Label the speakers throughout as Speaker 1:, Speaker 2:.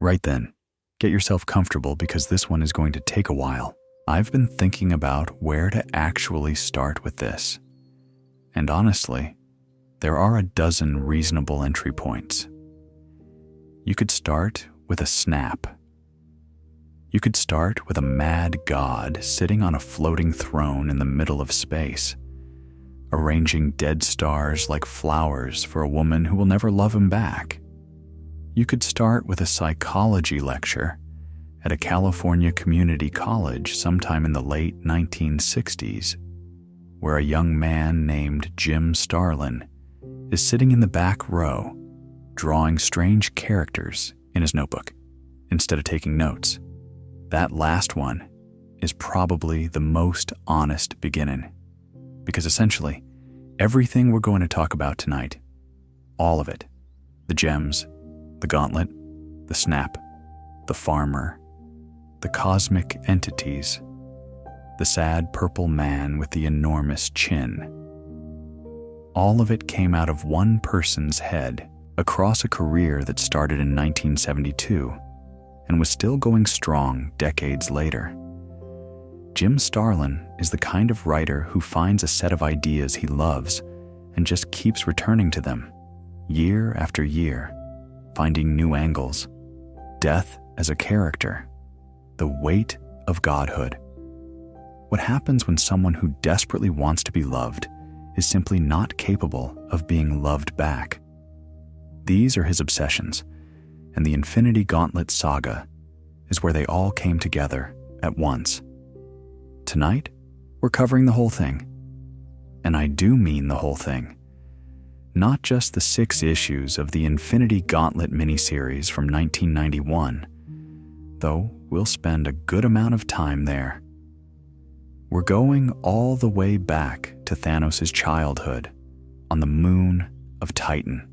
Speaker 1: Right then, get yourself comfortable because this one is going to take a while. I've been thinking about where to actually start with this. And honestly, there are a dozen reasonable entry points. You could start with a snap. You could start with a mad god sitting on a floating throne in the middle of space, arranging dead stars like flowers for a woman who will never love him back. You could start with a psychology lecture at a California community college sometime in the late 1960s, where a young man named Jim Starlin is sitting in the back row, drawing strange characters in his notebook instead of taking notes. That last one is probably the most honest beginning, because essentially, everything we're going to talk about tonight, all of it, the gems, the gauntlet, the snap, the farmer, the cosmic entities, the sad purple man with the enormous chin, all of it came out of one person's head across a career that started in 1972 and was still going strong decades later. Jim Starlin is the kind of writer who finds a set of ideas he loves and just keeps returning to them, year after year, finding new angles, death as a character, the weight of godhood. What happens when someone who desperately wants to be loved is simply not capable of being loved back? These are his obsessions, and the Infinity Gauntlet Saga is where they all came together at once. Tonight, we're covering the whole thing. And I do mean the whole thing. Not just the 6 issues of the Infinity Gauntlet miniseries from 1991, though we'll spend a good amount of time there. We're going all the way back to Thanos' childhood on the moon of Titan.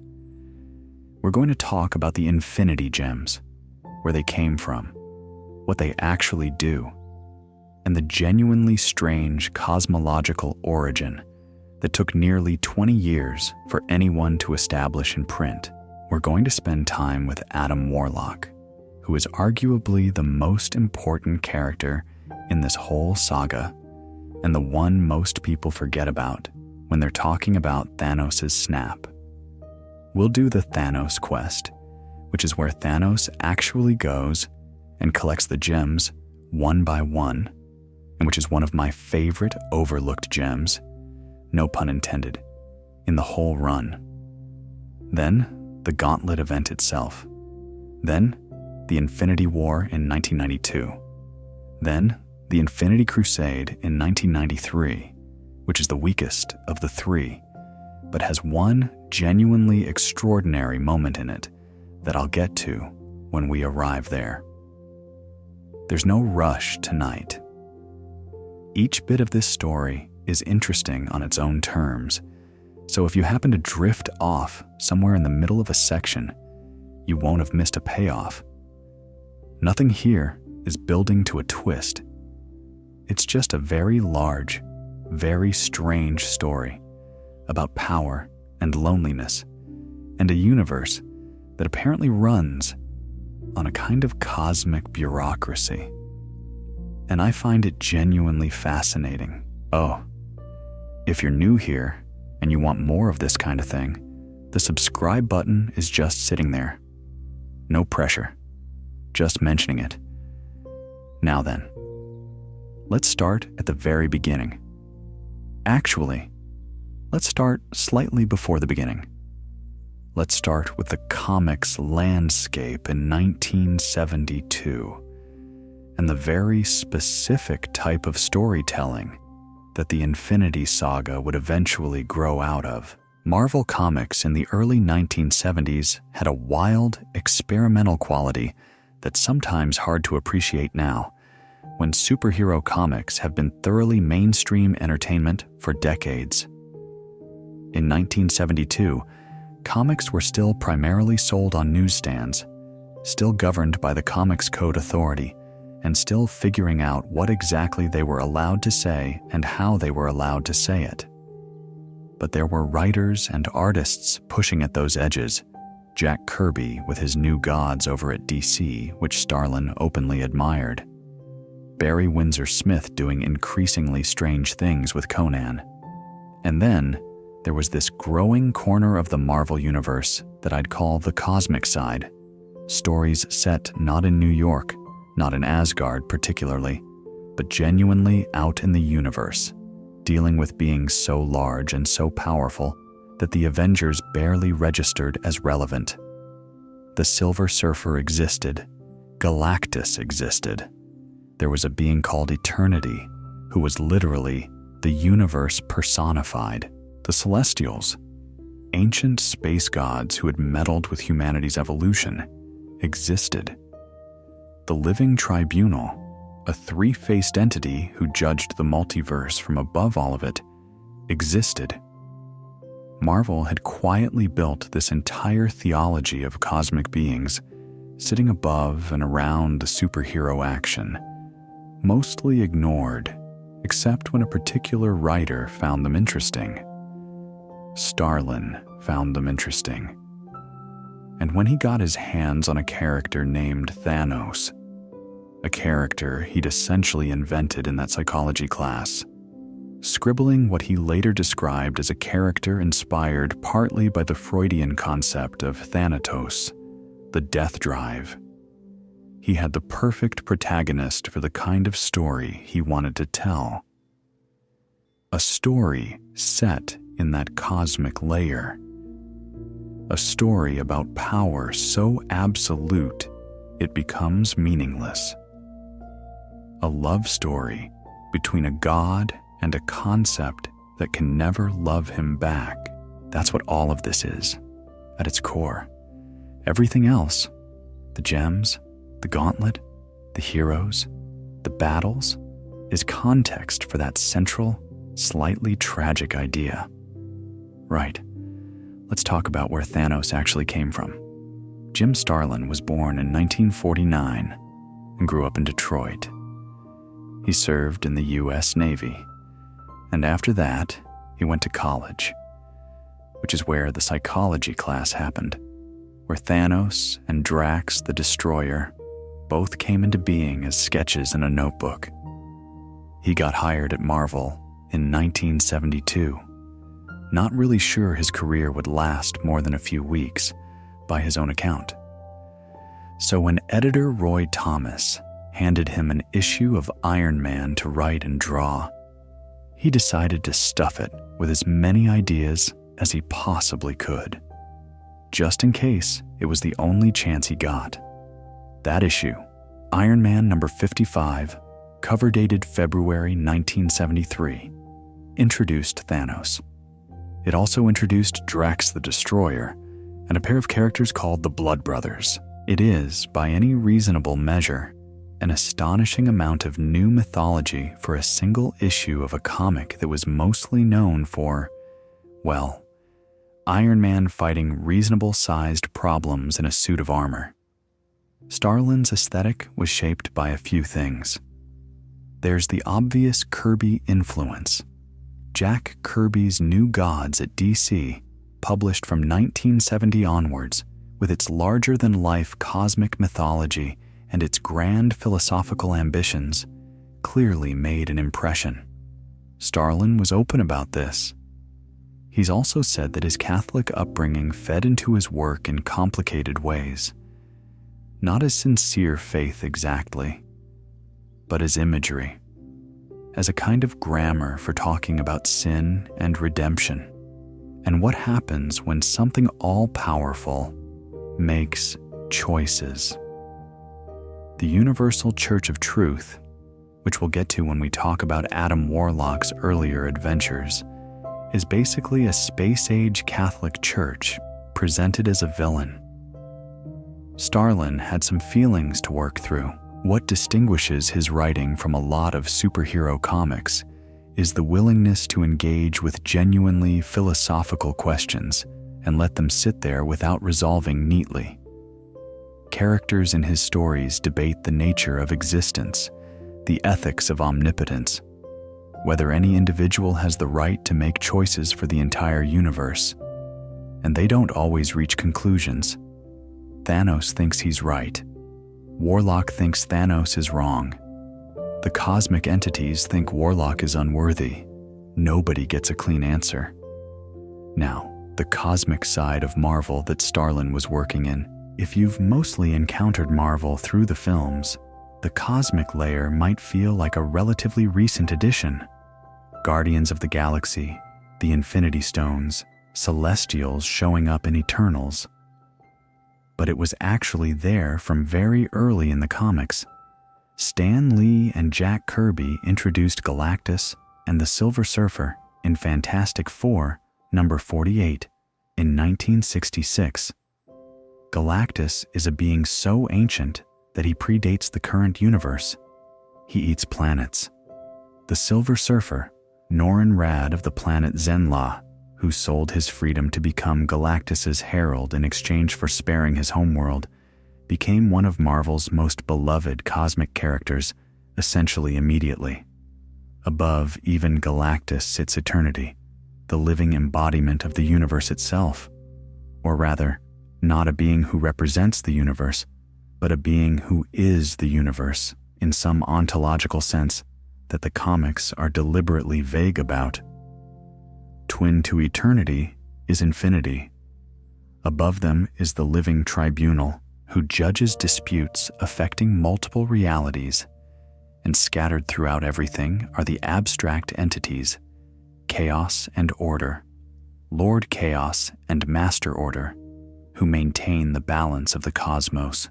Speaker 1: We're going to talk about the Infinity Gems, where they came from, what they actually do, and the genuinely strange cosmological origin that took nearly 20 years for anyone to establish in print. We're going to spend time with Adam Warlock, who is arguably the most important character in this whole saga and the one most people forget about when they're talking about Thanos' snap. We'll do the Thanos Quest, which is where Thanos actually goes and collects the gems one by one, and which is one of my favorite overlooked gems, no pun intended, in the whole run. Then, the Gauntlet event itself. Then, the Infinity War in 1992. Then, the Infinity Crusade in 1993, which is the weakest of the 3, but has one genuinely extraordinary moment in it that I'll get to when we arrive there. There's no rush tonight. Each bit of this story is interesting on its own terms, so if you happen to drift off somewhere in the middle of a section, you won't have missed a payoff. Nothing here is building to a twist. It's just a very large, very strange story about power and loneliness and a universe that apparently runs on a kind of cosmic bureaucracy. And I find it genuinely fascinating. Oh, if you're new here and you want more of this kind of thing, the subscribe button is just sitting there. No pressure, just mentioning it. Now then, let's start at the very beginning. Actually, let's start slightly before the beginning. Let's start with the comics landscape in 1972 and the very specific type of storytelling that the Infinity Saga would eventually grow out of. Marvel Comics in the early 1970s had a wild, experimental quality that's sometimes hard to appreciate now, when superhero comics have been thoroughly mainstream entertainment for decades. In 1972, comics were still primarily sold on newsstands, still governed by the Comics Code Authority, and still figuring out what exactly they were allowed to say and how they were allowed to say it. But there were writers and artists pushing at those edges, Jack Kirby with his New Gods over at DC, which Starlin openly admired, Barry Windsor Smith doing increasingly strange things with Conan. And then there was this growing corner of the Marvel Universe that I'd call the cosmic side. Stories set not in New York, not in Asgard particularly, but genuinely out in the universe, dealing with beings so large and so powerful that the Avengers barely registered as relevant. The Silver Surfer existed. Galactus existed. There was a being called Eternity, who was literally the universe personified. The Celestials, ancient space gods who had meddled with humanity's evolution, existed. The Living Tribunal, a three-faced entity who judged the multiverse from above all of it, existed. Marvel had quietly built this entire theology of cosmic beings, sitting above and around the superhero action, mostly ignored, except when a particular writer found them interesting. Starlin found them interesting. And when he got his hands on a character named Thanos, a character he'd essentially invented in that psychology class, scribbling what he later described as a character inspired partly by the Freudian concept of Thanatos, the death drive, he had the perfect protagonist for the kind of story he wanted to tell. A story set in that cosmic layer. A story about power so absolute it becomes meaningless. A love story between a god and a concept that can never love him back. That's what all of this is, at its core. Everything else, the gems, the gauntlet, the heroes, the battles, is context for that central, slightly tragic idea. Right. Let's talk about where Thanos actually came from. Jim Starlin was born in 1949 and grew up in Detroit. He served in the U.S. Navy, and after that, he went to college, which is where the psychology class happened, where Thanos and Drax the Destroyer both came into being as sketches in a notebook. He got hired at Marvel in 1972, not really sure his career would last more than a few weeks, by his own account. So when editor Roy Thomas handed him an issue of Iron Man to write and draw, he decided to stuff it with as many ideas as he possibly could, just in case it was the only chance he got. That issue, Iron Man number 55, cover dated February 1973, introduced Thanos. It also introduced Drax the Destroyer and a pair of characters called the Blood Brothers. It is, by any reasonable measure, an astonishing amount of new mythology for a single issue of a comic that was mostly known for, well, Iron Man fighting reasonable-sized problems in a suit of armor. Starlin's aesthetic was shaped by a few things. There's the obvious Kirby influence. Jack Kirby's New Gods at DC, published from 1970 onwards, with its larger-than-life cosmic mythology and its grand philosophical ambitions, clearly made an impression. Starlin was open about this. He's also said that his Catholic upbringing fed into his work in complicated ways. Not as sincere faith exactly, but as imagery, as a kind of grammar for talking about sin and redemption, and what happens when something all-powerful makes choices. The Universal Church of Truth, which we'll get to when we talk about Adam Warlock's earlier adventures, is basically a space-age Catholic church presented as a villain. Starlin had some feelings to work through. What distinguishes his writing from a lot of superhero comics is the willingness to engage with genuinely philosophical questions and let them sit there without resolving neatly. Characters in his stories debate the nature of existence, the ethics of omnipotence, whether any individual has the right to make choices for the entire universe, and they don't always reach conclusions. Thanos thinks he's right. Warlock thinks Thanos is wrong. The cosmic entities think Warlock is unworthy. Nobody gets a clean answer. Now, the cosmic side of Marvel that Starlin was working in. If you've mostly encountered Marvel through the films, the cosmic layer might feel like a relatively recent addition. Guardians of the Galaxy, the Infinity Stones, Celestials showing up in Eternals. But it was actually there from very early in the comics. Stan Lee and Jack Kirby introduced Galactus and the Silver Surfer in Fantastic Four, number 48, in 1966. Galactus is a being so ancient that he predates the current universe. He eats planets. The Silver Surfer, Norrin Radd of the planet Zenla, who sold his freedom to become Galactus's herald in exchange for sparing his homeworld, became one of Marvel's most beloved cosmic characters essentially immediately. Above even Galactus sits Eternity, the living embodiment of the universe itself. Or rather, not a being who represents the universe, but a being who is the universe in some ontological sense that the comics are deliberately vague about. Twin to Eternity is Infinity. Above them is the living Tribunal, who judges disputes affecting multiple realities, and scattered throughout everything are the abstract entities, Chaos and Order, Lord Chaos and Master Order, who maintain the balance of the cosmos,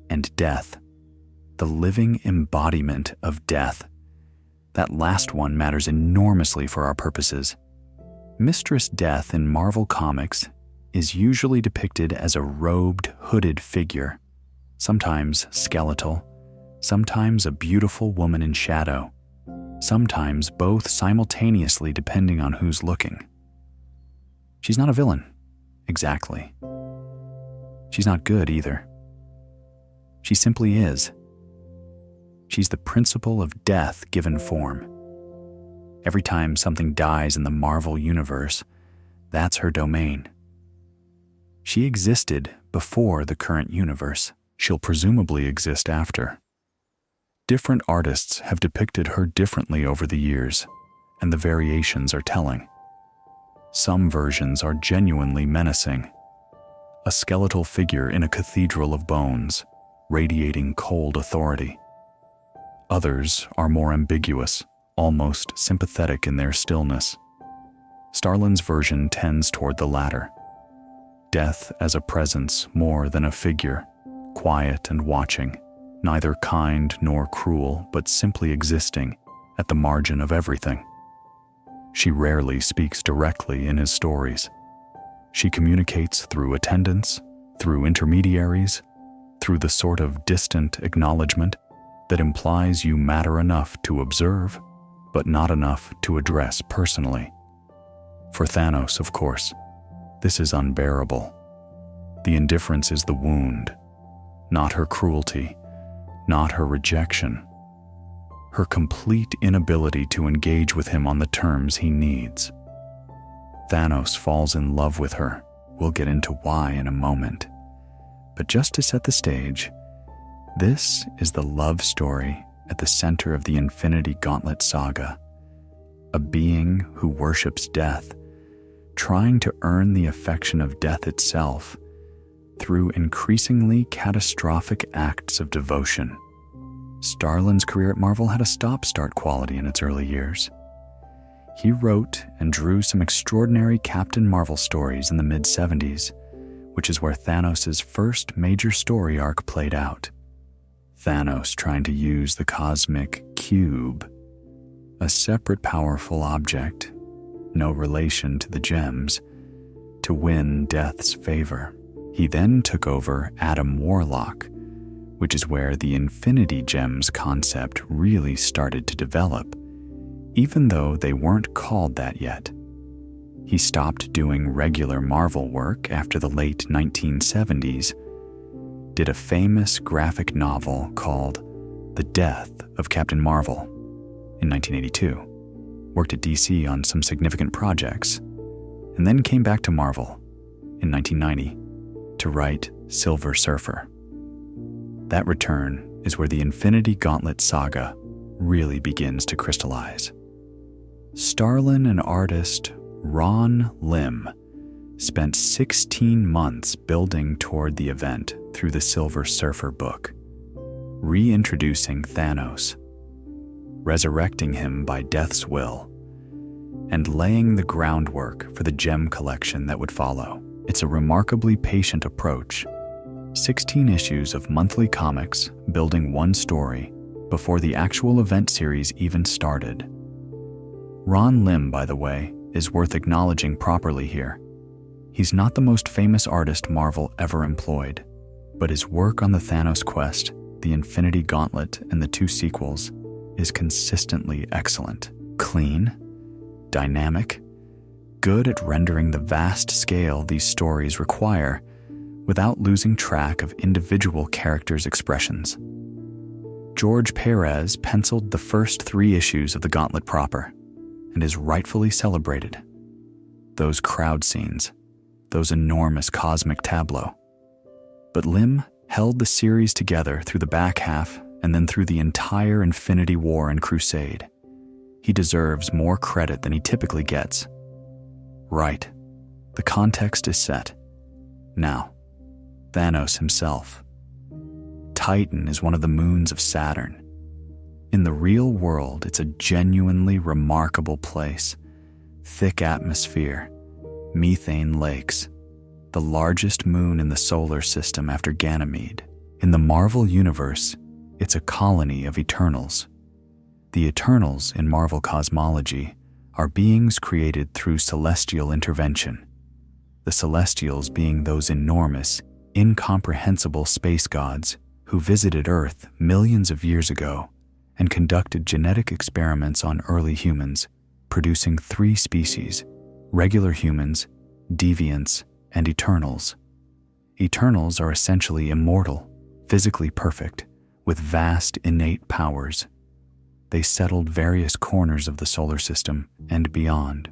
Speaker 1: and Death, the living embodiment of death. That last one matters enormously for our purposes. Mistress Death in Marvel Comics is usually depicted as a robed, hooded figure, sometimes skeletal, sometimes a beautiful woman in shadow, sometimes both simultaneously depending on who's looking. She's not a villain, exactly. She's not good either. She simply is. She's the principle of death given form. Every time something dies in the Marvel universe, that's her domain. She existed before the current universe. She'll presumably exist after. Different artists have depicted her differently over the years, and the variations are telling. Some versions are genuinely menacing. A skeletal figure in a cathedral of bones, radiating cold authority. Others are more ambiguous, almost sympathetic in their stillness. Starlin's version tends toward the latter. Death as a presence more than a figure, quiet and watching, neither kind nor cruel, but simply existing at the margin of everything. She rarely speaks directly in his stories. She communicates through attendants, through intermediaries, through the sort of distant acknowledgement that implies you matter enough to observe, but not enough to address personally. For Thanos, of course, this is unbearable. The indifference is the wound, not her cruelty, not her rejection. Her complete inability to engage with him on the terms he needs. Thanos falls in love with her. We'll get into why in a moment. But just to set the stage, this is the love story at the center of the Infinity Gauntlet Saga. A being who worships death, trying to earn the affection of death itself through increasingly catastrophic acts of devotion. Starlin's career at Marvel had a stop-start quality in its early years. He wrote and drew some extraordinary Captain Marvel stories in the mid-70s, which is where Thanos' first major story arc played out. Thanos trying to use the cosmic cube, a separate powerful object, no relation to the gems, to win Death's favor. He then took over Adam Warlock, which is where the Infinity Gems concept really started to develop, even though they weren't called that yet. He stopped doing regular Marvel work after the late 1970s, did a famous graphic novel called The Death of Captain Marvel in 1982, worked at DC on some significant projects, and then came back to Marvel in 1990 to write Silver Surfer. That return is where the Infinity Gauntlet Saga really begins to crystallize. Starlin and artist Ron Lim spent 16 months building toward the event through the Silver Surfer book, reintroducing Thanos, resurrecting him by death's will, and laying the groundwork for the gem collection that would follow. It's a remarkably patient approach. 16 issues of monthly comics building one story before the actual event series even started. Ron Lim, by the way, is worth acknowledging properly here. He's not the most famous artist Marvel ever employed, but his work on the Thanos Quest, the Infinity Gauntlet, and the 2 sequels is consistently excellent. Clean, dynamic, good at rendering the vast scale these stories require without losing track of individual characters' expressions. George Perez penciled the first 3 issues of the Gauntlet proper and is rightfully celebrated. Those crowd scenes, those enormous cosmic tableaux. But Lim held the series together through the back half and then through the entire Infinity War and Crusade. He deserves more credit than he typically gets. Right, the context is set. Now, Thanos himself. Titan is one of the moons of Saturn. In the real world, it's a genuinely remarkable place. Thick atmosphere, methane lakes, the largest moon in the solar system after Ganymede. In the Marvel universe, it's a colony of Eternals. The Eternals in Marvel cosmology are beings created through celestial intervention. The Celestials being those enormous, incomprehensible space gods who visited Earth millions of years ago and conducted genetic experiments on early humans, producing 3 species: regular humans, deviants, and Eternals. Eternals are essentially immortal, physically perfect, with vast innate powers. They settled various corners of the solar system and beyond.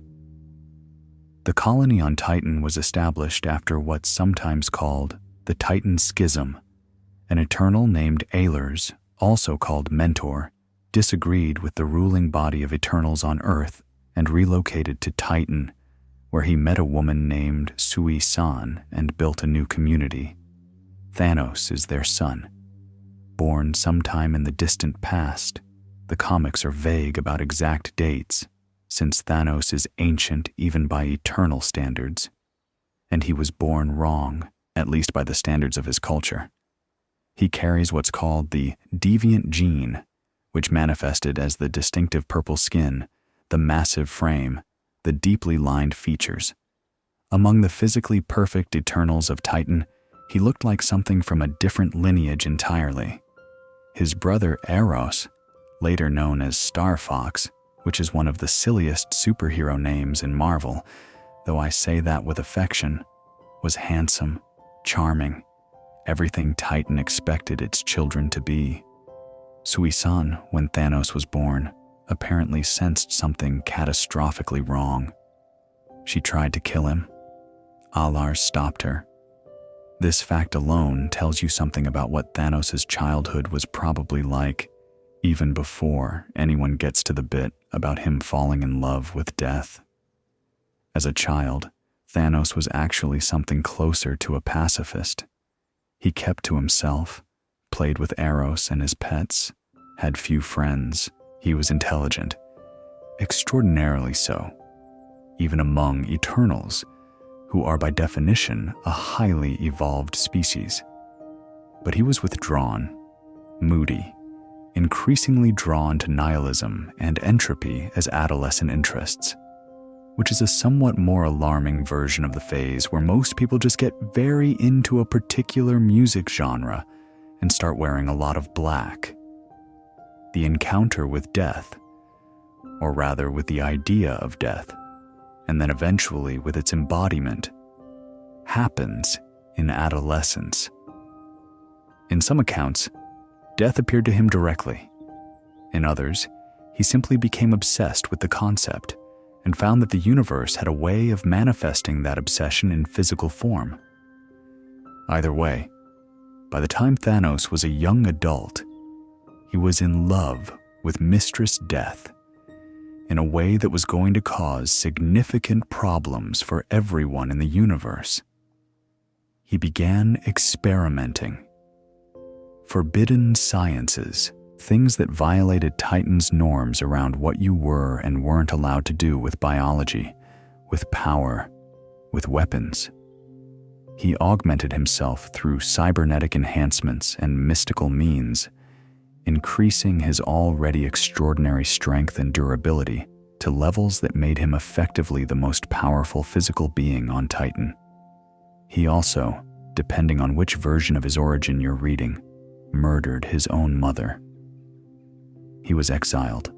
Speaker 1: The colony on Titan was established after what's sometimes called the Titan Schism. An Eternal named Aelers, also called Mentor, disagreed with the ruling body of Eternals on Earth and relocated to Titan, where he met a woman named Sui-San and built a new community. Thanos is their son. Born sometime in the distant past, the comics are vague about exact dates, since Thanos is ancient even by eternal standards, and he was born wrong, at least by the standards of his culture. He carries what's called the deviant gene, which manifested as the distinctive purple skin, the massive frame, the deeply lined features. Among the physically perfect Eternals of Titan, he looked like something from a different lineage entirely. His brother Eros, later known as Star Fox, which is one of the silliest superhero names in Marvel, though I say that with affection, was handsome, charming, everything Titan expected its children to be. Sui-San, when Thanos was born, apparently sensed something catastrophically wrong. She tried to kill him. Alars stopped her. This fact alone tells you something about what Thanos' childhood was probably like, even before anyone gets to the bit about him falling in love with death. As a child, Thanos was actually something closer to a pacifist. He kept to himself, played with Eros and his pets, had few friends. He was intelligent, extraordinarily so, even among Eternals, who are by definition a highly evolved species. But he was withdrawn, moody, increasingly drawn to nihilism and entropy as adolescent interests, which is a somewhat more alarming version of the phase where most people just get very into a particular music genre and start wearing a lot of black. The encounter with death, or rather with the idea of death, and then eventually with its embodiment, happens in adolescence. In some accounts, death appeared to him directly. In others, he simply became obsessed with the concept and found that the universe had a way of manifesting that obsession in physical form. Either way, by the time Thanos was a young adult, he was in love with Mistress Death in a way that was going to cause significant problems for everyone in the universe. He began experimenting. Forbidden sciences, things that violated Titan's norms around what you were and weren't allowed to do with biology, with power, with weapons. He augmented himself through cybernetic enhancements and mystical means, increasing his already extraordinary strength and durability to levels that made him effectively the most powerful physical being on Titan. He also, depending on which version of his origin you're reading, murdered his own mother. He was exiled.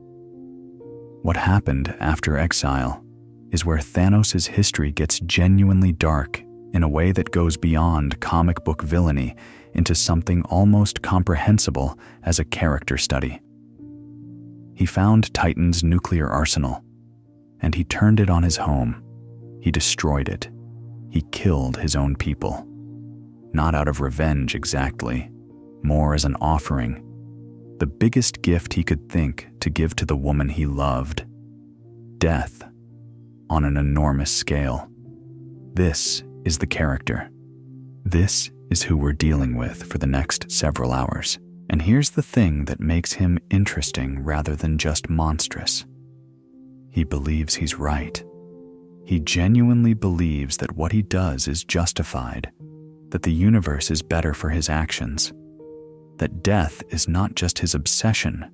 Speaker 1: What happened after exile is where Thanos' history gets genuinely dark in a way that goes beyond comic book villainy into something almost comprehensible as a character study. He found Titan's nuclear arsenal, and he turned it on his home. He destroyed it. He killed his own people. Not out of revenge exactly, more as an offering, the biggest gift he could think to give to the woman he loved. Death, on an enormous scale. This is the character. This is who we're dealing with for the next several hours. And here's the thing that makes him interesting rather than just monstrous. He believes he's right. He genuinely believes that what he does is justified, that the universe is better for his actions, that death is not just his obsession,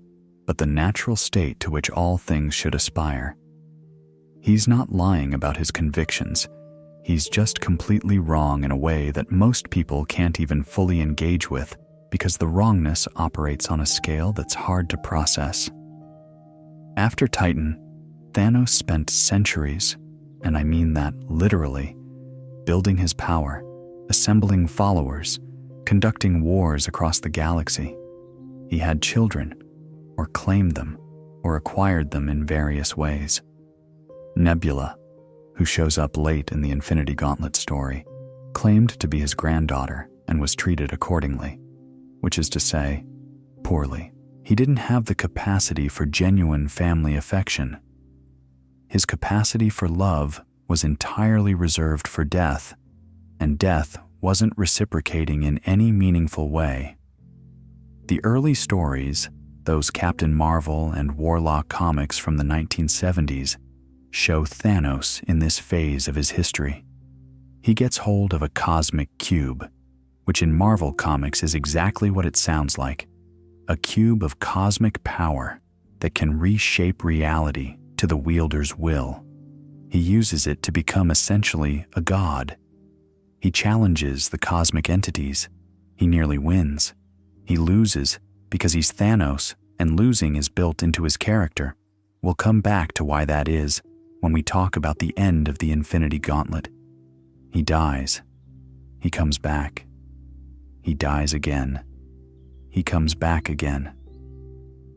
Speaker 1: but the natural state to which all things should aspire. He's not lying about his convictions. He's just completely wrong in a way that most people can't even fully engage with because the wrongness operates on a scale that's hard to process. After Titan, Thanos spent centuries, and I mean that literally, building his power, assembling followers, conducting wars across the galaxy. He had children, or claimed them, or acquired them in various ways. Nebula, who shows up late in the Infinity Gauntlet story, claimed to be his granddaughter and was treated accordingly, which is to say, poorly. He didn't have the capacity for genuine family affection. His capacity for love was entirely reserved for Death, and Death wasn't reciprocating in any meaningful way. The early stories, those Captain Marvel and Warlock comics from the 1970s, show Thanos in this phase of his history. He gets hold of a cosmic cube, which in Marvel comics is exactly what it sounds like, a cube of cosmic power that can reshape reality to the wielder's will. He uses it to become essentially a god. He challenges the cosmic entities. He nearly wins. He loses because he's Thanos, and losing is built into his character. We'll come back to why that is when we talk about the end of the Infinity Gauntlet. He dies. He comes back. He dies again. He comes back again.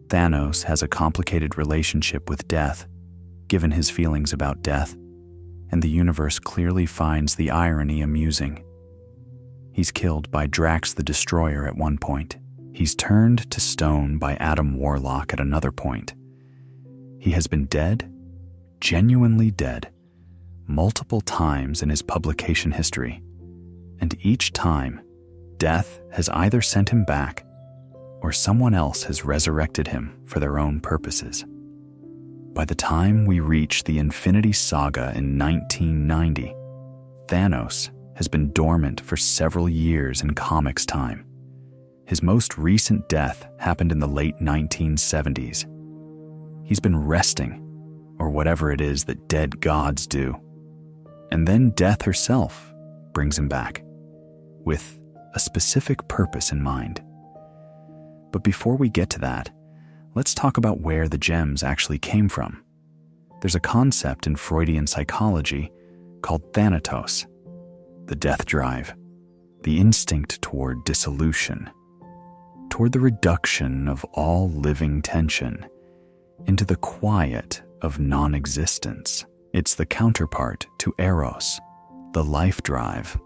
Speaker 1: Thanos has a complicated relationship with death, given his feelings about death, and the universe clearly finds the irony amusing. He's killed by Drax the Destroyer at one point. He's turned to stone by Adam Warlock at another point. He has been dead, genuinely dead, multiple times in his publication history, and each time, death has either sent him back or someone else has resurrected him for their own purposes. By the time we reach the Infinity Saga in 1990, Thanos has been dormant for several years in comics time. His most recent death happened in the late 1970s. He's been resting, or whatever it is that dead gods do. And then death herself brings him back, with a specific purpose in mind. But before we get to that, let's talk about where the gems actually came from. There's a concept in Freudian psychology called thanatos, the death drive, the instinct toward dissolution, toward the reduction of all living tension into the quiet of non-existence. It's the counterpart to eros, the life drive.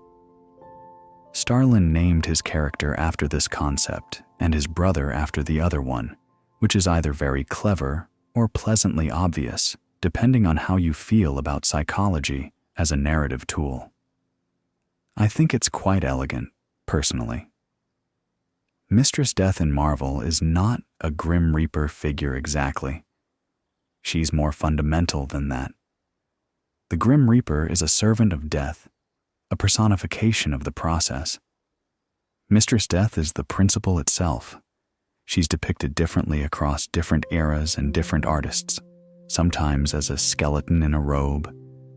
Speaker 1: Starlin named his character after this concept and his brother after the other one, which is either very clever or pleasantly obvious, depending on how you feel about psychology as a narrative tool. I think it's quite elegant, personally. Mistress Death in Marvel is not a Grim Reaper figure exactly. She's more fundamental than that. The Grim Reaper is a servant of death, a personification of the process. Mistress Death is the principle itself. She's depicted differently across different eras and different artists, sometimes as a skeleton in a robe,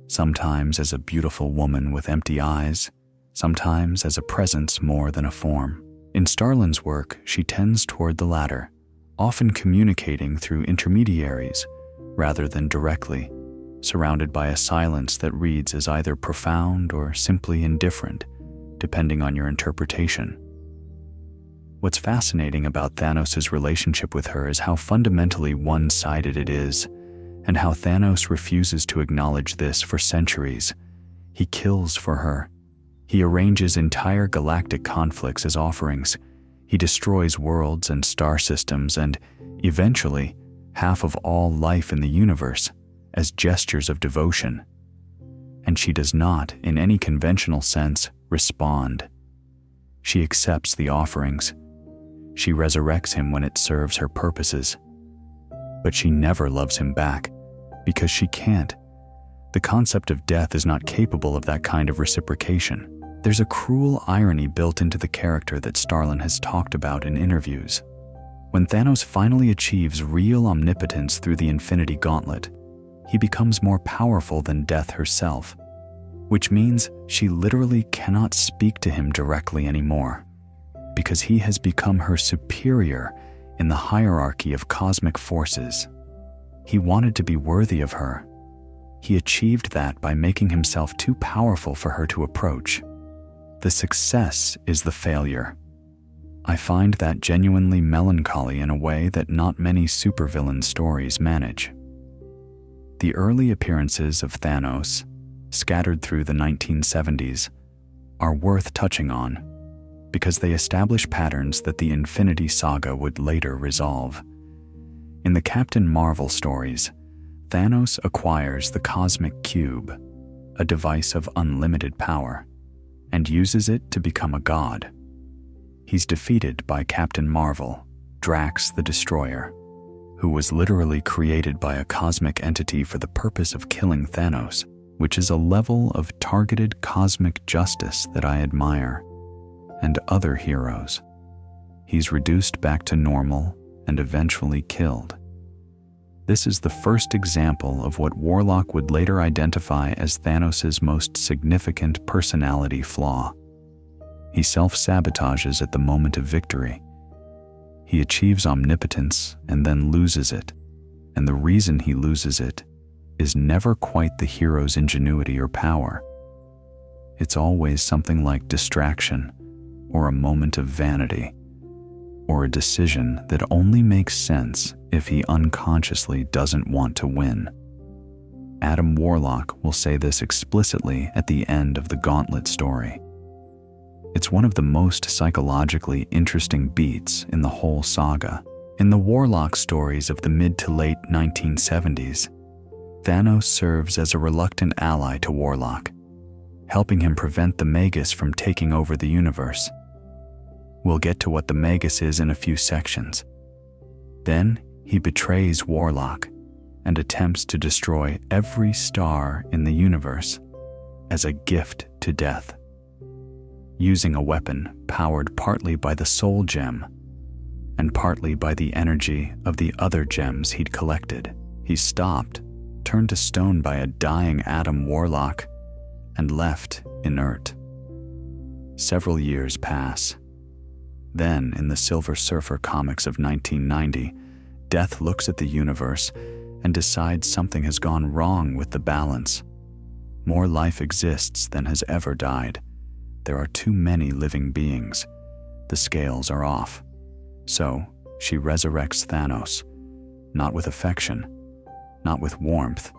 Speaker 1: sometimes as a beautiful woman with empty eyes, sometimes as a presence more than a form. In Starlin's work, she tends toward the latter, often communicating through intermediaries rather than directly, surrounded by a silence that reads as either profound or simply indifferent, depending on your interpretation. What's fascinating about Thanos' relationship with her is how fundamentally one-sided it is, and how Thanos refuses to acknowledge this for centuries. He kills for her. He arranges entire galactic conflicts as offerings. He destroys worlds and star systems and, eventually, half of all life in the universe as gestures of devotion. And she does not, in any conventional sense, respond. She accepts the offerings. She resurrects him when it serves her purposes. But she never loves him back, because she can't. The concept of death is not capable of that kind of reciprocation. There's a cruel irony built into the character that Starlin has talked about in interviews. When Thanos finally achieves real omnipotence through the Infinity Gauntlet, he becomes more powerful than death herself, which means she literally cannot speak to him directly anymore, because he has become her superior in the hierarchy of cosmic forces. He wanted to be worthy of her. He achieved that by making himself too powerful for her to approach. The success is the failure. I find that genuinely melancholy in a way that not many supervillain stories manage. The early appearances of Thanos, scattered through the 1970s, are worth touching on because they establish patterns that the Infinity Saga would later resolve. In the Captain Marvel stories, Thanos acquires the Cosmic Cube, a device of unlimited power, and uses it to become a god. He's defeated by Captain Marvel, Drax the Destroyer, who was literally created by a cosmic entity for the purpose of killing Thanos, which is a level of targeted cosmic justice that I admire, and other heroes. He's reduced back to normal and eventually killed. This is the first example of what Warlock would later identify as Thanos' most significant personality flaw. He self-sabotages at the moment of victory. He achieves omnipotence and then loses it, and the reason he loses it is never quite the hero's ingenuity or power. It's always something like distraction, or a moment of vanity, or a decision that only makes sense if he unconsciously doesn't want to win. Adam Warlock will say this explicitly at the end of the Gauntlet story. It's one of the most psychologically interesting beats in the whole saga. In the Warlock stories of the mid to late 1970s, Thanos serves as a reluctant ally to Warlock, helping him prevent the Magus from taking over the universe. We'll get to what the Magus is in a few sections. Then he betrays Warlock and attempts to destroy every star in the universe as a gift to death. Using a weapon powered partly by the Soul Gem and partly by the energy of the other gems he'd collected, he stopped, turned to stone by a dying Adam Warlock, and left inert. Several years pass. Then, in the Silver Surfer comics of 1990, Death looks at the universe and decides something has gone wrong with the balance. More life exists than has ever died. There are too many living beings. The scales are off. So, she resurrects Thanos, not with affection, not with warmth,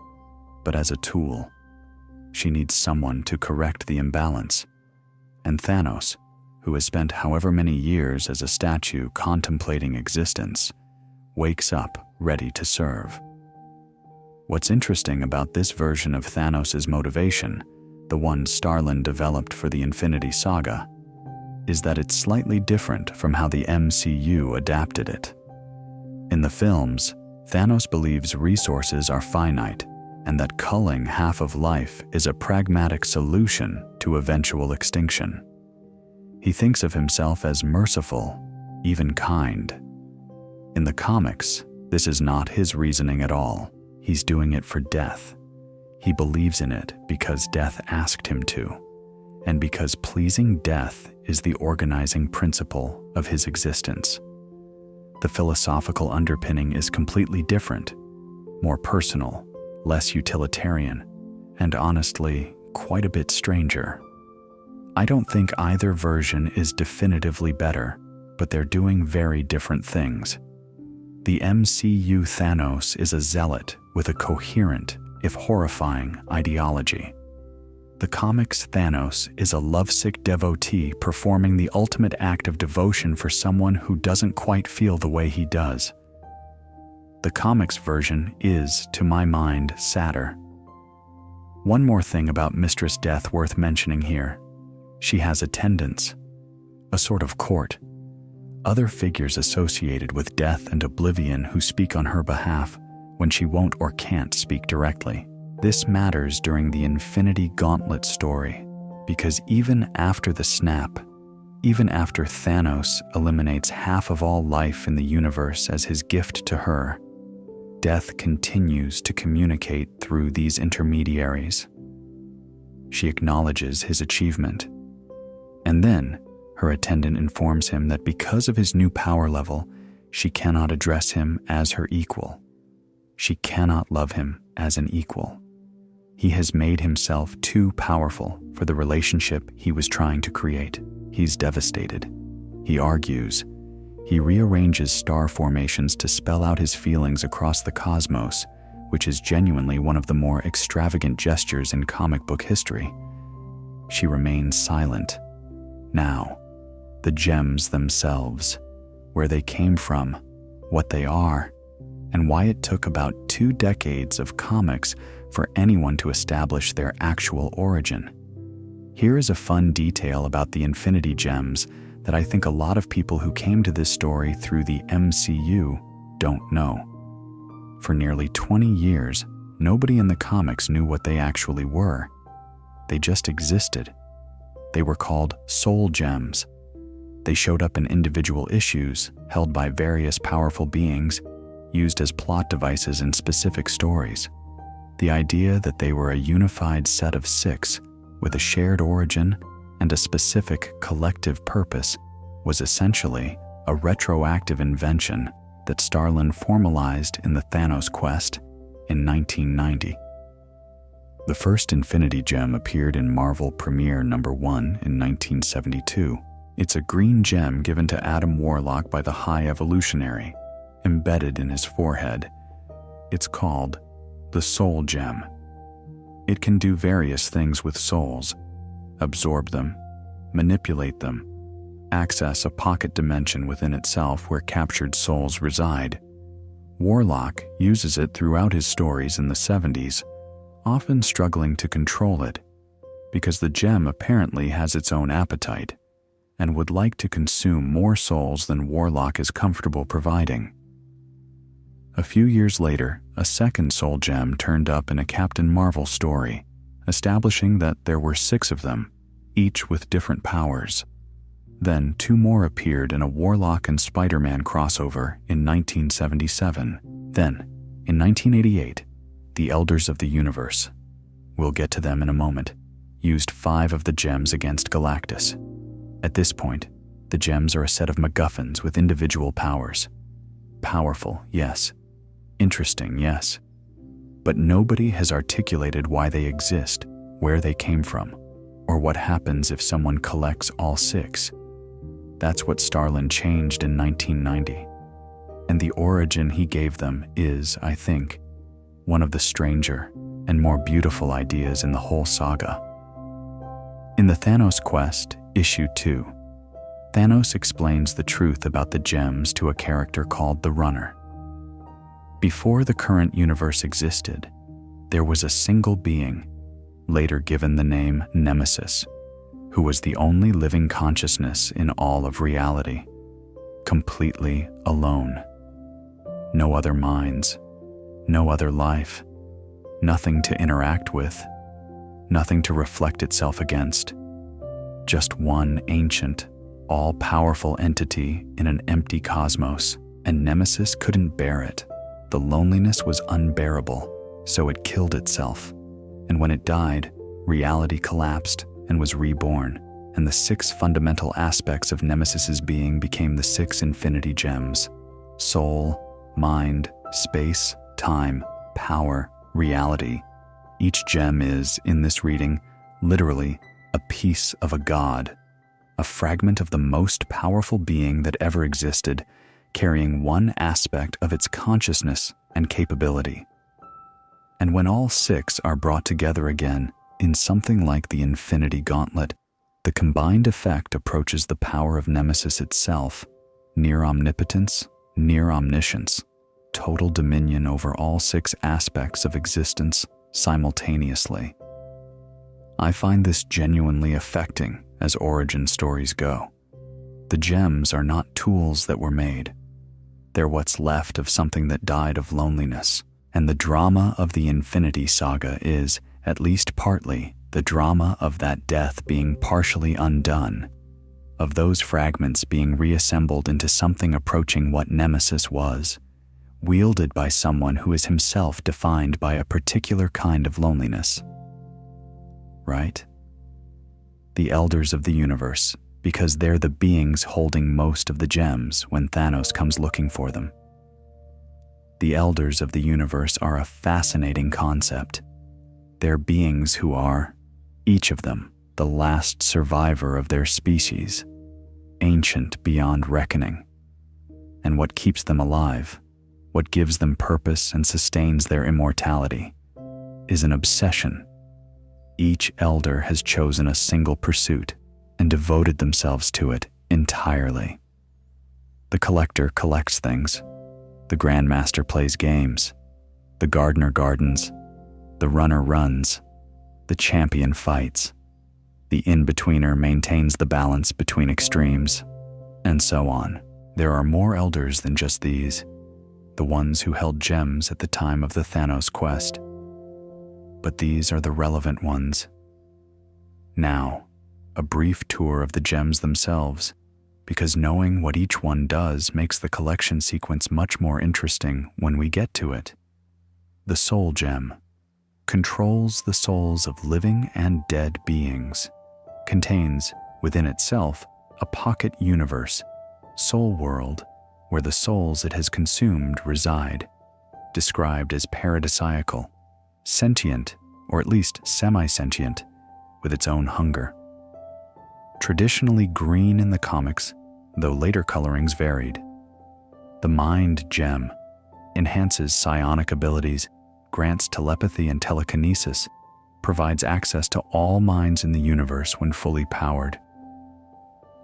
Speaker 1: but as a tool. She needs someone to correct the imbalance. And Thanos, who has spent however many years as a statue contemplating existence, wakes up ready to serve. What's interesting about this version of Thanos' motivation, the one Starlin developed for the Infinity Saga, is that it's slightly different from how the MCU adapted it. In the films, Thanos believes resources are finite and that culling half of life is a pragmatic solution to eventual extinction. He thinks of himself as merciful, even kind. In the comics, this is not his reasoning at all. He's doing it for death. He believes in it because death asked him to, and because pleasing death is the organizing principle of his existence. The philosophical underpinning is completely different, more personal, less utilitarian, and honestly, quite a bit stranger. I don't think either version is definitively better, but they're doing very different things. The MCU Thanos is a zealot with a coherent, if horrifying, ideology. The comics Thanos is a lovesick devotee performing the ultimate act of devotion for someone who doesn't quite feel the way he does. The comics version is, to my mind, sadder. One more thing about Mistress Death worth mentioning here. She has attendants, a sort of court. Other figures associated with death and oblivion who speak on her behalf when she won't or can't speak directly. This matters during the Infinity Gauntlet story, because even after the snap, even after Thanos eliminates half of all life in the universe as his gift to her, Death continues to communicate through these intermediaries. She acknowledges his achievement, and then her attendant informs him that because of his new power level, she cannot address him as her equal. She cannot love him as an equal. He has made himself too powerful for the relationship he was trying to create. He's devastated. He argues. He rearranges star formations to spell out his feelings across the cosmos, which is genuinely one of the more extravagant gestures in comic book history. She remains silent. Now, the gems themselves, where they came from, what they are, and why it took about 2 decades of comics for anyone to establish their actual origin. Here is a fun detail about the Infinity Gems that I think a lot of people who came to this story through the MCU don't know. For nearly 20 years, nobody in the comics knew what they actually were. They just existed. They were called soul gems. They showed up in individual issues held by various powerful beings, used as plot devices in specific stories. The idea that they were a unified set of 6 with a shared origin and a specific collective purpose was essentially a retroactive invention that Starlin formalized in the Thanos Quest in 1990. The first Infinity Gem appeared in Marvel Premiere #1 in 1972. It's a green gem given to Adam Warlock by the High Evolutionary, embedded in his forehead. It's called the Soul Gem. It can do various things with souls: absorb them, manipulate them, access a pocket dimension within itself where captured souls reside. Warlock uses it throughout his stories in the 70s, often struggling to control it, because the gem apparently has its own appetite and would like to consume more souls than Warlock is comfortable providing. A few years later, a second soul gem turned up in a Captain Marvel story, establishing that there were 6 of them, each with different powers. Then 2 more appeared in a Warlock and Spider-Man crossover in 1977. Then, in 1988, the Elders of the Universe, we'll get to them in a moment, used 5 of the gems against Galactus. At this point, the gems are a set of MacGuffins with individual powers. Powerful, yes. Interesting, yes. But nobody has articulated why they exist, where they came from, or what happens if someone collects all 6. That's what Starlin changed in 1990. And the origin he gave them is, I think, one of the stranger and more beautiful ideas in the whole saga. In the Thanos Quest, Issue 2, Thanos explains the truth about the gems to a character called the Runner. Before the current universe existed, there was a single being, later given the name Nemesis, who was the only living consciousness in all of reality, completely alone. No other minds, no other life, nothing to interact with, nothing to reflect itself against. Just one ancient, all-powerful entity in an empty cosmos, and Nemesis couldn't bear it. The loneliness was unbearable, so it killed itself. And when it died, reality collapsed and was reborn, and the 6 fundamental aspects of Nemesis's being became the 6 Infinity Gems: soul, mind, space, time, power, reality. Each gem is, in this reading, literally a piece of a god, a fragment of the most powerful being that ever existed, carrying one aspect of its consciousness and capability. And when all 6 are brought together again in something like the Infinity Gauntlet, the combined effect approaches the power of Nemesis itself: near omnipotence, near omniscience, total dominion over all 6 aspects of existence simultaneously. I find this genuinely affecting as origin stories go. The gems are not tools that were made. They're what's left of something that died of loneliness, and the drama of the Infinity Saga is, at least partly, the drama of that death being partially undone, of those fragments being reassembled into something approaching what Nemesis was, wielded by someone who is himself defined by a particular kind of loneliness. Right? The Elders of the Universe, because they're the beings holding most of the gems when Thanos comes looking for them. The Elders of the Universe are a fascinating concept. They're beings who are, each of them, the last survivor of their species, ancient beyond reckoning. And what keeps them alive, what gives them purpose and sustains their immortality, is an obsession. Each elder has chosen a single pursuit and devoted themselves to it entirely. The collector collects things, the grandmaster plays games, the gardener gardens, the runner runs, the champion fights, the in-betweener maintains the balance between extremes, and so on. There are more elders than just these, the ones who held gems at the time of the Thanos Quest. But these are the relevant ones. Now, a brief tour of the gems themselves, because knowing what each one does makes the collection sequence much more interesting when we get to it. The Soul Gem controls the souls of living and dead beings, contains, within itself, a pocket universe, soul world, where the souls it has consumed reside, described as paradisiacal, sentient, or at least semi-sentient, with its own hunger. Traditionally green in the comics, though later colorings varied. The Mind Gem enhances psionic abilities, grants telepathy and telekinesis, provides access to all minds in the universe when fully powered.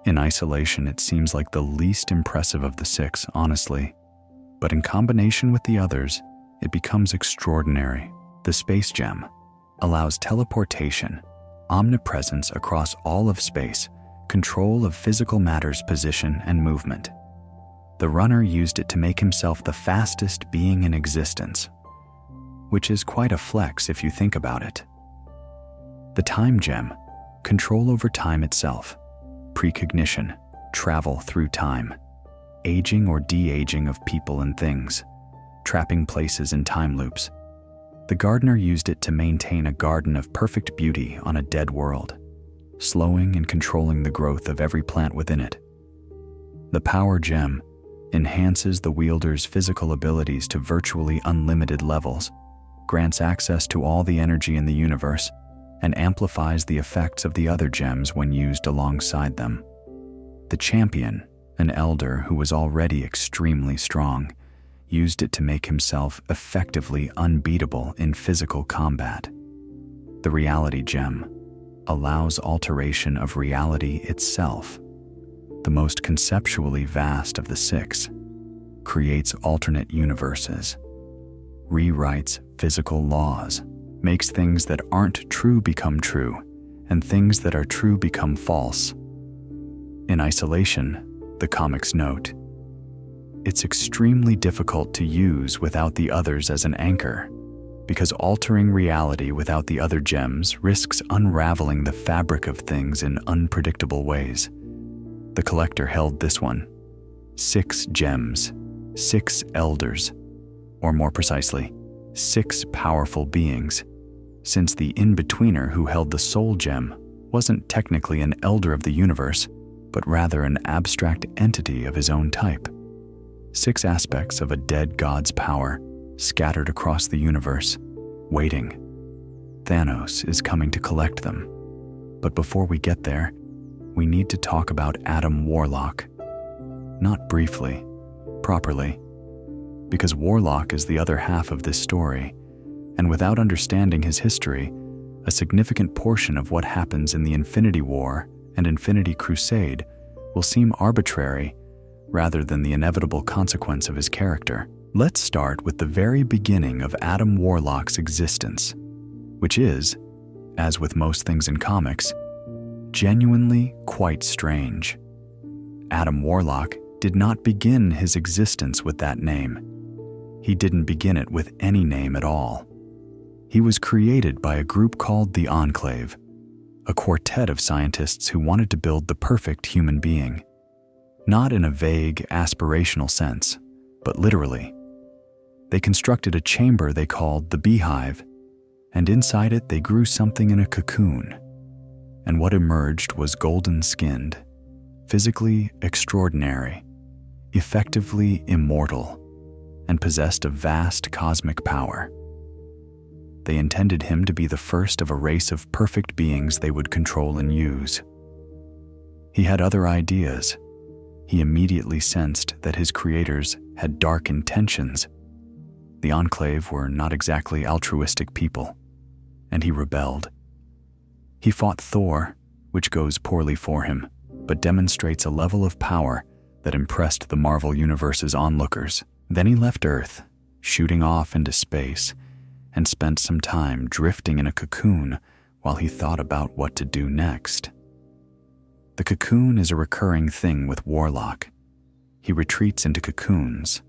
Speaker 1: In isolation, it seems like the least impressive of the 6, honestly, but in combination with the others, it becomes extraordinary. The Space Gem allows teleportation, omnipresence across all of space, control of physical matter's position and movement. The runner used it to make himself the fastest being in existence, which is quite a flex if you think about it. The Time Gem, control over time itself, precognition, travel through time, aging or de-aging of people and things, trapping places in time loops. The gardener used it to maintain a garden of perfect beauty on a dead world, slowing and controlling the growth of every plant within it. The Power Gem enhances the wielder's physical abilities to virtually unlimited levels, grants access to all the energy in the universe, and amplifies the effects of the other gems when used alongside them. The Champion, an elder who was already extremely strong, used it to make himself effectively unbeatable in physical combat. The Reality Gem allows alteration of reality itself, the most conceptually vast of the six, creates alternate universes, rewrites physical laws, makes things that aren't true become true, and things that are true become false. In isolation, the comics note, it's extremely difficult to use without the others as an anchor, because altering reality without the other gems risks unraveling the fabric of things in unpredictable ways. The collector held this one: 6 gems, 6 elders, or more precisely, 6 powerful beings, since the in-betweener who held the soul gem wasn't technically an elder of the universe, but rather an abstract entity of his own type. 6 aspects of a dead god's power scattered across the universe, waiting. Thanos is coming to collect them. But before we get there, we need to talk about Adam Warlock. Not briefly, properly, because Warlock is the other half of this story, and without understanding his history, a significant portion of what happens in the Infinity War and Infinity Crusade will seem arbitrary rather than the inevitable consequence of his character. Let's start with the very beginning of Adam Warlock's existence, which is, as with most things in comics, genuinely quite strange. Adam Warlock did not begin his existence with that name. He didn't begin it with any name at all. He was created by a group called the Enclave, a quartet of scientists who wanted to build the perfect human being. Not in a vague, aspirational sense, but literally. They constructed a chamber they called the Beehive, and inside it they grew something in a cocoon. And what emerged was golden-skinned, physically extraordinary, effectively immortal, and possessed of vast cosmic power. They intended him to be the first of a race of perfect beings they would control and use. He had other ideas. He immediately sensed that his creators had dark intentions. The Enclave were not exactly altruistic people, and he rebelled. He fought Thor, which goes poorly for him, but demonstrates a level of power that impressed the Marvel Universe's onlookers. Then he left Earth, shooting off into space, and spent some time drifting in a cocoon while he thought about what to do next. The cocoon is a recurring thing with Warlock. He retreats into cocoons.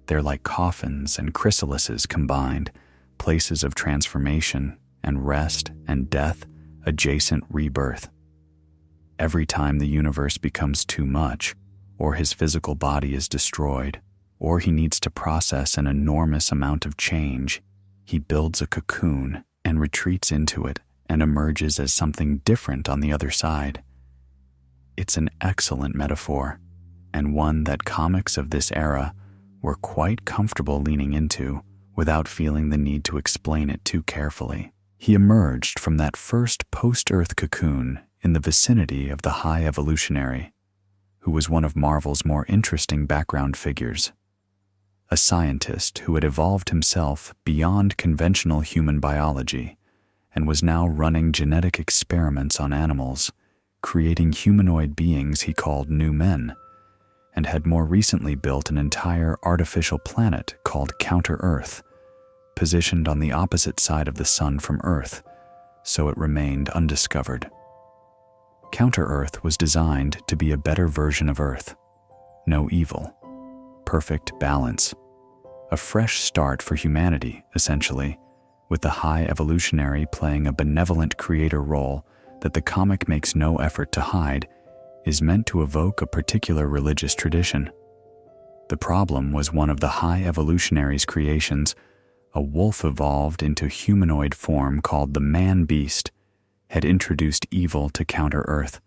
Speaker 1: They're like coffins and chrysalises combined, places of transformation and rest and death, adjacent rebirth. Every time the universe becomes too much, or his physical body is destroyed, or he needs to process an enormous amount of change, he builds a cocoon and retreats into it and emerges as something different on the other side. It's an excellent metaphor, and one that comics of this era were quite comfortable leaning into without feeling the need to explain it too carefully. He emerged from that first post-Earth cocoon in the vicinity of the High Evolutionary, who was one of Marvel's more interesting background figures. A scientist who had evolved himself beyond conventional human biology and was now running genetic experiments on animals, creating humanoid beings he called New Men, and had more recently built an entire artificial planet called Counter-Earth, positioned on the opposite side of the sun from Earth, so it remained undiscovered. Counter-Earth was designed to be a better version of Earth. No evil. Perfect balance. A fresh start for humanity, essentially, with the High Evolutionary playing a benevolent creator role that the comic makes no effort to hide, is meant to evoke a particular religious tradition. The problem was one of the High Evolutionary's creations, a wolf evolved into humanoid form called the Man-Beast, had introduced evil to Counter-Earth,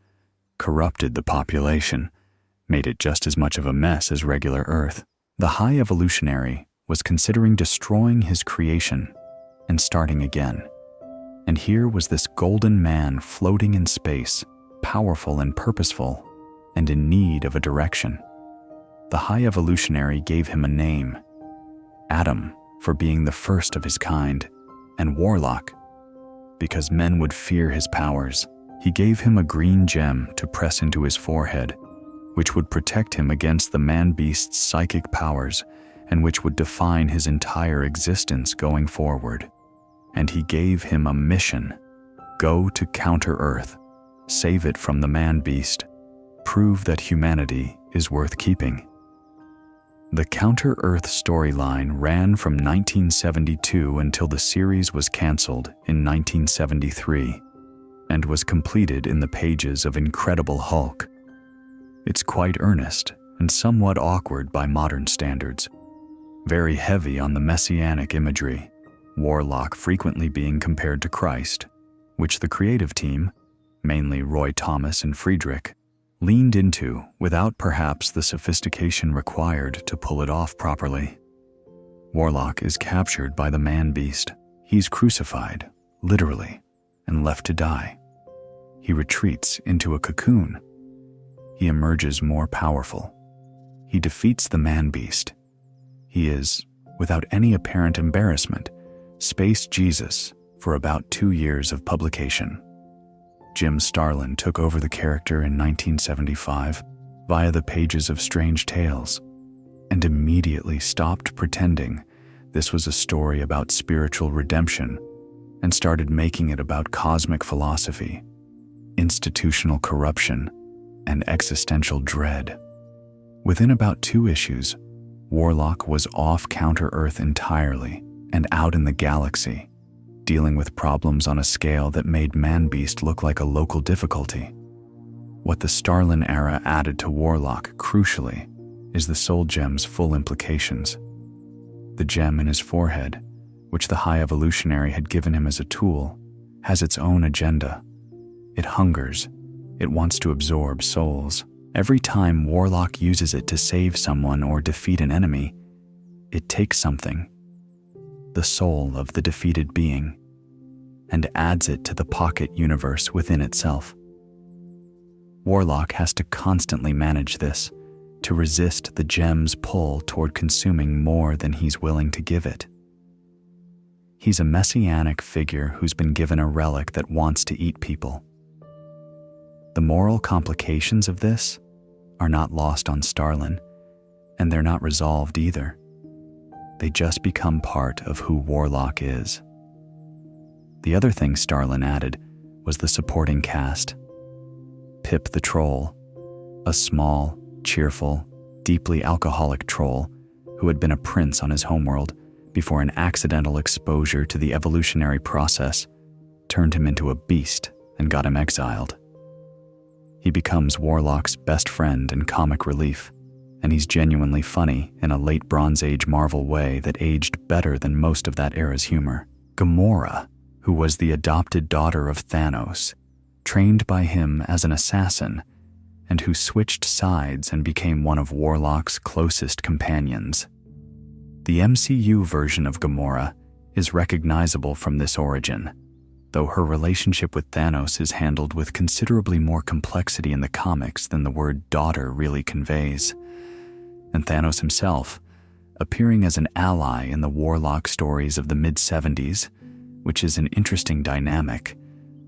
Speaker 1: corrupted the population, made it just as much of a mess as regular Earth. The High Evolutionary was considering destroying his creation and starting again. And here was this golden man floating in space, powerful and purposeful, and in need of a direction. The High Evolutionary gave him a name, Adam, for being the first of his kind, and Warlock, because men would fear his powers. He gave him a green gem to press into his forehead, which would protect him against the man-beast's psychic powers and which would define his entire existence going forward. And he gave him a mission: go to Counter-Earth, save it from the man-beast, prove that humanity is worth keeping. The Counter-Earth storyline ran from 1972 until the series was canceled in 1973 and was completed in the pages of Incredible Hulk. It's quite earnest and somewhat awkward by modern standards, very heavy on the messianic imagery, Warlock frequently being compared to Christ, which the creative team, mainly Roy Thomas and Friedrich, leaned into without perhaps the sophistication required to pull it off properly. Warlock is captured by the man-beast. He's crucified, literally, and left to die. He retreats into a cocoon. He emerges more powerful. He defeats the man-beast. He is, without any apparent embarrassment, Space Jesus for about 2 years of publication. Jim Starlin took over the character in 1975 via the pages of Strange Tales and immediately stopped pretending this was a story about spiritual redemption and started making it about cosmic philosophy, institutional corruption, and existential dread. Within about 2 issues, Warlock was off Counter-Earth entirely and out in the galaxy, dealing with problems on a scale that made Man-Beast look like a local difficulty. What the Starlin era added to Warlock, crucially, is the Soul Gem's full implications. The gem in his forehead, which the High Evolutionary had given him as a tool, has its own agenda. It hungers. It wants to absorb souls. Every time Warlock uses it to save someone or defeat an enemy, it takes something, the soul of the defeated being, and adds it to the pocket universe within itself. Warlock has to constantly manage this, to resist the gem's pull toward consuming more than he's willing to give it. He's a messianic figure who's been given a relic that wants to eat people. The moral complications of this are not lost on Starlin, and they're not resolved either. They just become part of who Warlock is. The other thing Starlin added was the supporting cast. Pip the Troll, a small, cheerful, deeply alcoholic troll who had been a prince on his homeworld before an accidental exposure to the evolutionary process turned him into a beast and got him exiled. He becomes Warlock's best friend and comic relief, and he's genuinely funny in a late Bronze Age Marvel way that aged better than most of that era's humor. Gamora, who was the adopted daughter of Thanos, trained by him as an assassin, and who switched sides and became one of Warlock's closest companions. The MCU version of Gamora is recognizable from this origin, though her relationship with Thanos is handled with considerably more complexity in the comics than the word daughter really conveys. And Thanos himself, appearing as an ally in the Warlock stories of the mid-70s, which is an interesting dynamic,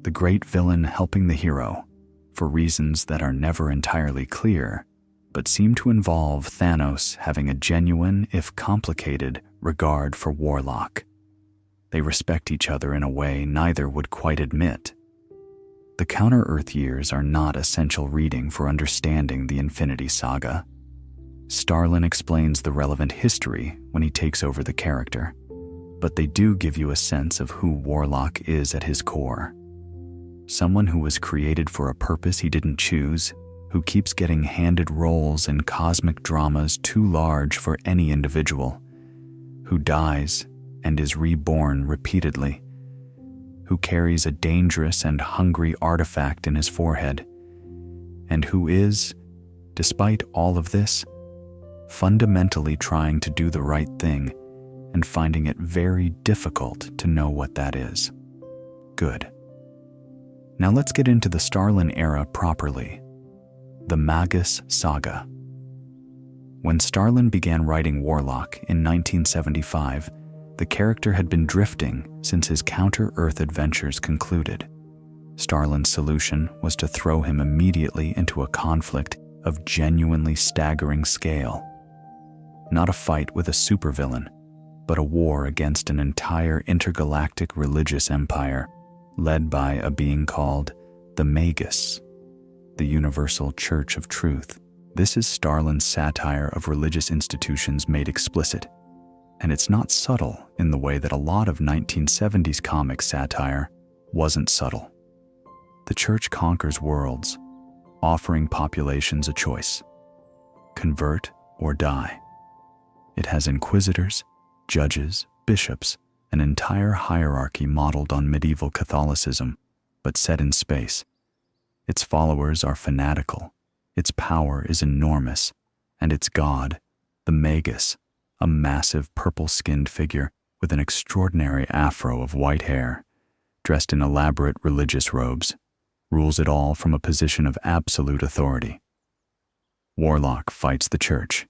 Speaker 1: the great villain helping the hero, for reasons that are never entirely clear, but seem to involve Thanos having a genuine, if complicated, regard for Warlock. They respect each other in a way neither would quite admit. The Counter-Earth years are not essential reading for understanding the Infinity Saga. Starlin explains the relevant history when he takes over the character, but they do give you a sense of who Warlock is at his core. Someone who was created for a purpose he didn't choose, who keeps getting handed roles in cosmic dramas too large for any individual, who dies and is reborn repeatedly, who carries a dangerous and hungry artifact in his forehead, and who is, despite all of this, fundamentally trying to do the right thing and finding it very difficult to know what that is. Good. Now let's get into the Starlin era properly. The Magus Saga. When Starlin began writing Warlock in 1975, the character had been drifting since his Counter-Earth adventures concluded. Starlin's solution was to throw him immediately into a conflict of genuinely staggering scale. Not a fight with a supervillain, but a war against an entire intergalactic religious empire led by a being called the Magus, the Universal Church of Truth. This is Starlin's satire of religious institutions made explicit, and it's not subtle in the way that a lot of 1970s comic satire wasn't subtle. The church conquers worlds, offering populations a choice: convert or die. It has inquisitors, judges, bishops, an entire hierarchy modeled on medieval Catholicism, but set in space. Its followers are fanatical, its power is enormous, and its god, the Magus, a massive purple-skinned figure with an extraordinary afro of white hair, dressed in elaborate religious robes, rules it all from a position of absolute authority. Warlock fights the church.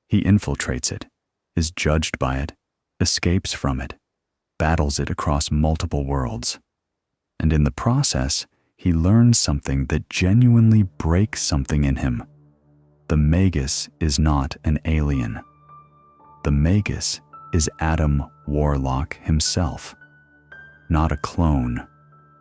Speaker 1: He infiltrates it, is judged by it, escapes from it, battles it across multiple worlds. And in the process, he learns something that genuinely breaks something in him. The Magus is not an alien. The Magus is Adam Warlock himself. Not a clone,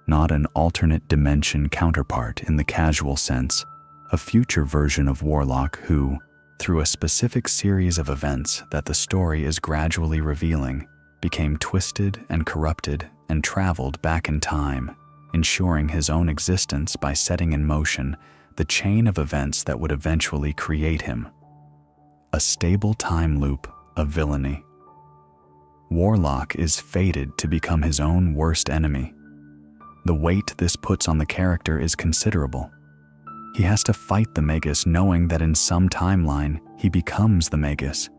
Speaker 1: not an alternate dimension counterpart in the casual sense, a future version of Warlock who, through a specific series of events that the story is gradually revealing, became twisted and corrupted and traveled back in time, ensuring his own existence by setting in motion the chain of events that would eventually create him. A stable time loop of villainy. Warlock is fated to become his own worst enemy. The weight this puts on the character is considerable. He has to fight the Magus knowing that in some timeline he becomes the Magus.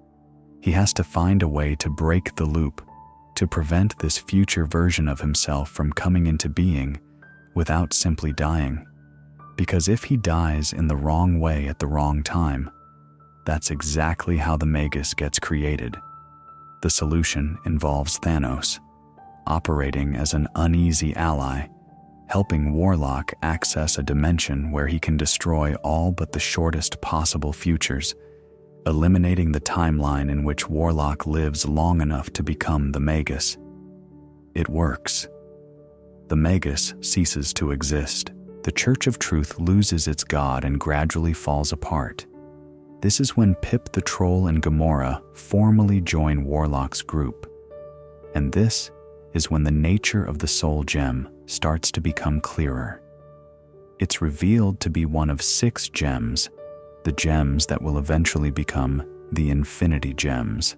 Speaker 1: He has to find a way to break the loop, to prevent this future version of himself from coming into being without simply dying. Because if he dies in the wrong way at the wrong time, that's exactly how the Magus gets created. The solution involves Thanos, operating as an uneasy ally, helping Warlock access a dimension where he can destroy all but the shortest possible futures, eliminating the timeline in which Warlock lives long enough to become the Magus. It works. The Magus ceases to exist. The Church of Truth loses its god and gradually falls apart. This is when Pip the Troll and Gamora formally join Warlock's group. And this is when the nature of the Soul Gem starts to become clearer. It's revealed to be one of 6 gems, the gems that will eventually become the Infinity Gems.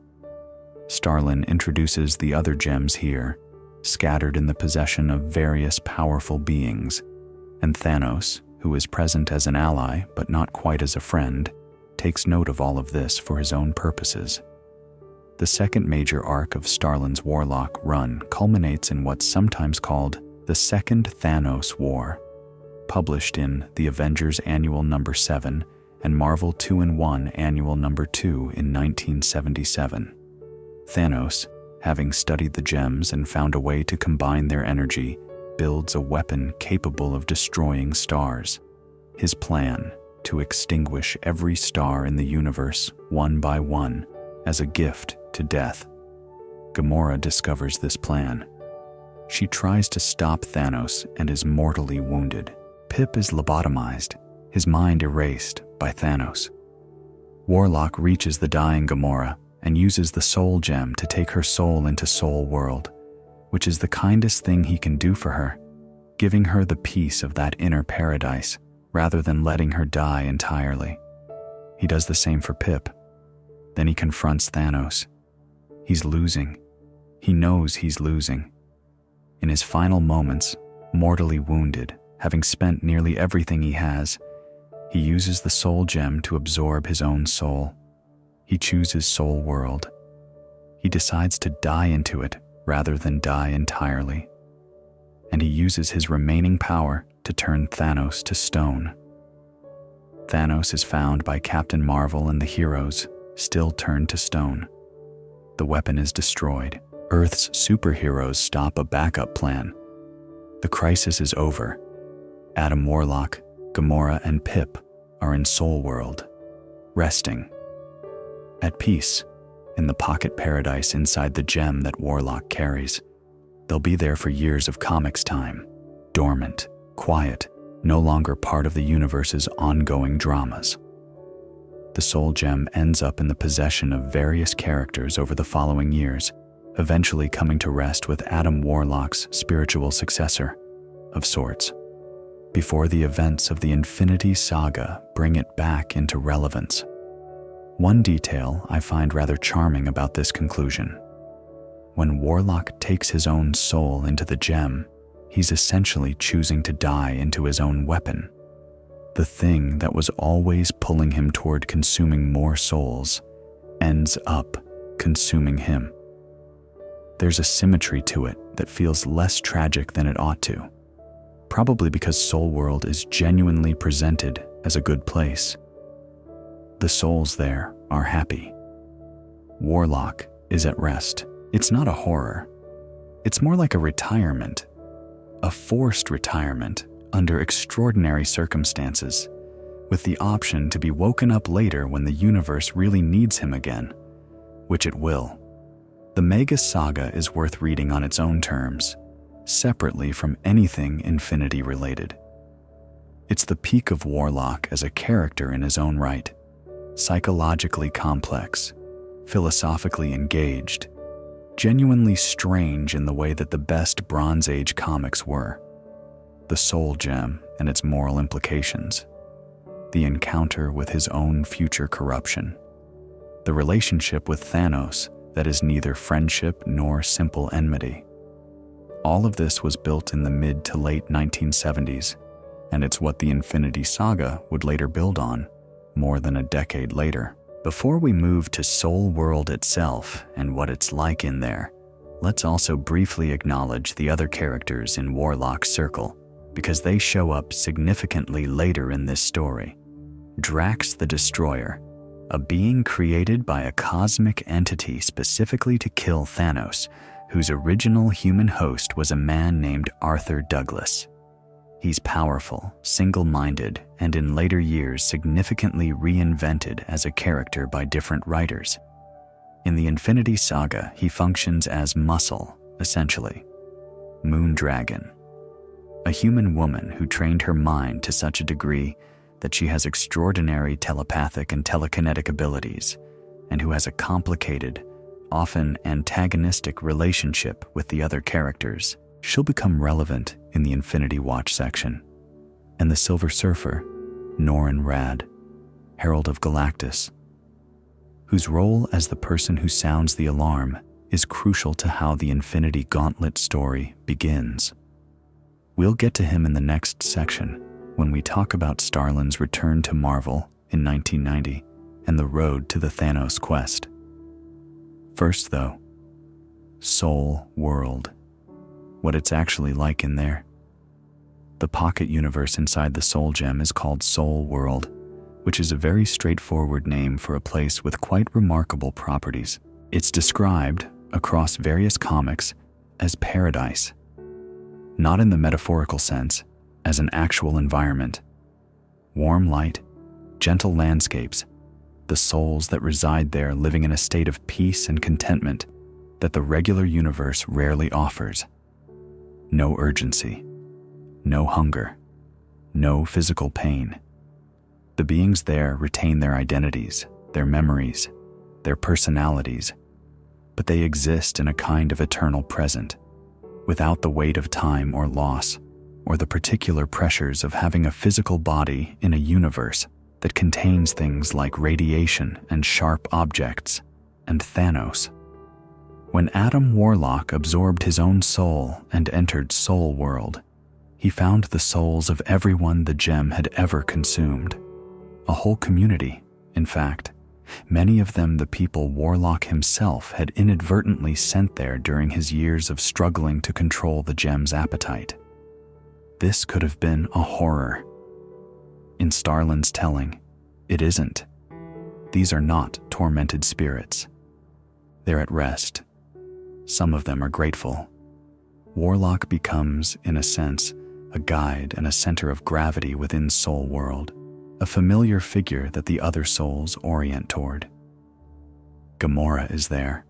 Speaker 1: Starlin introduces the other gems here, scattered in the possession of various powerful beings, and Thanos, who is present as an ally but not quite as a friend, takes note of all of this for his own purposes. The second major arc of Starlin's Warlock run culminates in what's sometimes called the Second Thanos War, published in the Avengers Annual No. 7 and Marvel 2-in-1 Annual No. 2 in 1977. Thanos, having studied the gems and found a way to combine their energy, builds a weapon capable of destroying stars. His plan: to extinguish every star in the universe one by one as a gift to death. Gamora discovers this plan. She tries to stop Thanos and is mortally wounded. Pip is lobotomized, his mind erased by Thanos. Warlock reaches the dying Gamora and uses the Soul Gem to take her soul into Soul World, which is the kindest thing he can do for her, giving her the peace of that inner paradise rather than letting her die entirely. He does the same for Pip. Then he confronts Thanos. He's losing. He knows he's losing. In his final moments, mortally wounded, having spent nearly everything he has, he uses the Soul Gem to absorb his own soul. He chooses Soul World. He decides to die into it rather than die entirely. And he uses his remaining power to turn Thanos to stone. Thanos is found by Captain Marvel and the heroes, still turned to stone. The weapon is destroyed. Earth's superheroes stop a backup plan. The crisis is over. Adam Warlock, Gamora, and Pip are in Soul World, resting, at peace, in the pocket paradise inside the gem that Warlock carries. They'll be there for years of comics time, dormant, quiet, no longer part of the universe's ongoing dramas. The Soul Gem ends up in the possession of various characters over the following years, eventually coming to rest with Adam Warlock's spiritual successor, of sorts, before the events of the Infinity Saga bring it back into relevance. One detail I find rather charming about this conclusion. When Warlock takes his own soul into the gem, he's essentially choosing to die into his own weapon. The thing that was always pulling him toward consuming more souls ends up consuming him. There's a symmetry to it that feels less tragic than it ought to, probably because Soul World is genuinely presented as a good place. The souls there are happy. Warlock is at rest. It's not a horror. It's more like a retirement, a forced retirement under extraordinary circumstances, with the option to be woken up later when the universe really needs him again, which it will. The Mega Saga is worth reading on its own terms, separately from anything Infinity related. It's the peak of Warlock as a character in his own right, psychologically complex, philosophically engaged, genuinely strange in the way that the best Bronze Age comics were. The Soul Gem and its moral implications, the encounter with his own future corruption, the relationship with Thanos that is neither friendship nor simple enmity. All of this was built in the mid to late 1970s, and it's what the Infinity Saga would later build on, more than a decade later. Before we move to Soul World itself and what it's like in there, let's also briefly acknowledge the other characters in Warlock's circle, because they show up significantly later in this story. Drax the Destroyer, a being created by a cosmic entity specifically to kill Thanos, whose original human host was a man named Arthur Douglas. He's powerful, single-minded, and in later years significantly reinvented as a character by different writers. In the Infinity Saga, he functions as Muscle, essentially. Moondragon, a human woman who trained her mind to such a degree that she has extraordinary telepathic and telekinetic abilities, and who has a complicated, often antagonistic relationship with the other characters. She'll become relevant in the Infinity Watch section. And the Silver Surfer, Norrin Radd, Herald of Galactus, whose role as the person who sounds the alarm is crucial to how the Infinity Gauntlet story begins. We'll get to him in the next section when we talk about Starlin's return to Marvel in 1990 and the road to the Thanos Quest. First though, Soul World. What it's actually like in there. The pocket universe inside the Soul Gem is called Soul World, which is a very straightforward name for a place with quite remarkable properties. It's described, across various comics, as paradise. Not in the metaphorical sense, as an actual environment. Warm light, gentle landscapes, the souls that reside there living in a state of peace and contentment that the regular universe rarely offers. No urgency, no hunger, no physical pain. The beings there retain their identities, their memories, their personalities, but they exist in a kind of eternal present, without the weight of time or loss, or the particular pressures of having a physical body in a universe that contains things like radiation and sharp objects, and Thanos. When Adam Warlock absorbed his own soul and entered Soul World, he found the souls of everyone the gem had ever consumed. A whole community, in fact, many of them the people Warlock himself had inadvertently sent there during his years of struggling to control the gem's appetite. This could have been a horror. In Starlin's telling, it isn't. These are not tormented spirits. They're at rest. Some of them are grateful. Warlock becomes, in a sense, a guide and a center of gravity within Soul World, a familiar figure that the other souls orient toward. Gamora is there.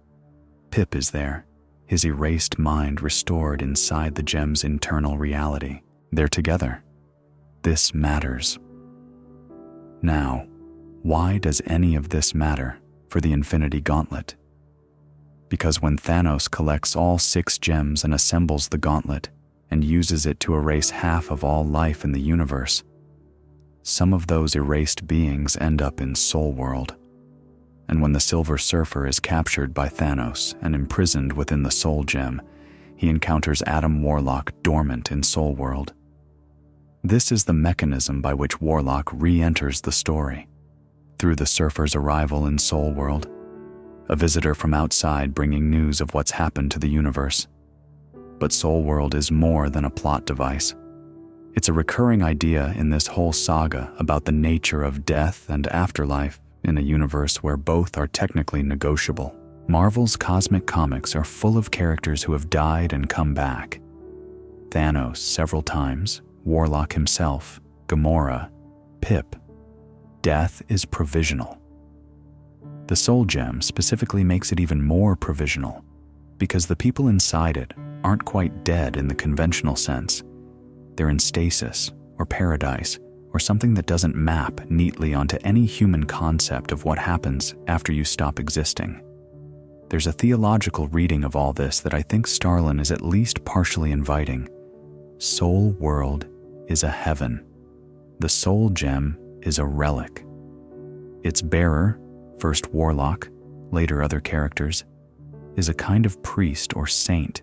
Speaker 1: Pip is there, his erased mind restored inside the gem's internal reality. They're together. This matters. Now, why does any of this matter for the Infinity Gauntlet? Because when Thanos collects all 6 gems and assembles the gauntlet and uses it to erase half of all life in the universe, some of those erased beings end up in Soul World. And when the Silver Surfer is captured by Thanos and imprisoned within the Soul Gem, he encounters Adam Warlock dormant in Soul World. This is the mechanism by which Warlock re-enters the story, through the Surfer's arrival in Soul World, a visitor from outside bringing news of what's happened to the universe. But Soul World is more than a plot device. It's a recurring idea in this whole saga about the nature of death and afterlife in a universe where both are technically negotiable. Marvel's cosmic comics are full of characters who have died and come back. Thanos several times, Warlock himself, Gamora, Pip. Death is provisional. The Soul Gem specifically makes it even more provisional, because the people inside it aren't quite dead in the conventional sense. They're in stasis, or paradise, or something that doesn't map neatly onto any human concept of what happens after you stop existing. There's a theological reading of all this that I think Starlin is at least partially inviting. Soul World is a heaven. The Soul Gem is a relic. Its bearer, first Warlock, later other characters, is a kind of priest or saint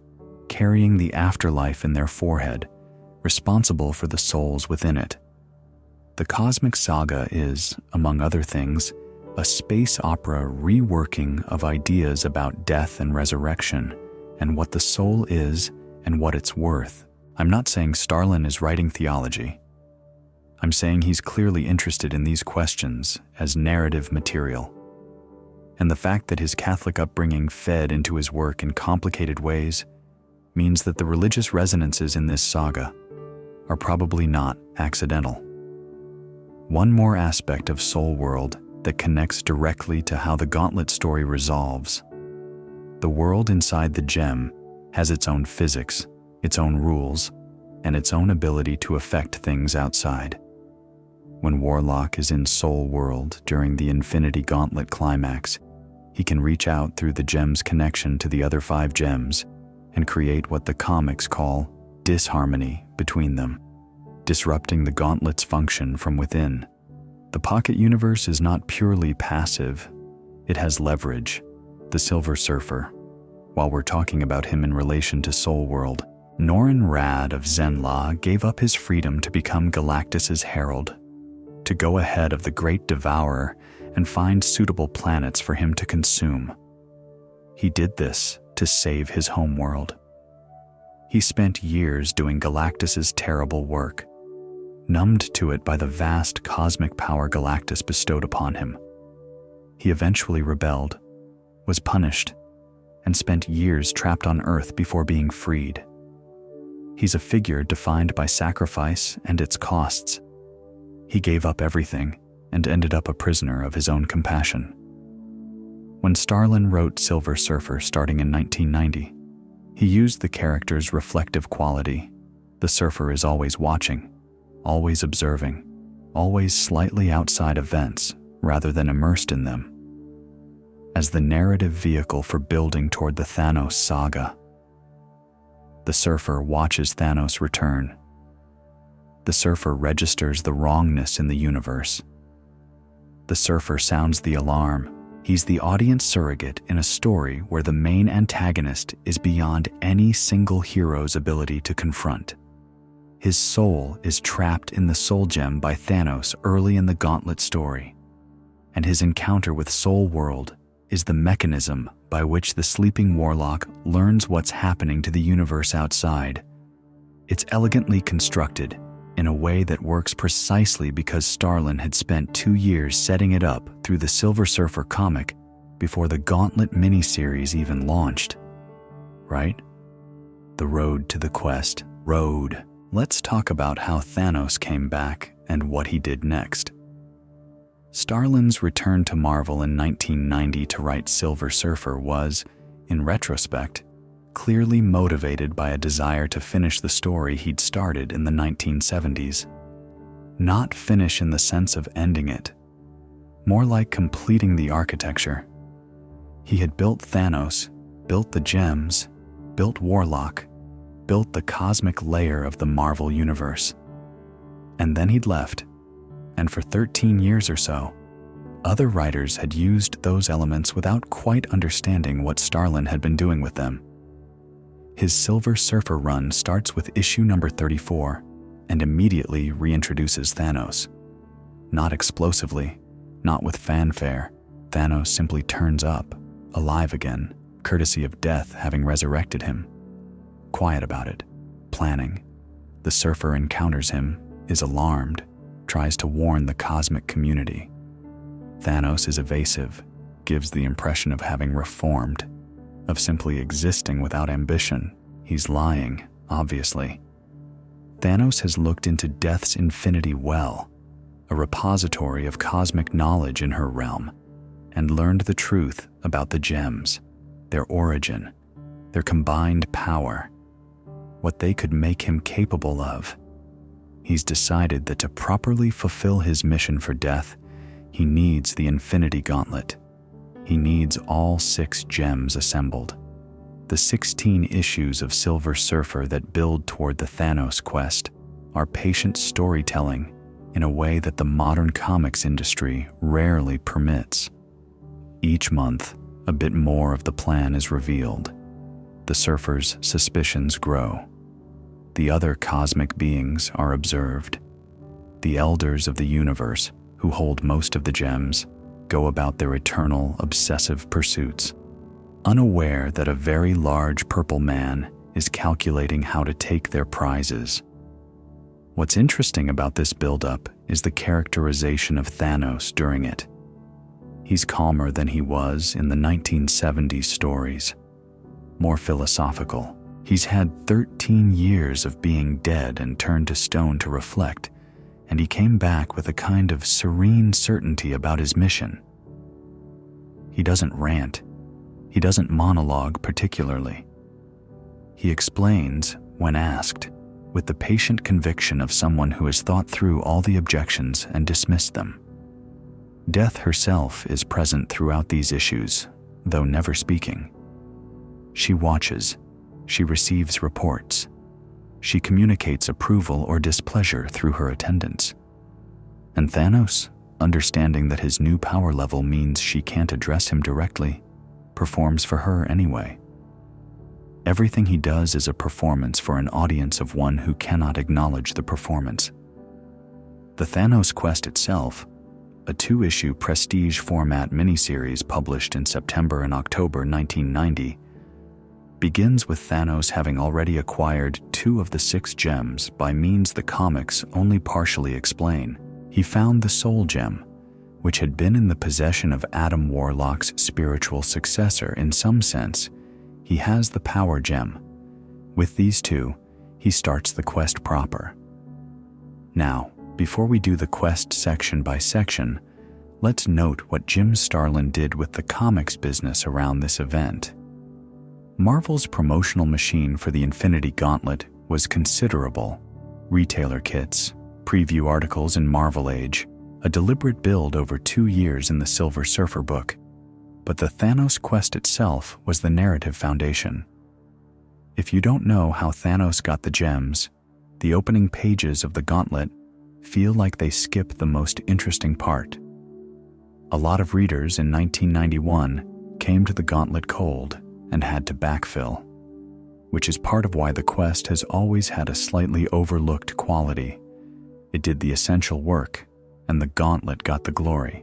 Speaker 1: carrying the afterlife in their forehead, responsible for the souls within it. The Cosmic Saga is, among other things, a space opera reworking of ideas about death and resurrection and what the soul is and what it's worth. I'm not saying Starlin is writing theology. I'm saying he's clearly interested in these questions as narrative material. And the fact that his Catholic upbringing fed into his work in complicated ways means that the religious resonances in this saga are probably not accidental. One more aspect of Soul World that connects directly to how the Gauntlet story resolves. The world inside the gem has its own physics, its own rules, and its own ability to affect things outside. When Warlock is in Soul World during the Infinity Gauntlet climax, he can reach out through the gem's connection to the other 5 gems and create what the comics call disharmony between them, disrupting the Gauntlet's function from within. The Pocket Universe is not purely passive. It has leverage, the Silver Surfer. While we're talking about him in relation to Soul World, Norrin Radd of Zenla gave up his freedom to become Galactus's herald, to go ahead of the Great Devourer and find suitable planets for him to consume. He did this to save his homeworld. He spent years doing Galactus's terrible work, numbed to it by the vast cosmic power Galactus bestowed upon him. He eventually rebelled, was punished, and spent years trapped on Earth before being freed. He's a figure defined by sacrifice and its costs. He gave up everything and ended up a prisoner of his own compassion. When Starlin wrote Silver Surfer starting in 1990, he used the character's reflective quality. The surfer is always watching, always observing, always slightly outside events rather than immersed in them, as the narrative vehicle for building toward the Thanos saga. The surfer watches Thanos return. The surfer registers the wrongness in the universe. The surfer sounds the alarm. He's the audience surrogate in a story where the main antagonist is beyond any single hero's ability to confront. His soul is trapped in the Soul Gem by Thanos early in the Gauntlet story, and his encounter with Soul World is the mechanism by which the sleeping Warlock learns what's happening to the universe outside. It's elegantly constructed in a way that works precisely because Starlin had spent 2 years setting it up through the Silver Surfer comic before the Gauntlet miniseries even launched. Right? The road to the quest. Road. Let's talk about how Thanos came back and what he did next. Starlin's return to Marvel in 1990 to write Silver Surfer was, in retrospect, clearly motivated by a desire to finish the story he'd started in the 1970s. Not finish in the sense of ending it, more like completing the architecture. He had built Thanos, built the gems, built Warlock, built the cosmic layer of the Marvel Universe. And then he'd left, and for 13 years or so, other writers had used those elements without quite understanding what Starlin had been doing with them. His Silver Surfer run starts with issue number 34 and immediately reintroduces Thanos. Not explosively, not with fanfare, Thanos simply turns up, alive again, courtesy of death having resurrected him. Quiet about it, planning. The Surfer encounters him, is alarmed, tries to warn the cosmic community. Thanos is evasive, gives the impression of having reformed, of simply existing without ambition. He's lying, obviously. Thanos has looked into Death's infinity well, a repository of cosmic knowledge in her realm, and learned the truth about the gems, their origin, their combined power, what they could make him capable of. He's decided that to properly fulfill his mission for Death, he needs the Infinity Gauntlet. He needs all 6 gems assembled. The 16 issues of Silver Surfer that build toward the Thanos Quest are patient storytelling in a way that the modern comics industry rarely permits. Each month, a bit more of the plan is revealed. The Surfer's suspicions grow. The other cosmic beings are observed. The elders of the universe, who hold most of the gems, go about their eternal, obsessive pursuits, unaware that a very large purple man is calculating how to take their prizes. What's interesting about this buildup is the characterization of Thanos during it. He's calmer than he was in the 1970s stories, more philosophical. He's had 13 years of being dead and turned to stone to reflect, and he came back with a kind of serene certainty about his mission. He doesn't rant. He doesn't monologue particularly. He explains, when asked, with the patient conviction of someone who has thought through all the objections and dismissed them. Death herself is present throughout these issues, though never speaking. She watches. She receives reports. She communicates approval or displeasure through her attendance. And Thanos, understanding that his new power level means she can't address him directly, performs for her anyway. Everything he does is a performance for an audience of one who cannot acknowledge the performance. The Thanos Quest itself, a 2-issue prestige format miniseries published in September and October 1990, begins with Thanos having already acquired 2 of the 6 gems by means the comics only partially explain. He found the Soul Gem, which had been in the possession of Adam Warlock's spiritual successor in some sense. He has the Power Gem. With these 2, he starts the quest proper. Now, before we do the quest section by section, let's note what Jim Starlin did with the comics business around this event. Marvel's promotional machine for the Infinity Gauntlet was considerable. Retailer kits, preview articles in Marvel Age, a deliberate build over 2 years in the Silver Surfer book. But the Thanos Quest itself was the narrative foundation. If you don't know how Thanos got the gems, the opening pages of the Gauntlet feel like they skip the most interesting part. A lot of readers in 1991 came to the Gauntlet cold and had to backfill, which is part of why the quest has always had a slightly overlooked quality. It did the essential work, and the Gauntlet got the glory.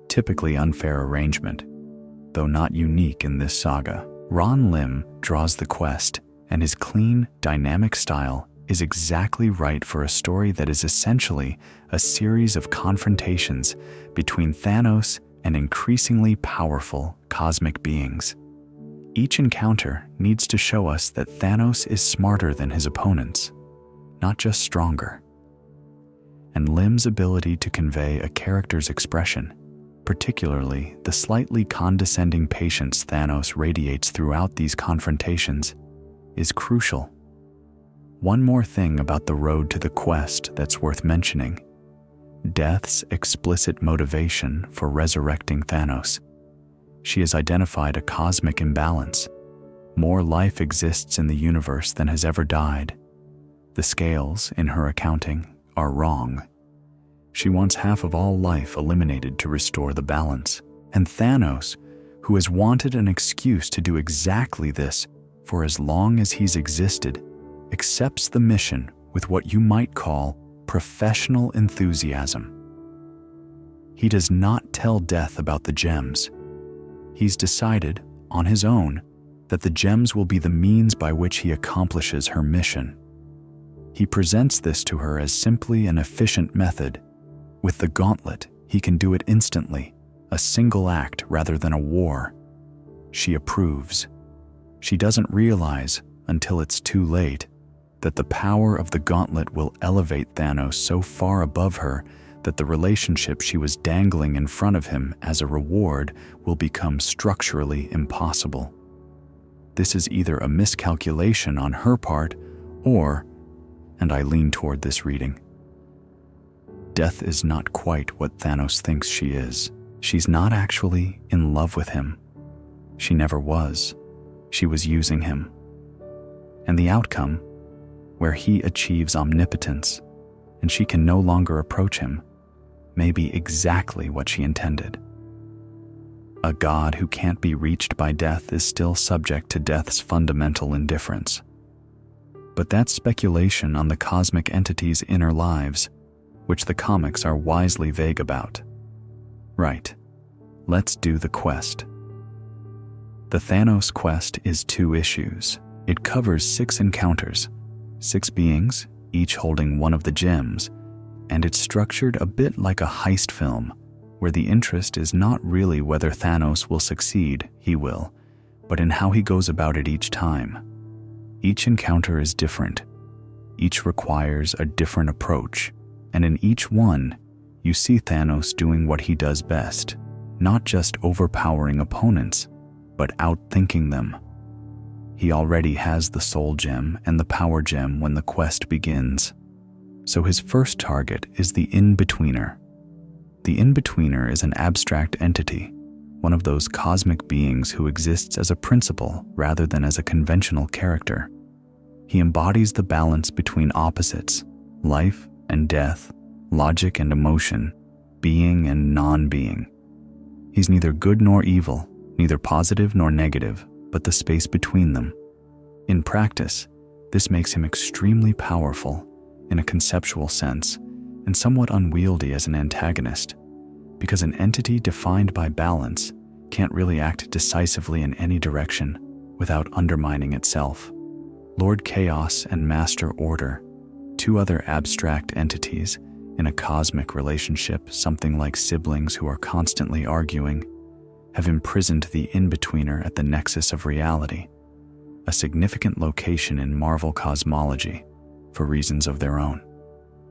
Speaker 1: Typically unfair arrangement, though not unique in this saga. Ron Lim draws the quest, and his clean, dynamic style is exactly right for a story that is essentially a series of confrontations between Thanos and increasingly powerful cosmic beings. Each encounter needs to show us that Thanos is smarter than his opponents, not just stronger. and Lim's ability to convey a character's expression, particularly the slightly condescending patience Thanos radiates throughout these confrontations, is crucial. One more thing about the road to the quest that's worth mentioning: Death's explicit motivation for resurrecting Thanos. She has identified a cosmic imbalance. More life exists in the universe than has ever died. The scales, in her accounting, are wrong. She wants half of all life eliminated to restore the balance. And Thanos, who has wanted an excuse to do exactly this for as long as he's existed, accepts the mission with what you might call professional enthusiasm. He does not tell Death about the gems. He's decided, on his own, that the gems will be the means by which he accomplishes her mission. He presents this to her as simply an efficient method. With the gauntlet, he can do it instantly, a single act rather than a war. She approves. She doesn't realize, until it's too late, that the power of the gauntlet will elevate Thanos so far above her that the relationship she was dangling in front of him as a reward will become structurally impossible. This is either a miscalculation on her part or, and I lean toward this reading, Death is not quite what Thanos thinks she is. She's not actually in love with him. She never was. She was using him. And the outcome, where he achieves omnipotence and she can no longer approach him, may be exactly what she intended. A god who can't be reached by Death is still subject to Death's fundamental indifference. But that's speculation on the cosmic entity's inner lives, which the comics are wisely vague about. Right, let's do the quest. The Thanos Quest is 2 issues. It covers 6 encounters, 6 beings, each holding one of the gems, and it's structured a bit like a heist film, where the interest is not really whether Thanos will succeed, he will, but in how he goes about it each time. Each encounter is different. Each requires a different approach, and in each one, you see Thanos doing what he does best, not just overpowering opponents, but outthinking them. He already has the Soul Gem and the Power Gem when the quest begins. So his first target is the In-Betweener. The In-Betweener is an abstract entity, one of those cosmic beings who exists as a principle rather than as a conventional character. He embodies the balance between opposites, life and death, logic and emotion, being and non-being. He's neither good nor evil, neither positive nor negative, but the space between them. In practice, this makes him extremely powerful in a conceptual sense and somewhat unwieldy as an antagonist, because an entity defined by balance can't really act decisively in any direction without undermining itself. Lord Chaos and Master Order, 2 other abstract entities in a cosmic relationship, something like siblings who are constantly arguing, have imprisoned the In-Betweener at the nexus of reality, a significant location in Marvel cosmology for reasons of their own.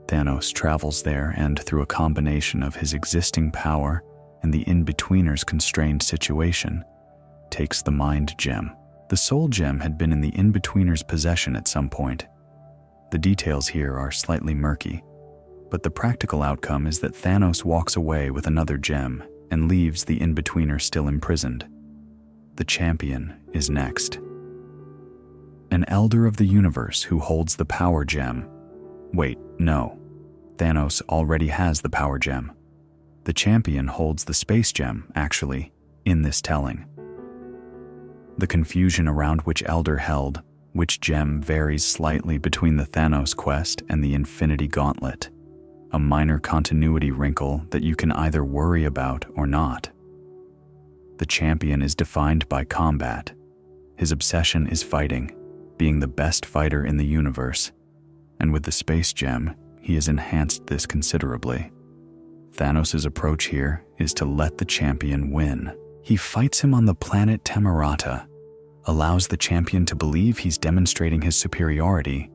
Speaker 1: Thanos travels there and, through a combination of his existing power and the In-Betweener's constrained situation, takes the Mind Gem. The Soul Gem had been in the In-Betweener's possession at some point. The details here are slightly murky, but the practical outcome is that Thanos walks away with another gem and leaves the In-Betweener still imprisoned. The Champion is next. An Elder of the Universe who holds the Power Gem. Wait, no. Thanos already has the Power Gem. The Champion holds the Space Gem, actually, in this telling. The confusion around which Elder held which gem varies slightly between the Thanos Quest and the Infinity Gauntlet, a minor continuity wrinkle that you can either worry about or not. The Champion is defined by combat. His obsession is fighting, being the best fighter in the universe, and with the Space Gem, he has enhanced this considerably. Thanos' approach here is to let the Champion win. He fights him on the planet Temerata, allows the Champion to believe he's demonstrating his superiority,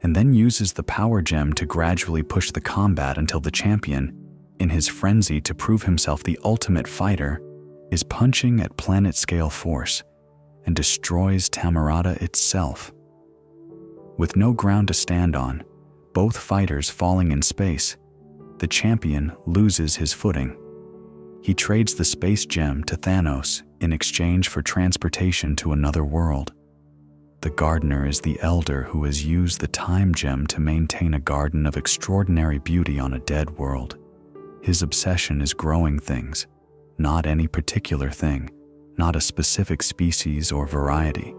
Speaker 1: and then uses the power gem to gradually push the combat until the champion, in his frenzy to prove himself the ultimate fighter, is punching at planet-scale force and destroys Tamarata itself. With no ground to stand on, both fighters falling in space, the champion loses his footing. He trades the space gem to Thanos in exchange for transportation to another world. The gardener is the elder who has used the time gem to maintain a garden of extraordinary beauty on a dead world. His obsession is growing things, not any particular thing, not a specific species or variety,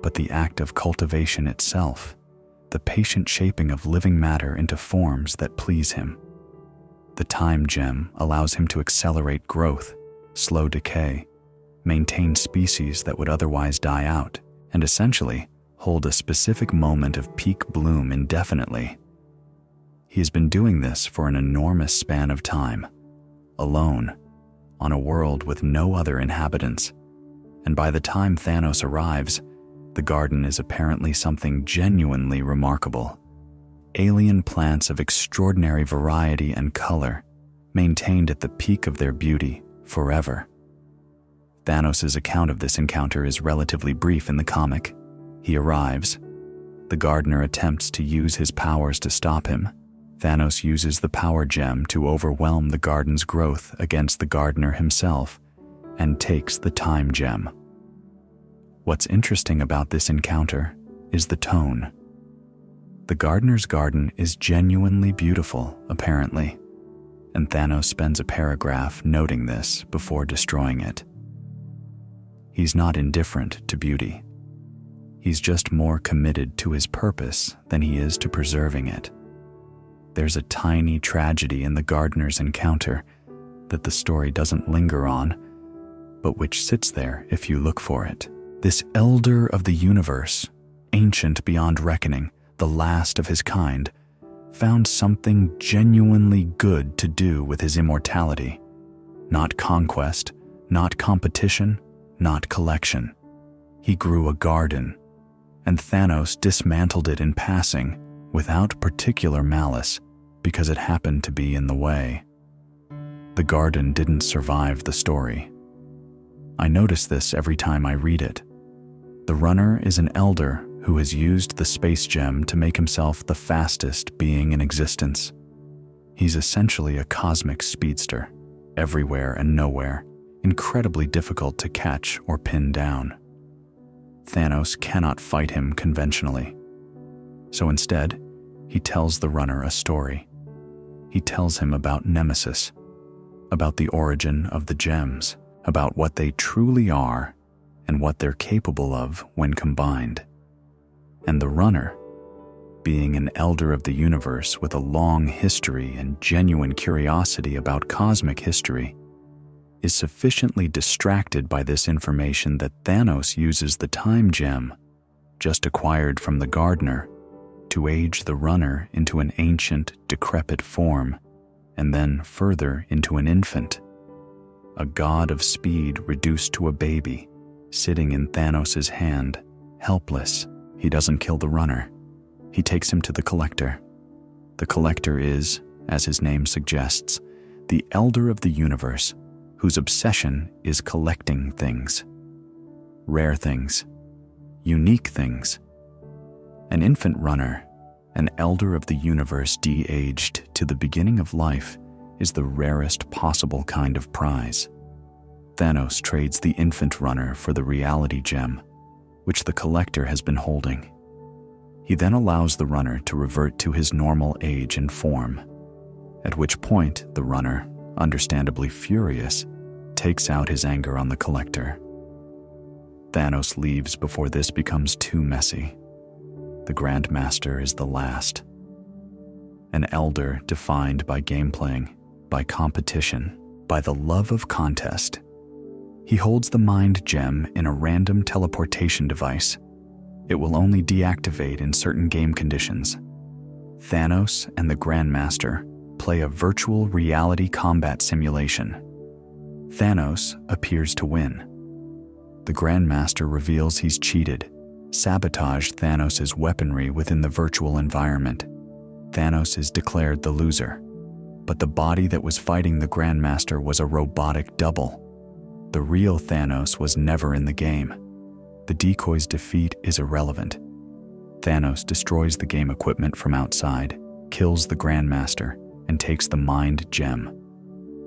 Speaker 1: but the act of cultivation itself, the patient shaping of living matter into forms that please him. The time gem allows him to accelerate growth, slow decay, maintain species that would otherwise die out, and essentially hold a specific moment of peak bloom indefinitely. He has been doing this for an enormous span of time, alone, on a world with no other inhabitants, and by the time Thanos arrives, the garden is apparently something genuinely remarkable. Alien plants of extraordinary variety and color, maintained at the peak of their beauty forever. Thanos' account of this encounter is relatively brief in the comic. He arrives. The gardener attempts to use his powers to stop him. Thanos uses the power gem to overwhelm the garden's growth against the gardener himself and takes the time gem. What's interesting about this encounter is the tone. The gardener's garden is genuinely beautiful, apparently, and Thanos spends a paragraph noting this before destroying it. He's not indifferent to beauty. He's just more committed to his purpose than he is to preserving it. There's a tiny tragedy in the gardener's encounter that the story doesn't linger on, but which sits there if you look for it. This elder of the universe, ancient beyond reckoning, the last of his kind, found something genuinely good to do with his immortality. Not conquest, not competition, not collection. He grew a garden, and Thanos dismantled it in passing without particular malice because it happened to be in the way. The garden didn't survive the story. I notice this every time I read it. The runner is an elder who has used the space gem to make himself the fastest being in existence. He's essentially a cosmic speedster, everywhere and nowhere, incredibly difficult to catch or pin down. Thanos cannot fight him conventionally. So instead, he tells the runner a story. He tells him about Nemesis, about the origin of the gems, about what they truly are and what they're capable of when combined. And the runner, being an elder of the universe with a long history and genuine curiosity about cosmic history, is sufficiently distracted by this information that Thanos uses the time gem, just acquired from the gardener, to age the runner into an ancient, decrepit form, and then further into an infant, a god of speed reduced to a baby, sitting in Thanos' hand, helpless. He doesn't kill the runner. He takes him to the collector. The collector is, as his name suggests, the elder of the universe, whose obsession is collecting things. Rare things. Unique things. An infant runner, an elder of the universe de-aged to the beginning of life, is the rarest possible kind of prize. Thanos trades the infant runner for the reality gem, which the collector has been holding. He then allows the runner to revert to his normal age and form, at which point the runner, understandably furious, takes out his anger on the collector. Thanos leaves before this becomes too messy. The Grandmaster is the last. An elder defined by game-playing, by competition, by the love of contest. He holds the mind gem in a random teleportation device. It will only deactivate in certain game conditions. Thanos and the Grandmaster play a virtual reality combat simulation. Thanos appears to win. The Grandmaster reveals he's cheated, sabotaged Thanos' weaponry within the virtual environment. Thanos is declared the loser, but the body that was fighting the Grandmaster was a robotic double. The real Thanos was never in the game. The decoy's defeat is irrelevant. Thanos destroys the game equipment from outside, kills the Grandmaster, and takes the Mind Gem.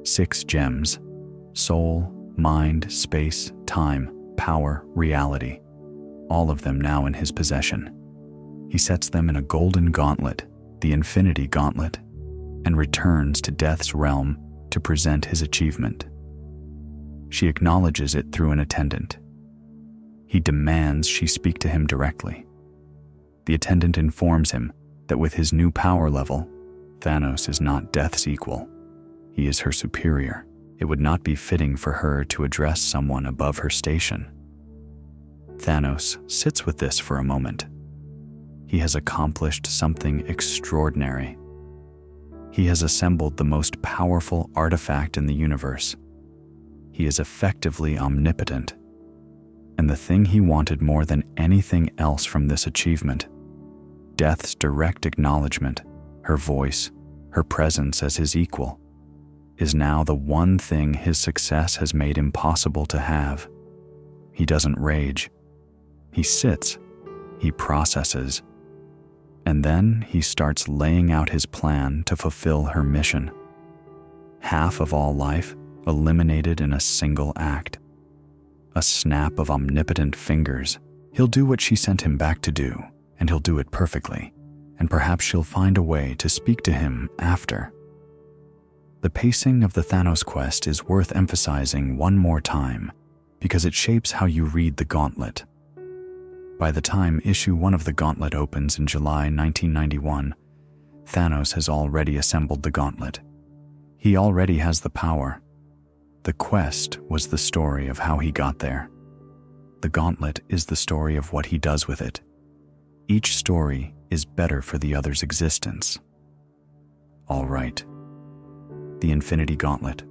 Speaker 1: 6 gems: soul, mind, space, time, power, reality. All of them now in his possession. He sets them in a golden gauntlet, the Infinity Gauntlet, and returns to Death's realm to present his achievement. She acknowledges it through an attendant. He demands she speak to him directly. The attendant informs him that with his new power level, Thanos is not Death's equal. He is her superior. It would not be fitting for her to address someone above her station. Thanos sits with this for a moment. He has accomplished something extraordinary. He has assembled the most powerful artifact in the universe. He is effectively omnipotent. And the thing he wanted more than anything else from this achievement, Death's direct acknowledgement, her voice, her presence as his equal, is now the one thing his success has made impossible to have. He doesn't rage. He sits, he processes, and then he starts laying out his plan to fulfill her mission. Half of all life eliminated in a single act. A snap of omnipotent fingers. He'll do what she sent him back to do, and he'll do it perfectly, and perhaps she'll find a way to speak to him after. The pacing of the Thanos Quest is worth emphasizing one more time because it shapes how you read the Gauntlet. By the time issue 1 of the Gauntlet opens in July 1991, Thanos has already assembled the Gauntlet. He already has the power. The quest was the story of how he got there. The Gauntlet is the story of what he does with it. Each story is better for the other's existence. All right. The Infinity Gauntlet,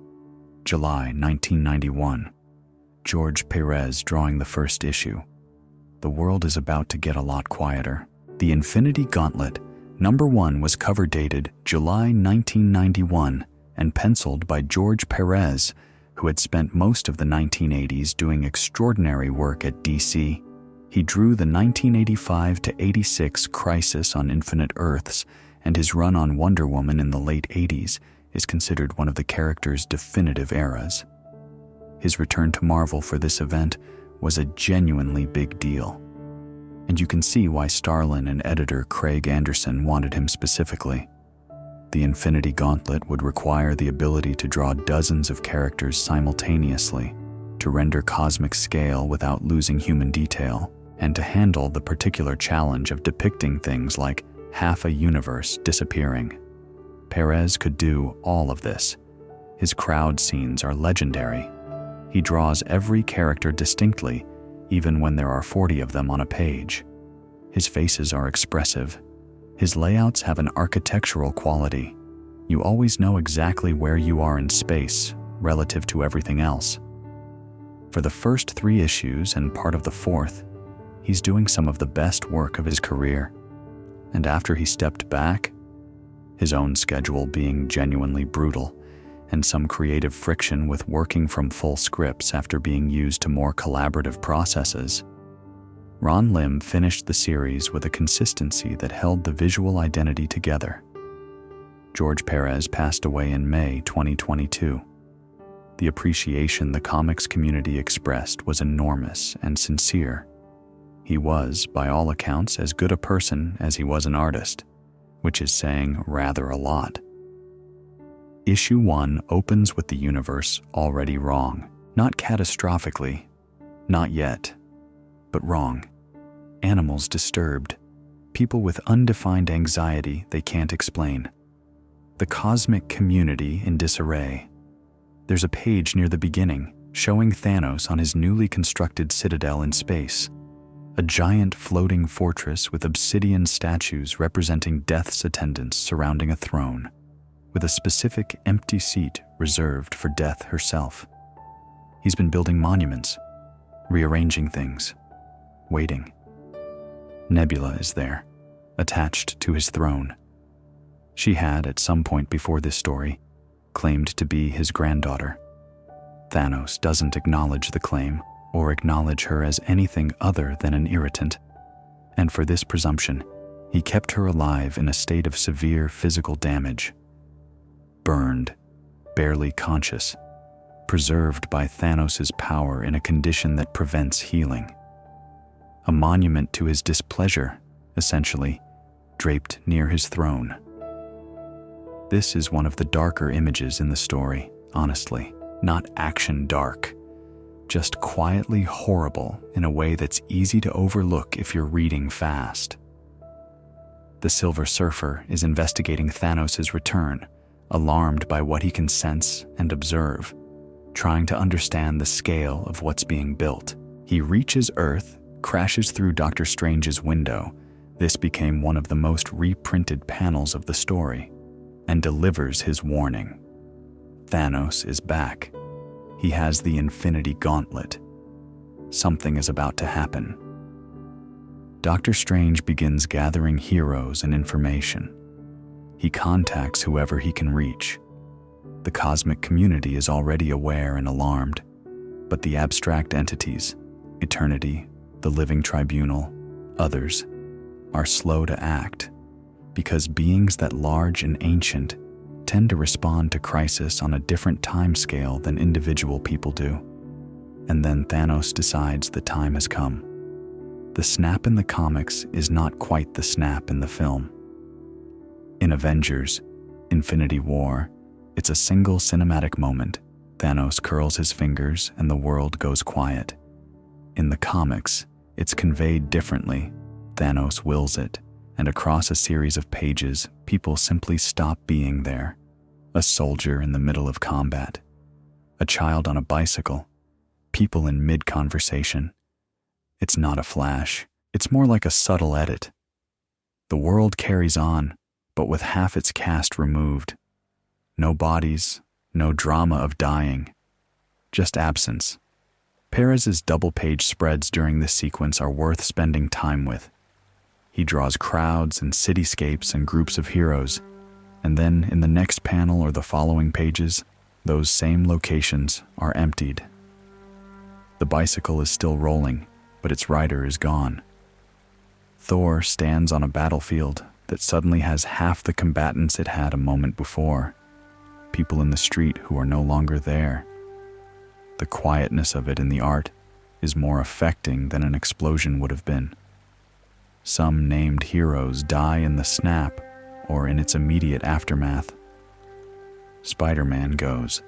Speaker 1: July 1991. George Perez drawing the first issue. The world is about to get a lot quieter. The Infinity Gauntlet, number 1, was cover dated July 1991 and penciled by George Perez, who had spent most of the 1980s doing extraordinary work at DC. He drew the 1985 to 86 Crisis on Infinite Earths, and his run on Wonder Woman in the late 80s is considered one of the character's definitive eras. His return to Marvel for this event was a genuinely big deal, and you can see why Starlin and editor Craig Anderson wanted him specifically. The Infinity Gauntlet would require the ability to draw dozens of characters simultaneously, to render cosmic scale without losing human detail, and to handle the particular challenge of depicting things like half a universe disappearing. Perez could do all of this. His crowd scenes are legendary. He draws every character distinctly, even when there are 40 of them on a page. His faces are expressive. His layouts have an architectural quality. You always know exactly where you are in space relative to everything else. For the first 3 issues and part of the 4th, he's doing some of the best work of his career. And after he stepped back, his own schedule being genuinely brutal, and some creative friction with working from full scripts after being used to more collaborative processes, Ron Lim finished the series with a consistency that held the visual identity together. George Perez passed away in May 2022. The appreciation the comics community expressed was enormous and sincere. He was, by all accounts, as good a person as he was an artist, which is saying rather a lot. Issue 1 opens with the universe already wrong. Not catastrophically, not yet, but wrong. Animals disturbed, people with undefined anxiety they can't explain. The cosmic community in disarray. There's a page near the beginning showing Thanos on his newly constructed citadel in space. A giant floating fortress with obsidian statues representing Death's attendants surrounding a throne, with a specific empty seat reserved for Death herself. He's been building monuments, rearranging things, waiting. Nebula is there, attached to his throne. She had, at some point before this story, claimed to be his granddaughter. Thanos doesn't acknowledge the claim or acknowledge her as anything other than an irritant, and for this presumption, he kept her alive in a state of severe physical damage. Burned, barely conscious, preserved by Thanos' power in a condition that prevents healing. A monument to his displeasure, essentially, draped near his throne. This is one of the darker images in the story, honestly. Not action dark, just quietly horrible in a way that's easy to overlook if you're reading fast. The Silver Surfer is investigating Thanos' return, alarmed by what he can sense and observe, trying to understand the scale of what's being built. He reaches Earth, crashes through Doctor Strange's window. This became one of the most reprinted panels of the story, and delivers his warning. Thanos is back. He has the Infinity Gauntlet. Something is about to happen. Doctor Strange begins gathering heroes and information. He contacts whoever he can reach. The cosmic community is already aware and alarmed, but the abstract entities, Eternity, the Living Tribunal, others, are slow to act, because beings that large and ancient tend to respond to crisis on a different timescale than individual people do. And then Thanos decides the time has come. The snap in the comics is not quite the snap in the film. In Avengers, Infinity War, it's a single cinematic moment. Thanos curls his fingers and the world goes quiet. In the comics, it's conveyed differently. Thanos wills it, and across a series of pages, people simply stop being there. A soldier in the middle of combat, a child on a bicycle, people in mid-conversation. It's not a flash, it's more like a subtle edit. The world carries on, but with half its cast removed. No bodies, no drama of dying, just absence. Perez's double-page spreads during this sequence are worth spending time with. He draws crowds and cityscapes and groups of heroes, and then in the next panel or the following pages, those same locations are emptied. The bicycle is still rolling, but its rider is gone. Thor stands on a battlefield that suddenly has half the combatants it had a moment before. People in the street who are no longer there. The quietness of it in the art is more affecting than an explosion would have been. Some named heroes die in the snap or in its immediate aftermath. Spider-Man goes.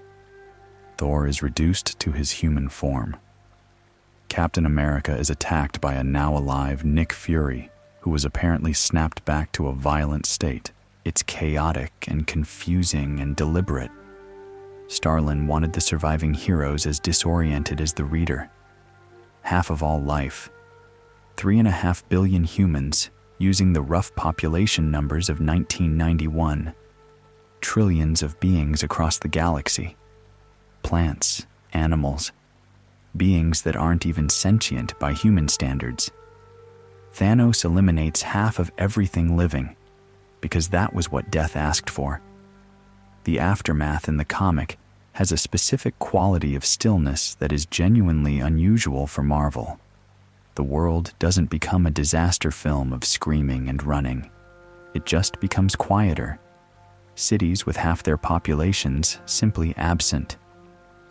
Speaker 1: Thor is reduced to his human form. Captain America is attacked by a now-alive Nick Fury, who was apparently snapped back to a violent state. It's chaotic and confusing and deliberate. Starlin wanted the surviving heroes as disoriented as the reader. Half of all life, 3.5 billion humans, using the rough population numbers of 1991, trillions of beings across the galaxy, plants, animals, beings that aren't even sentient by human standards. Thanos eliminates half of everything living, because that was what death asked for. The aftermath in the comic has a specific quality of stillness that is genuinely unusual for Marvel. The world doesn't become a disaster film of screaming and running. It just becomes quieter. Cities with half their populations simply absent.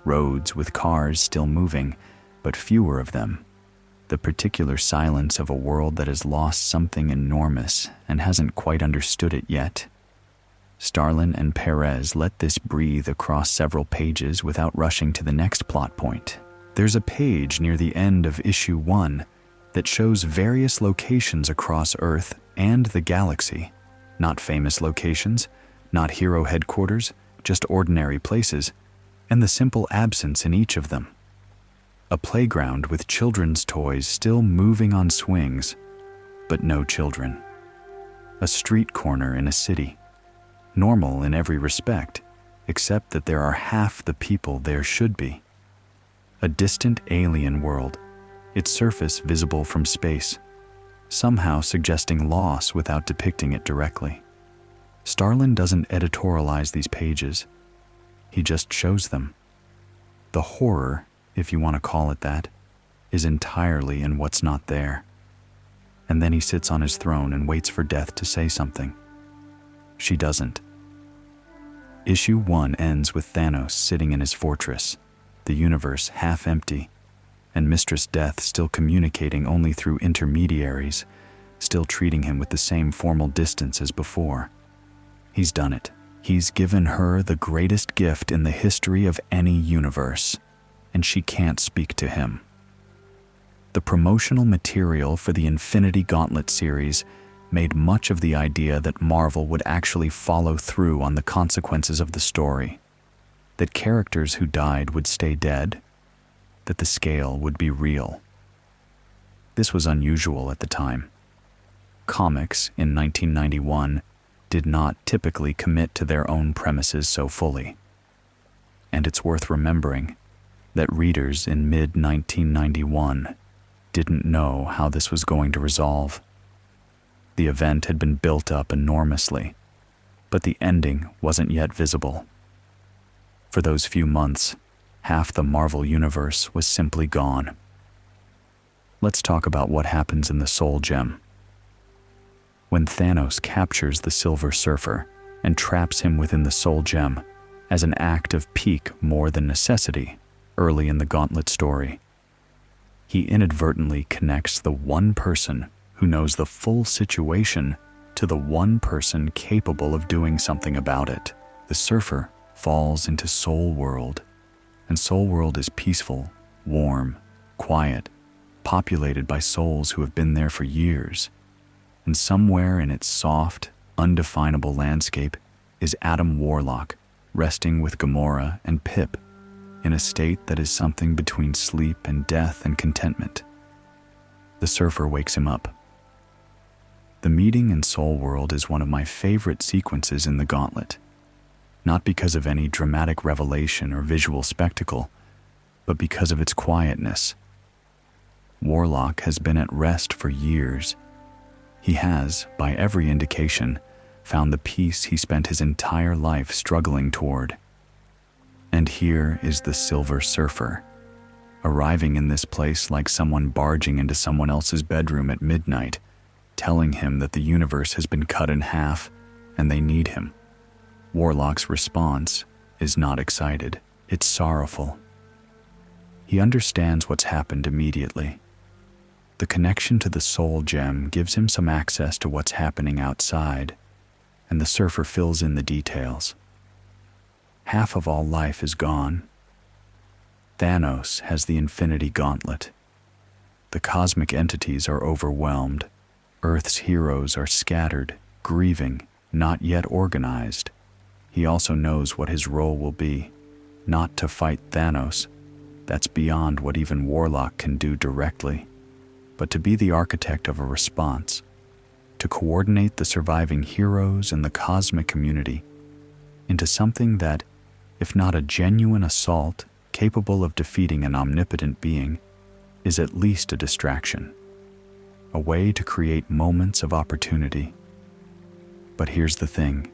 Speaker 1: Roads with cars still moving, but fewer of them. The particular silence of a world that has lost something enormous and hasn't quite understood it yet. Starlin and Perez let this breathe across several pages without rushing to the next plot point. There's a page near the end of issue 1 that shows various locations across Earth and the galaxy. Not famous locations, not hero headquarters, just ordinary places, and the simple absence in each of them. A playground with children's toys still moving on swings, but no children. A street corner in a city, normal in every respect, except that there are half the people there should be. A distant alien world, its surface visible from space. somehow suggesting loss without depicting it directly. Starlin doesn't editorialize these pages. He just shows them. The horror, if you want to call it that, is entirely in what's not there. And then he sits on his throne and waits for death to say something. She doesn't. Issue 1 ends with Thanos sitting in his fortress, the universe half empty, and Mistress Death still communicating only through intermediaries, still treating him with the same formal distance as before. He's done it. He's given her the greatest gift in the history of any universe, and she can't speak to him. The promotional material for the Infinity Gauntlet series made much of the idea that Marvel would actually follow through on the consequences of the story, that characters who died would stay dead, that the scale would be real. This was unusual at the time. Comics in 1991 did not typically commit to their own premises so fully. And it's worth remembering that readers in mid-1991 didn't know how this was going to resolve. The event had been built up enormously, but the ending wasn't yet visible. For those few months, half the Marvel Universe was simply gone. Let's talk about what happens in the Soul Gem. When Thanos captures the Silver Surfer and traps him within the Soul Gem as an act of pique more than necessity early in the Gauntlet story, he inadvertently connects the one person who knows the full situation to the one person capable of doing something about it. The Surfer falls into Soul World, and Soul World is peaceful, warm, quiet, populated by souls who have been there for years. And somewhere in its soft, undefinable landscape is Adam Warlock, resting with Gamora and Pip, in a state that is something between sleep and death and contentment. The Surfer wakes him up. The meeting in Soul World is one of my favorite sequences in the Gauntlet, not because of any dramatic revelation or visual spectacle, but because of its quietness. Warlock has been at rest for years. He has, by every indication, found the peace he spent his entire life struggling toward. And here is the Silver Surfer, arriving in this place like someone barging into someone else's bedroom at midnight, telling him that the universe has been cut in half and they need him. Warlock's response is not excited, it's sorrowful. He understands what's happened immediately. The connection to the Soul Gem gives him some access to what's happening outside, and the Surfer fills in the details. Half of all life is gone. Thanos has the Infinity Gauntlet. The cosmic entities are overwhelmed. Earth's heroes are scattered, grieving, not yet organized. He also knows what his role will be, not to fight Thanos. That's beyond what even Warlock can do directly, but to be the architect of a response, to coordinate the surviving heroes and the cosmic community into something that, if not a genuine assault capable of defeating an omnipotent being, is at least a distraction, a way to create moments of opportunity. But here's the thing.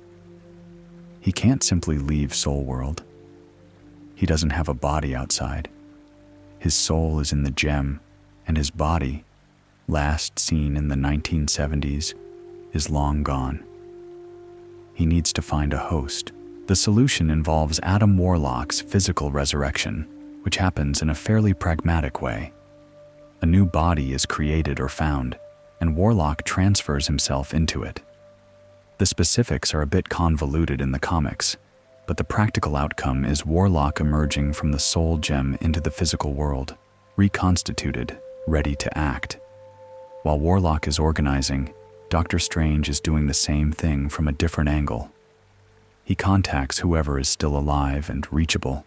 Speaker 1: He can't simply leave Soul World. He doesn't have a body outside. His soul is in the gem, and his body, last seen in the 1970s, is long gone. He needs to find a host. The solution involves Adam Warlock's physical resurrection, which happens in a fairly pragmatic way. A new body is created or found, and Warlock transfers himself into it. The specifics are a bit convoluted in the comics, but the practical outcome is Warlock emerging from the Soul Gem into the physical world, reconstituted, ready to act. While Warlock is organizing, Doctor Strange is doing the same thing from a different angle. He contacts whoever is still alive and reachable.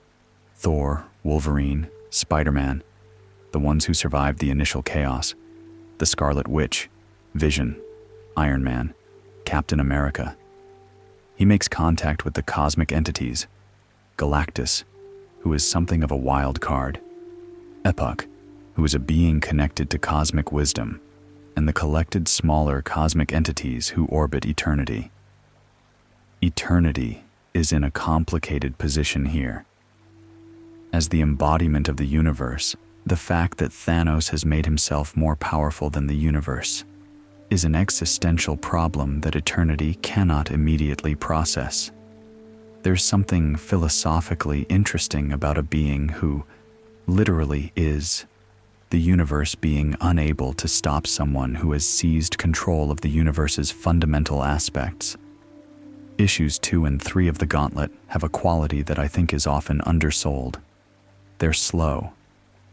Speaker 1: Thor, Wolverine, Spider-Man, the ones who survived the initial chaos, the Scarlet Witch, Vision, Iron Man, Captain America. He makes contact with the cosmic entities, Galactus, who is something of a wild card, Epoch, who is a being connected to cosmic wisdom, and the collected smaller cosmic entities who orbit eternity. Eternity is in a complicated position here. As the embodiment of the universe, the fact that Thanos has made himself more powerful than the universe is an existential problem that eternity cannot immediately process. There's something philosophically interesting about a being who literally is the universe being unable to stop someone who has seized control of the universe's fundamental aspects. Issues 2 and 3 of the Gauntlet have a quality that I think is often undersold. They're slow,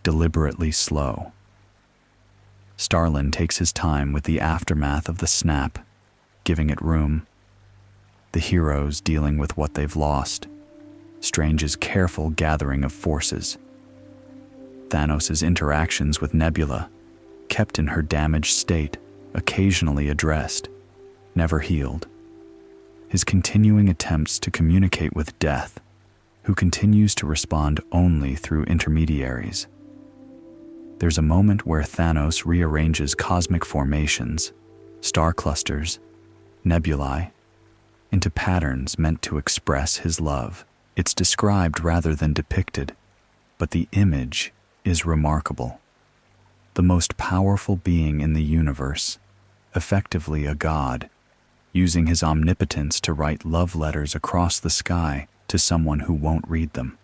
Speaker 1: deliberately slow. Starlin takes his time with the aftermath of the snap, giving it room. The heroes dealing with what they've lost. Strange's careful gathering of forces. Thanos' interactions with Nebula, kept in her damaged state, occasionally addressed, never healed. His continuing attempts to communicate with Death, who continues to respond only through intermediaries. There's a moment where Thanos rearranges cosmic formations, star clusters, nebulae, into patterns meant to express his love. It's described rather than depicted, but the image is remarkable. The most powerful being in the universe, effectively a god, using his omnipotence to write love letters across the sky to someone who won't read them.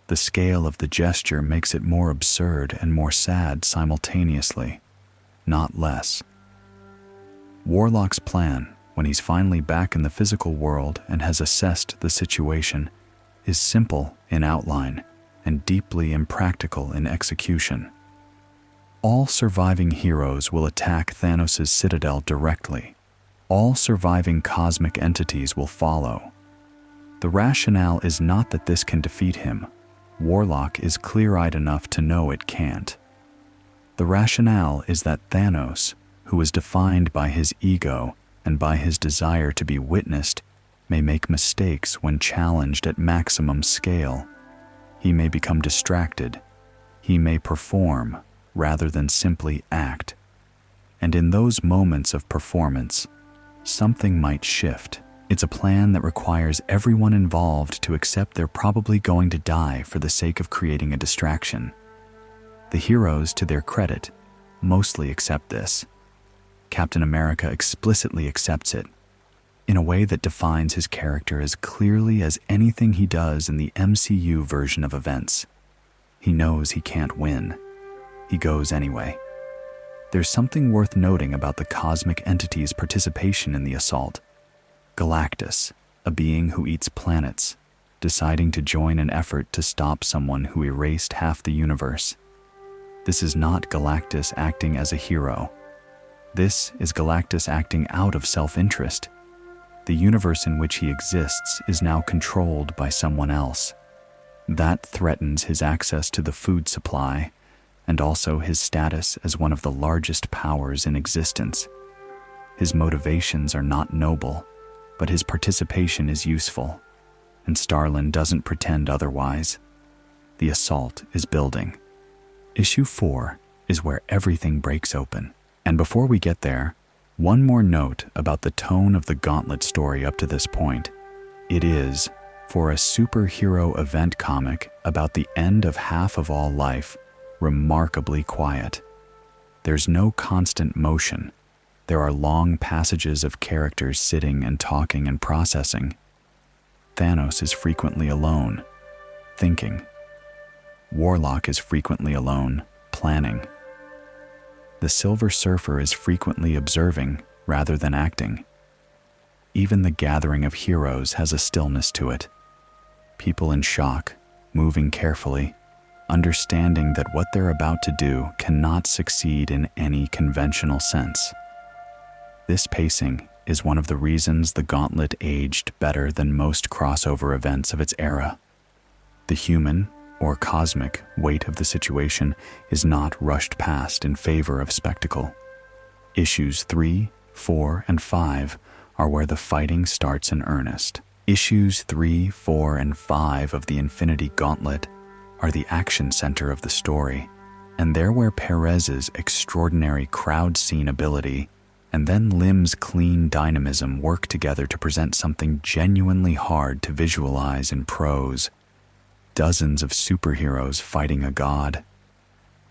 Speaker 1: The scale of the gesture makes it more absurd and more sad simultaneously, not less. Warlock's plan, when he's finally back in the physical world and has assessed the situation, is simple in outline and deeply impractical in execution. All surviving heroes will attack Thanos' citadel directly. All surviving cosmic entities will follow. The rationale is not that this can defeat him. Warlock is clear-eyed enough to know it can't. The rationale is that Thanos, who is defined by his ego and by his desire to be witnessed, may make mistakes when challenged at maximum scale. He may become distracted. He may perform rather than simply act. And in those moments of performance, something might shift. It's a plan that requires everyone involved to accept they're probably going to die for the sake of creating a distraction. The heroes, to their credit, mostly accept this. Captain America explicitly accepts it, in a way that defines his character as clearly as anything he does in the MCU version of events. He knows he can't win. He goes anyway. There's something worth noting about the cosmic entity's participation in the assault. Galactus, a being who eats planets, deciding to join an effort to stop someone who erased half the universe. This is not Galactus acting as a hero. This is Galactus acting out of self-interest. The universe in which he exists is now controlled by someone else. That threatens his access to the food supply and also his status as one of the largest powers in existence. His motivations are not noble, but his participation is useful, and Starlin doesn't pretend otherwise. The assault is building. Issue 4 is where everything breaks open. And before we get there, one more note about the tone of the Gauntlet story up to this point. It is, for a superhero event comic about the end of half of all life, remarkably quiet. There's no constant motion. There are long passages of characters sitting and talking and processing. Thanos is frequently alone, thinking. Warlock is frequently alone, planning. The Silver Surfer is frequently observing rather than acting. Even the gathering of heroes has a stillness to it. People in shock, moving carefully, understanding that what they're about to do cannot succeed in any conventional sense. This pacing is one of the reasons the Gauntlet aged better than most crossover events of its era. The human, or cosmic, weight of the situation is not rushed past in favor of spectacle. Issues 3, 4, and 5 are where the fighting starts in earnest. Issues 3, 4, and 5 of the Infinity Gauntlet are the action center of the story. And there where Perez's extraordinary crowd scene ability and then Lim's clean dynamism work together to present something genuinely hard to visualize in prose. Dozens of superheroes fighting a god.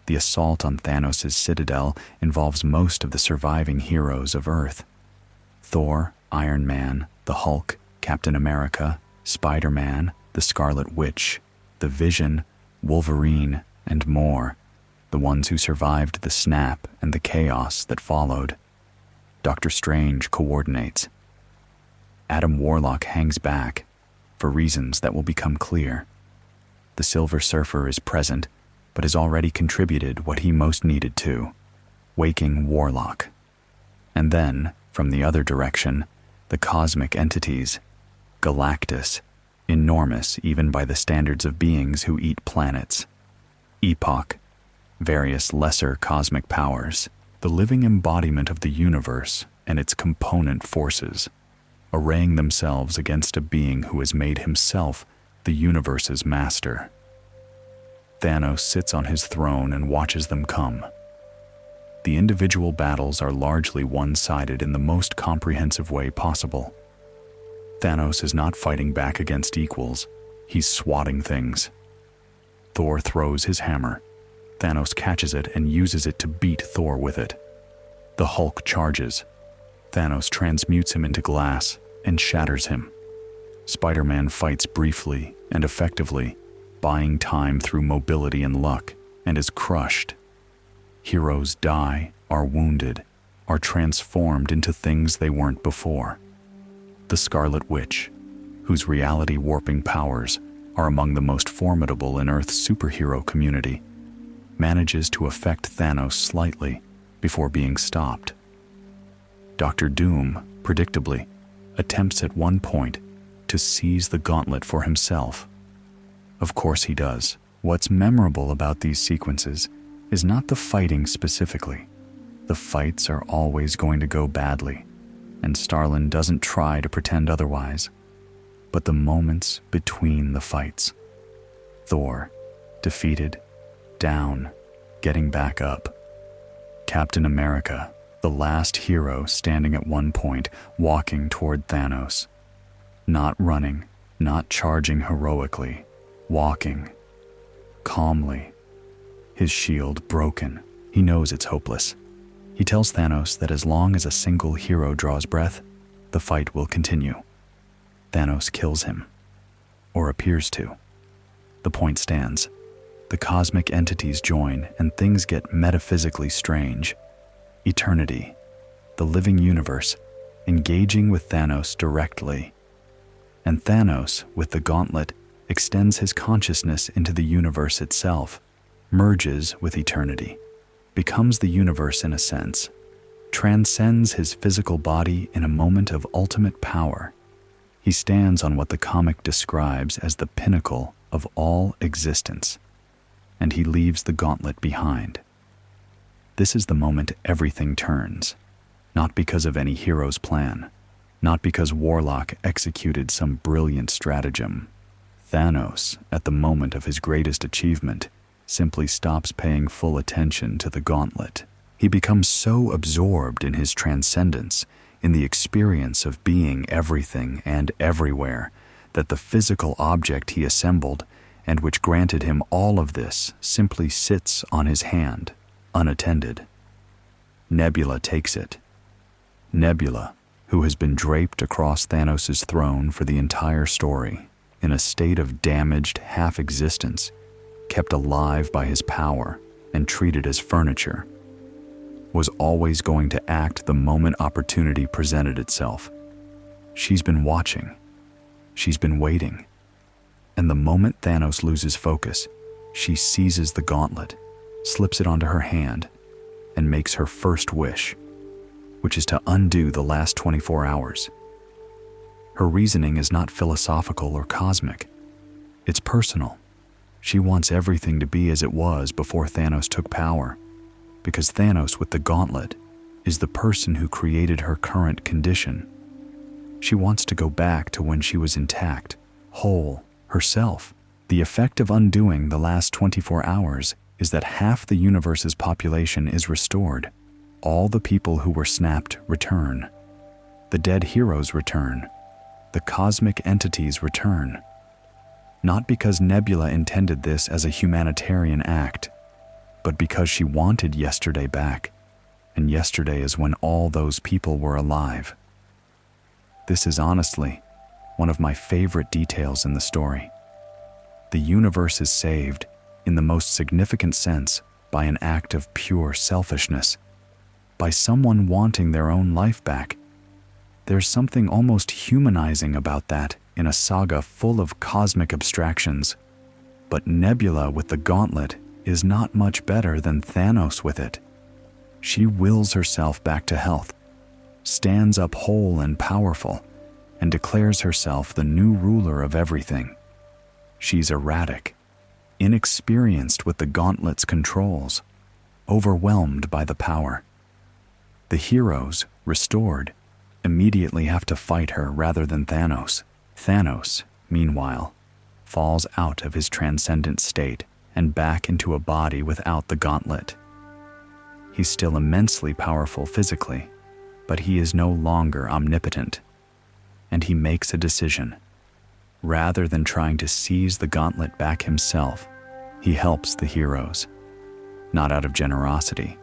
Speaker 1: The assault on Thanos' citadel involves most of the surviving heroes of Earth. Thor, Iron Man, the Hulk, Captain America, Spider-Man, the Scarlet Witch, the Vision, Wolverine, and more. The ones who survived the snap and the chaos that followed. Doctor Strange coordinates. Adam Warlock hangs back, for reasons that will become clear. The Silver Surfer is present, but has already contributed what he most needed to, waking Warlock. And then, from the other direction, the cosmic entities, Galactus, enormous even by the standards of beings who eat planets. Epoch, various lesser cosmic powers, the living embodiment of the universe and its component forces, arraying themselves against a being who has made himself the universe's master. Thanos sits on his throne and watches them come. The individual battles are largely one-sided in the most comprehensive way possible. Thanos is not fighting back against equals, he's swatting things. Thor throws his hammer. Thanos catches it and uses it to beat Thor with it. The Hulk charges. Thanos transmutes him into glass and shatters him. Spider-Man fights briefly and effectively, buying time through mobility and luck, and is crushed. Heroes die, are wounded, are transformed into things they weren't before. The Scarlet Witch, whose reality-warping powers are among the most formidable in Earth's superhero community, manages to affect Thanos slightly before being stopped. Dr. Doom, predictably, attempts at one point to seize the gauntlet for himself. Of course he does. What's memorable about these sequences is not the fighting specifically. The fights are always going to go badly, and Starlin doesn't try to pretend otherwise, but the moments between the fights. Thor, defeated, down, getting back up. Captain America, the last hero standing at one point, walking toward Thanos. Not running, not charging heroically, walking, calmly. His shield broken. He knows it's hopeless. He tells Thanos that as long as a single hero draws breath, the fight will continue. Thanos kills him, or appears to. The point stands. The cosmic entities join and things get metaphysically strange. Eternity, the living universe, engaging with Thanos directly. And Thanos, with the gauntlet, extends his consciousness into the universe itself, merges with eternity, becomes the universe in a sense, transcends his physical body in a moment of ultimate power. He stands on what the comic describes as the pinnacle of all existence, and he leaves the gauntlet behind. This is the moment everything turns, not because of any hero's plan, not because Warlock executed some brilliant stratagem. Thanos, at the moment of his greatest achievement, simply stops paying full attention to the gauntlet. He becomes so absorbed in his transcendence, in the experience of being everything and everywhere, that the physical object he assembled, and which granted him all of this, simply sits on his hand, unattended. Nebula takes it. Nebula, who has been draped across Thanos' throne for the entire story, in a state of damaged half-existence, kept alive by his power and treated as furniture, was always going to act the moment opportunity presented itself. She's been watching. She's been waiting. And the moment Thanos loses focus, she seizes the gauntlet, slips it onto her hand, and makes her first wish, which is to undo the last 24 hours. Her reasoning is not philosophical or cosmic. It's personal. She wants everything to be as it was before Thanos took power, because Thanos with the gauntlet is the person who created her current condition. She wants to go back to when she was intact, whole, herself. The effect of undoing the last 24 hours is that half the universe's population is restored. All the people who were snapped return. The dead heroes return. The cosmic entities return. Not because Nebula intended this as a humanitarian act, but because she wanted yesterday back, and yesterday is when all those people were alive. This is honestly one of my favorite details in the story. The universe is saved, in the most significant sense, by an act of pure selfishness, by someone wanting their own life back. There's something almost humanizing about that in a saga full of cosmic abstractions. But Nebula with the Gauntlet is not much better than Thanos with it. She wills herself back to health, stands up whole and powerful, and declares herself the new ruler of everything. She's erratic, inexperienced with the Gauntlet's controls, overwhelmed by the power. The heroes, restored, immediately have to fight her rather than Thanos. Thanos, meanwhile, falls out of his transcendent state and back into a body without the Gauntlet. He's still immensely powerful physically, but he is no longer omnipotent. And he makes a decision. Rather than trying to seize the Gauntlet back himself, he helps the heroes. Not out of generosity,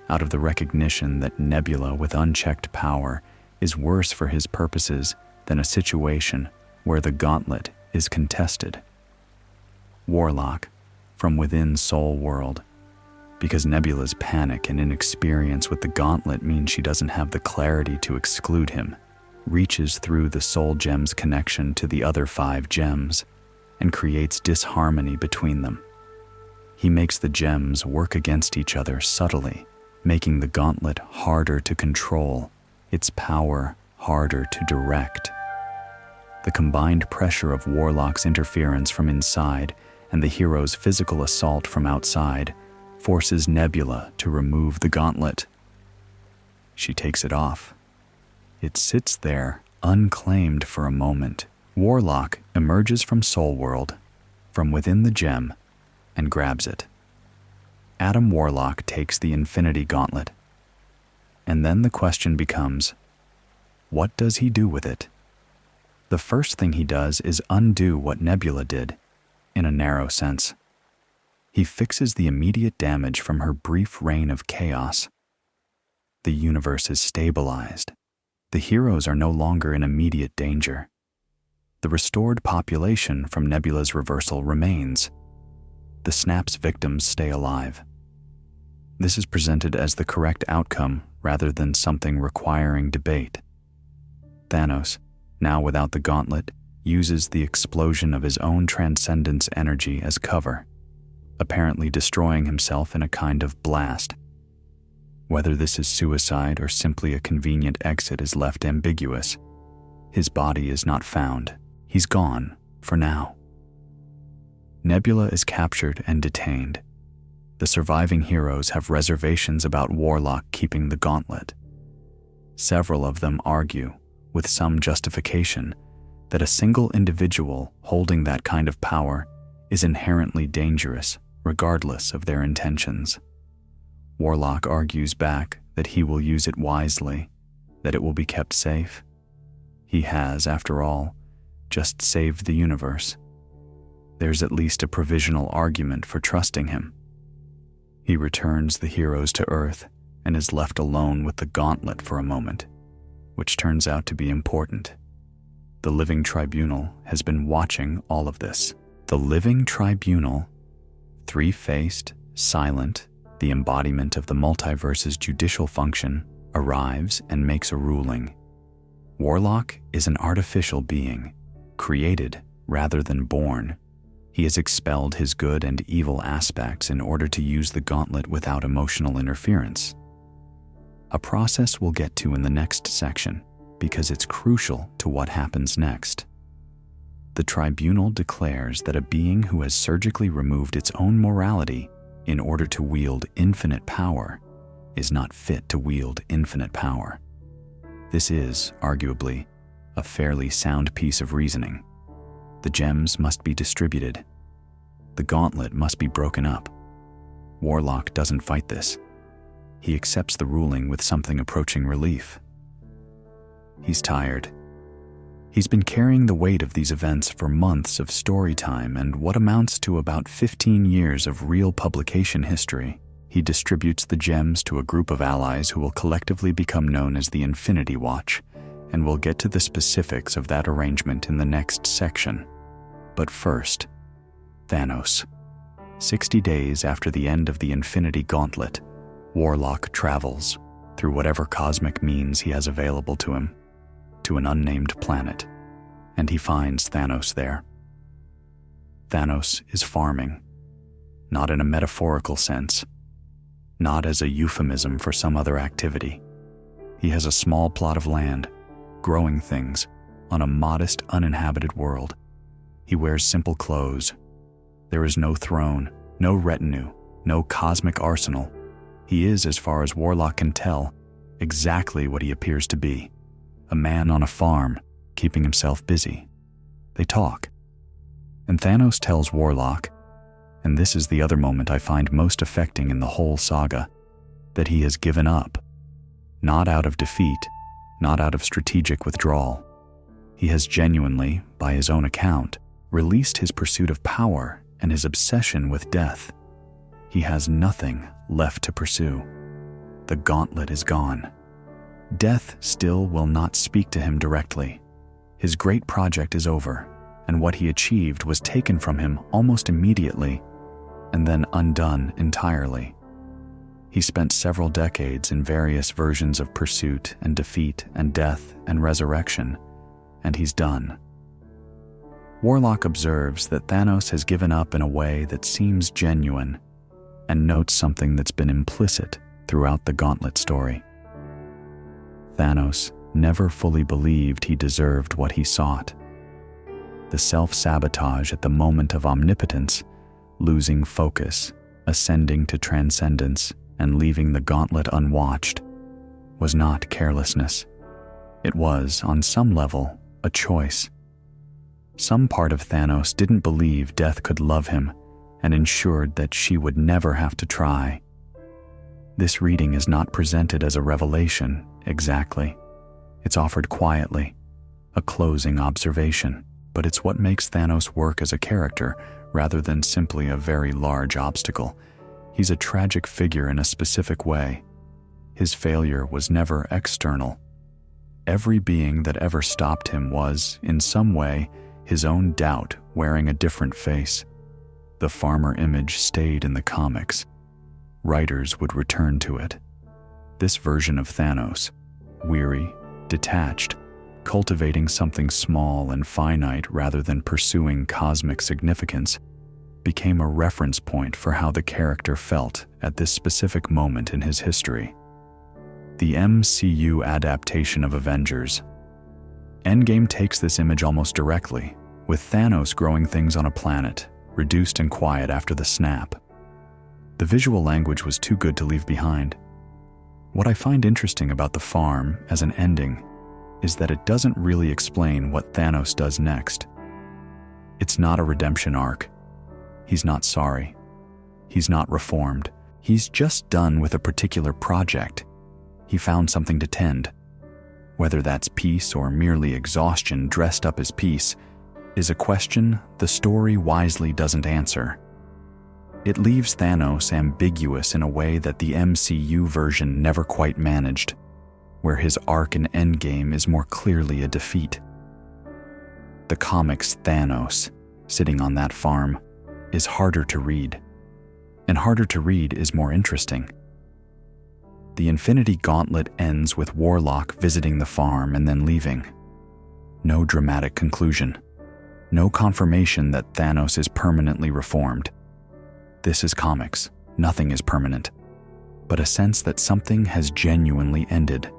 Speaker 1: out of the recognition that Nebula with unchecked power is worse for his purposes than a situation where the Gauntlet is contested. Warlock, from within Soul World, because Nebula's panic and inexperience with the Gauntlet means she doesn't have the clarity to exclude him, reaches through the Soul Gem's connection to the other 5 gems and creates disharmony between them. He makes the gems work against each other subtly, making the Gauntlet harder to control, its power harder to direct. The combined pressure of Warlock's interference from inside and the hero's physical assault from outside forces Nebula to remove the Gauntlet. She takes it off. It sits there, unclaimed for a moment. Warlock emerges from Soul World, from within the gem, and grabs it. Adam Warlock takes the Infinity Gauntlet. And then the question becomes, what does he do with it? The first thing he does is undo what Nebula did, in a narrow sense. He fixes the immediate damage from her brief reign of chaos. The universe is stabilized. The heroes are no longer in immediate danger. The restored population from Nebula's reversal remains. The snap's victims stay alive. This is presented as the correct outcome rather than something requiring debate. Thanos, now without the Gauntlet, uses the explosion of his own transcendence energy as cover, apparently destroying himself in a kind of blast. Whether this is suicide or simply a convenient exit is left ambiguous. His body is not found. He's gone, for now. Nebula is captured and detained. The surviving heroes have reservations about Warlock keeping the Gauntlet. Several of them argue, with some justification, that a single individual holding that kind of power is inherently dangerous, regardless of their intentions. Warlock argues back that he will use it wisely, that it will be kept safe. He has, after all, just saved the universe. There's at least a provisional argument for trusting him. He returns the heroes to Earth and is left alone with the Gauntlet for a moment, which turns out to be important. The Living Tribunal has been watching all of this. The Living Tribunal, 3-faced, silent, the embodiment of the multiverse's judicial function, arrives and makes a ruling. Warlock is an artificial being, created rather than born. He has expelled his good and evil aspects in order to use the Gauntlet without emotional interference. A process we'll get to in the next section because it's crucial to what happens next. The Tribunal declares that a being who has surgically removed its own morality in order to wield infinite power is not fit to wield infinite power. This is, arguably, a fairly sound piece of reasoning. The gems must be distributed. The Gauntlet must be broken up. Warlock doesn't fight this. He accepts the ruling with something approaching relief. He's tired. He's been carrying the weight of these events for months of story time and what amounts to about 15 years of real publication history. He distributes the gems to a group of allies who will collectively become known as the Infinity Watch, and we'll get to the specifics of that arrangement in the next section. But first, Thanos. 60 days after the end of the Infinity Gauntlet, Warlock travels, through whatever cosmic means he has available to him, to an unnamed planet, and he finds Thanos there. Thanos is farming, not in a metaphorical sense, not as a euphemism for some other activity. He has a small plot of land, growing things, on a modest, uninhabited world. He wears simple clothes. There is no throne, no retinue, no cosmic arsenal. He is, as far as Warlock can tell, exactly what he appears to be. A man on a farm, keeping himself busy. They talk. And Thanos tells Warlock, and this is the other moment I find most affecting in the whole saga, that he has given up. Not out of defeat, not out of strategic withdrawal. He has genuinely, by his own account, released his pursuit of power and his obsession with death. He has nothing left to pursue. The gauntlet is gone. Death still will not speak to him directly. His great project is over, and what he achieved was taken from him almost immediately, and then undone entirely. He spent several decades in various versions of pursuit and defeat and death and resurrection, and he's done. Warlock observes that Thanos has given up in a way that seems genuine, and notes something that's been implicit throughout the Gauntlet story. Thanos never fully believed he deserved what he sought. The self-sabotage at the moment of omnipotence, losing focus, ascending to transcendence, and leaving the gauntlet unwatched, was not carelessness. It was, on some level, a choice. Some part of Thanos didn't believe death could love him and ensured that she would never have to try. This reading is not presented as a revelation, exactly. It's offered quietly, a closing observation, but it's what makes Thanos work as a character rather than simply a very large obstacle. He's a tragic figure in a specific way. His failure was never external. Every being that ever stopped him was, in some way, his own doubt wearing a different face. The farmer image stayed in the comics. Writers would return to it. This version of Thanos, weary, detached, cultivating something small and finite rather than pursuing cosmic significance, became a reference point for how the character felt at this specific moment in his history. The MCU adaptation of Avengers. Endgame takes this image almost directly, with Thanos growing things on a planet, reduced and quiet after the snap. The visual language was too good to leave behind. What I find interesting about the farm as an ending is that it doesn't really explain what Thanos does next. It's not a redemption arc. He's not sorry. He's not reformed. He's just done with a particular project. He found something to tend. Whether that's peace or merely exhaustion dressed up as peace is a question the story wisely doesn't answer. It leaves Thanos ambiguous in a way that the MCU version never quite managed, where his arc in Endgame is more clearly a defeat. The comics Thanos, sitting on that farm, is harder to read. And harder to read is more interesting. The Infinity Gauntlet ends with Warlock visiting the farm and then leaving. No dramatic conclusion. No confirmation that Thanos is permanently reformed. This is comics. Nothing is permanent. But a sense that something has genuinely ended.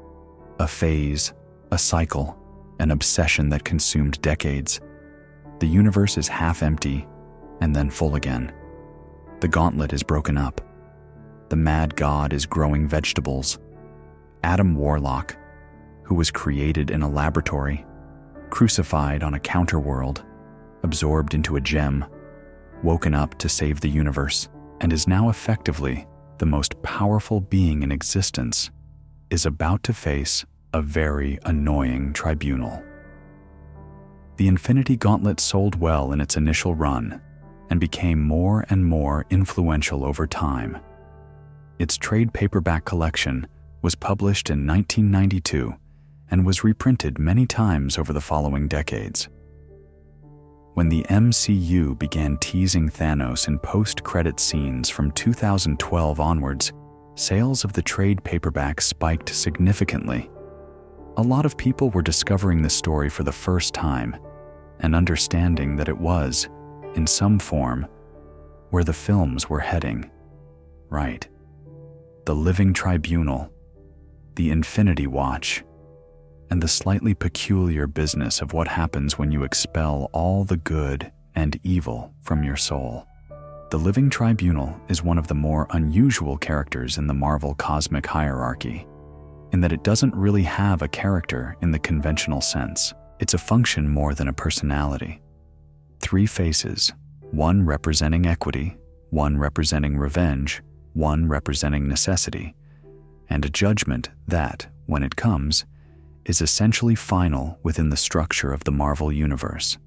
Speaker 1: A phase, a cycle, an obsession that consumed decades. The universe is half empty and then full again. The gauntlet is broken up. The mad god is growing vegetables. Adam Warlock, who was created in a laboratory, crucified on a counterworld, absorbed into a gem, woken up to save the universe. and is now effectively the most powerful being in existence, is about to face a very annoying tribunal. The Infinity Gauntlet sold well in its initial run and became more and more influential over time. Its trade paperback collection was published in 1992 and was reprinted many times over the following decades. When the MCU began teasing Thanos in post-credit scenes from 2012 onwards, sales of the trade paperback spiked significantly. A lot of people were discovering the story for the first time and understanding that it was, in some form, where the films were heading. Right. The Living Tribunal, the Infinity Watch, and the slightly peculiar business of what happens when you expel all the good and evil from your soul. The Living Tribunal is one of the more unusual characters in the Marvel cosmic hierarchy, in that it doesn't really have a character in the conventional sense. It's a function more than a personality. 3 faces, one representing equity, one representing revenge, one representing necessity, and a judgment that, when it comes, is essentially final within the structure of the Marvel Universe.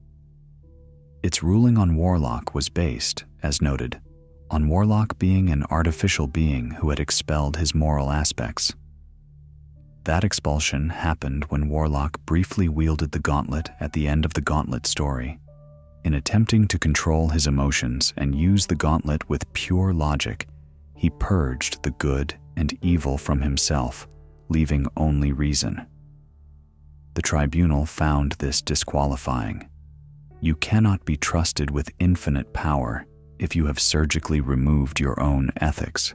Speaker 1: Its ruling on Warlock was based, as noted, on Warlock being an artificial being who had expelled his moral aspects. That expulsion happened when Warlock briefly wielded the gauntlet at the end of the Gauntlet story. In attempting to control his emotions and use the gauntlet with pure logic, he purged the good and evil from himself, leaving only reason. The tribunal found this disqualifying. You cannot be trusted with infinite power if you have surgically removed your own ethics.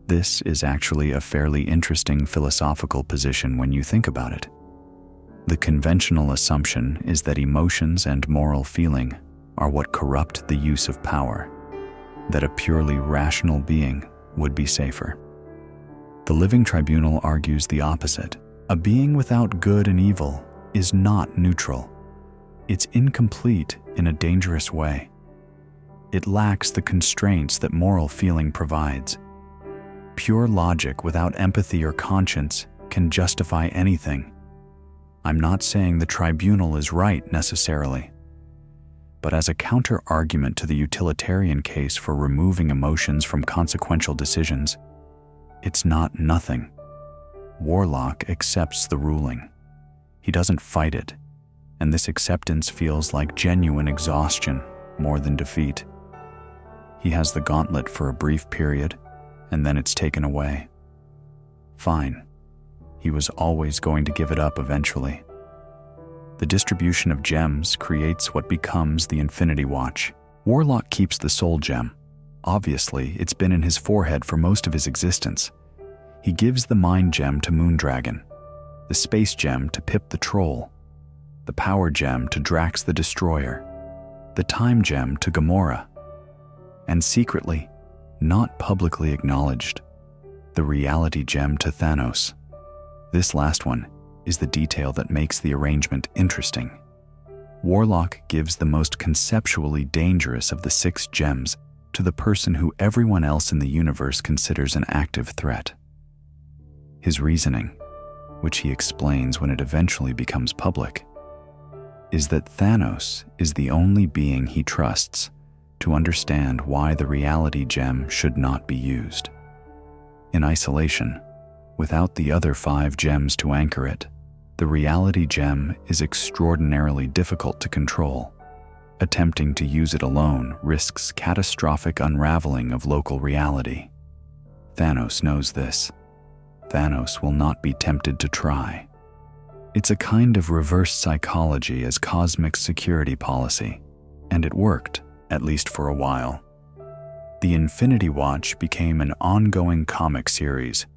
Speaker 1: This is actually a fairly interesting philosophical position when you think about it. The conventional assumption is that emotions and moral feeling are what corrupt the use of power, that a purely rational being would be safer. The Living Tribunal argues the opposite. A being without good and evil is not neutral. It's incomplete in a dangerous way. It lacks the constraints that moral feeling provides. Pure logic without empathy or conscience can justify anything. I'm not saying the tribunal is right necessarily, but as a counter-argument to the utilitarian case for removing emotions from consequential decisions, it's not nothing. Warlock accepts the ruling. He doesn't fight it, and this acceptance feels like genuine exhaustion more than defeat. He has the gauntlet for a brief period, and then it's taken away. Fine. He was always going to give it up eventually. The distribution of gems creates what becomes the Infinity Watch. Warlock keeps the Soul Gem. Obviously, it's been in his forehead for most of his existence. He gives the Mind Gem to Moondragon, the Space Gem to Pip the Troll, the Power Gem to Drax the Destroyer, the Time Gem to Gamora, and secretly, not publicly acknowledged, the Reality Gem to Thanos. This last one is the detail that makes the arrangement interesting. Warlock gives the most conceptually dangerous of the 6 gems to the person who everyone else in the universe considers an active threat. His reasoning, which he explains when it eventually becomes public, is that Thanos is the only being he trusts to understand why the Reality Gem should not be used. In isolation, without the other 5 gems to anchor it, the Reality Gem is extraordinarily difficult to control. Attempting to use it alone risks catastrophic unraveling of local reality. Thanos knows this. Thanos will not be tempted to try. It's a kind of reverse psychology as cosmic security policy, and it worked, at least for a while. The Infinity Watch became an ongoing comic series,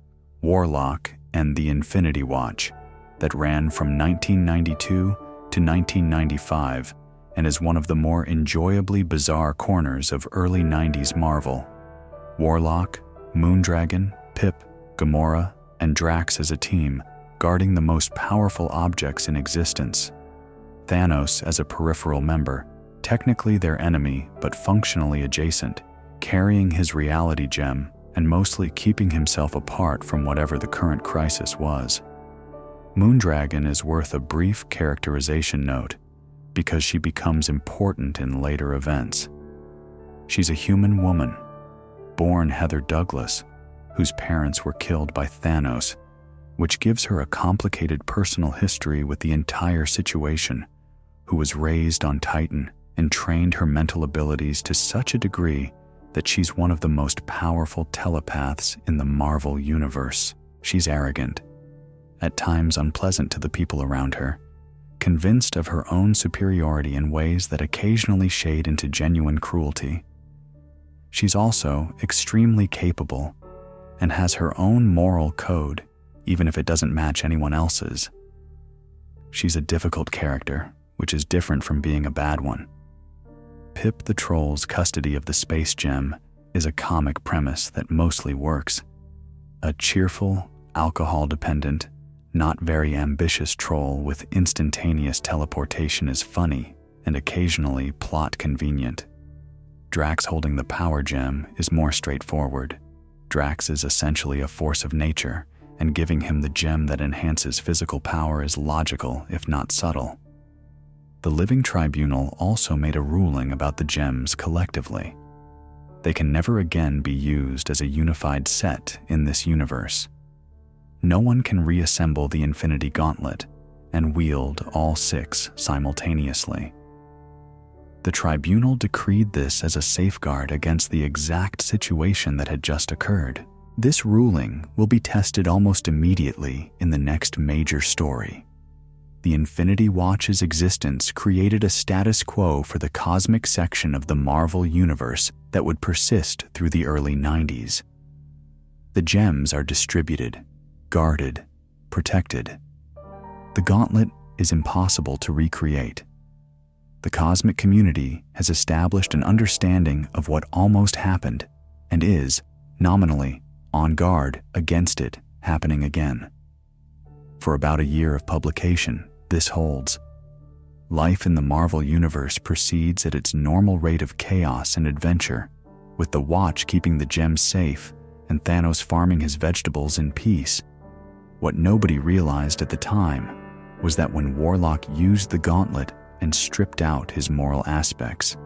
Speaker 1: Warlock and the Infinity Watch, that ran from 1992 to 1995 and is one of the more enjoyably bizarre corners of early 90s Marvel. Warlock, Moondragon, Pip, Gamora, and Drax as a team, guarding the most powerful objects in existence. Thanos as a peripheral member, technically their enemy but functionally adjacent, carrying his reality gem and mostly keeping himself apart from whatever the current crisis was. Moondragon is worth a brief characterization note because she becomes important in later events. She's a human woman, born Heather Douglas, whose parents were killed by Thanos, which gives her a complicated personal history with the entire situation, who was raised on Titan and trained her mental abilities to such a degree that she's one of the most powerful telepaths in the Marvel Universe. She's arrogant, at times unpleasant to the people around her, convinced of her own superiority in ways that occasionally shade into genuine cruelty. She's also extremely capable and has her own moral code, even if it doesn't match anyone else's. She's a difficult character, which is different from being a bad one. Pip the Troll's custody of the space gem is a comic premise that mostly works. A cheerful, alcohol-dependent, not very ambitious troll with instantaneous teleportation is funny and occasionally plot convenient. Drax holding the power gem is more straightforward. Drax is essentially a force of nature, and giving him the gem that enhances physical power is logical, if not subtle. The Living Tribunal also made a ruling about the gems collectively. They can never again be used as a unified set in this universe. No one can reassemble the Infinity Gauntlet and wield all 6 simultaneously. The Tribunal decreed this as a safeguard against the exact situation that had just occurred. This ruling will be tested almost immediately in the next major story. The Infinity Watch's existence created a status quo for the cosmic section of the Marvel Universe that would persist through the early 90s. The gems are distributed, guarded, protected. The gauntlet is impossible to recreate. The cosmic community has established an understanding of what almost happened and is, nominally, on guard against it happening again. For about a year of publication, this holds. Life in the Marvel Universe proceeds at its normal rate of chaos and adventure, with the Watch keeping the gems safe and Thanos farming his vegetables in peace. What nobody realized at the time was that when Warlock used the gauntlet and stripped out his moral aspects,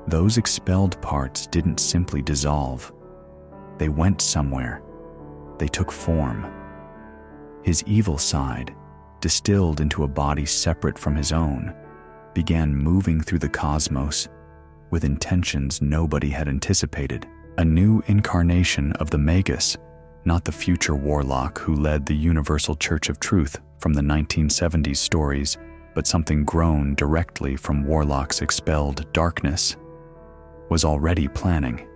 Speaker 1: those expelled parts didn't simply dissolve. They went somewhere. They took form. His evil side, distilled into a body separate from his own, began moving through the cosmos with intentions nobody had anticipated. A new incarnation of the Magus, not the future Warlock who led the Universal Church of Truth from the 1970s stories, but something grown directly from Warlock's expelled darkness, was already planning.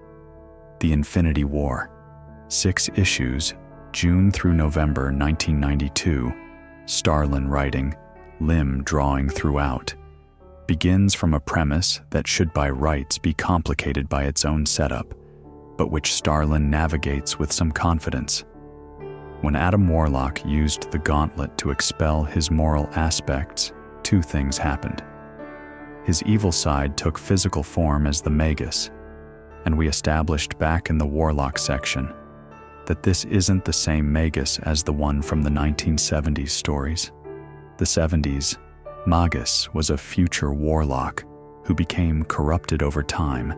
Speaker 1: The Infinity War. 6 issues, June through November 1992, Starlin writing, Lim drawing throughout, begins from a premise that should by rights be complicated by its own setup, but which Starlin navigates with some confidence. When Adam Warlock used the gauntlet to expel his moral aspects, 2 things happened. His evil side took physical form as the Magus, and we established back in the Warlock section that this isn't the same Magus as the one from the 1970s stories. The 70s, Magus was a future Warlock who became corrupted over time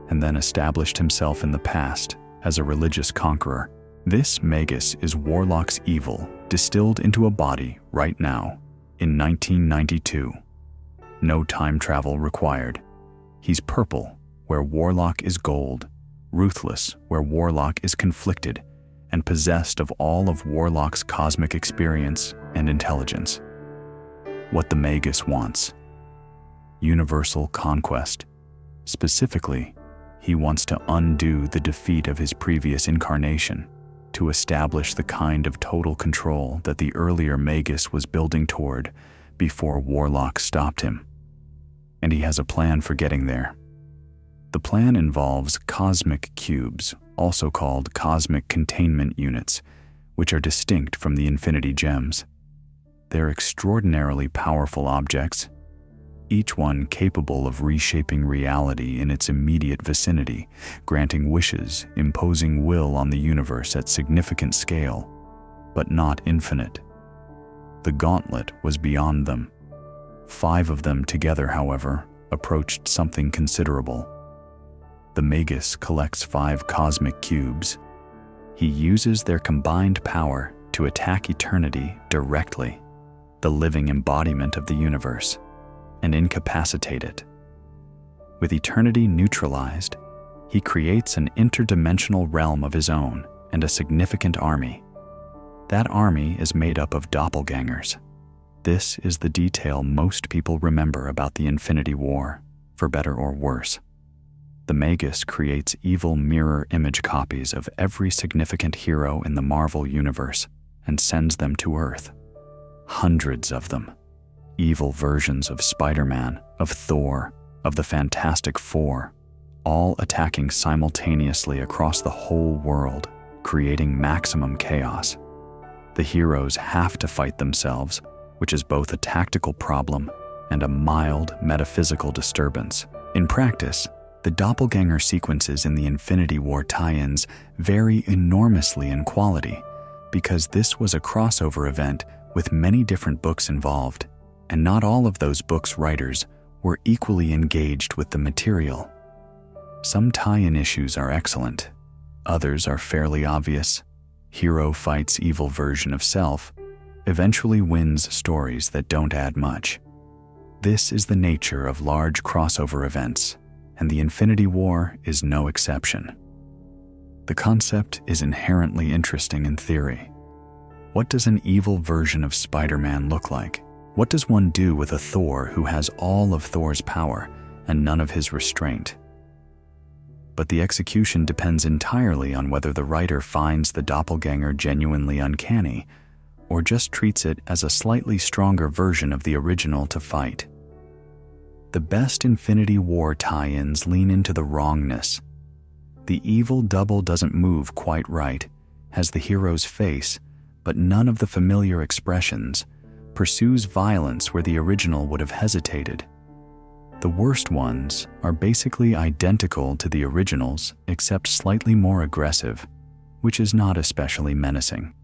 Speaker 1: and then established himself in the past as a religious conqueror. This Magus is Warlock's evil distilled into a body right now in 1992. No time travel required. He's purple, where Warlock is gold, ruthless, where Warlock is conflicted, and possessed of all of Warlock's cosmic experience and intelligence. What the Magus wants. Universal conquest. Specifically, he wants to undo the defeat of his previous incarnation, to establish the kind of total control that the earlier Magus was building toward before Warlock stopped him. And he has a plan for getting there. The plan involves cosmic cubes, also called cosmic containment units, which are distinct from the Infinity Gems. They're extraordinarily powerful objects. each one capable of reshaping reality in its immediate vicinity, granting wishes, imposing will on the universe at significant scale, but not infinite. The Gauntlet was beyond them. 5 of them together, however, approached something considerable. The Magus collects 5 cosmic cubes. He uses their combined power to attack eternity directly, the living embodiment of the universe, and incapacitate it. With eternity neutralized, he creates an interdimensional realm of his own and a significant army. That army is made up of doppelgangers. This is the detail most people remember about the Infinity War, for better or worse. The Magus creates evil mirror image copies of every significant hero in the Marvel universe and sends them to Earth. Hundreds of them. Evil versions of Spider-Man, of Thor, of the Fantastic Four, all attacking simultaneously across the whole world, creating maximum chaos. The heroes have to fight themselves, which is both a tactical problem and a mild metaphysical disturbance. In practice, the doppelganger sequences in the Infinity War tie-ins vary enormously in quality because this was a crossover event with many different books involved, and not all of those books' writers were equally engaged with the material. Some tie-in issues are excellent, others are fairly obvious. Hero fights evil version of self, eventually wins stories that don't add much. This is the nature of large crossover events, and the Infinity War is no exception. The concept is inherently interesting in theory. What does an evil version of Spider-Man look like? What does one do with a Thor who has all of Thor's power and none of his restraint? But the execution depends entirely on whether the writer finds the doppelganger genuinely uncanny or just treats it as a slightly stronger version of the original to fight. The best Infinity War tie-ins lean into the wrongness. The evil double doesn't move quite right, has the hero's face, but none of the familiar expressions, pursues violence where the original would have hesitated. The worst ones are basically identical to the originals except slightly more aggressive, which is not especially menacing.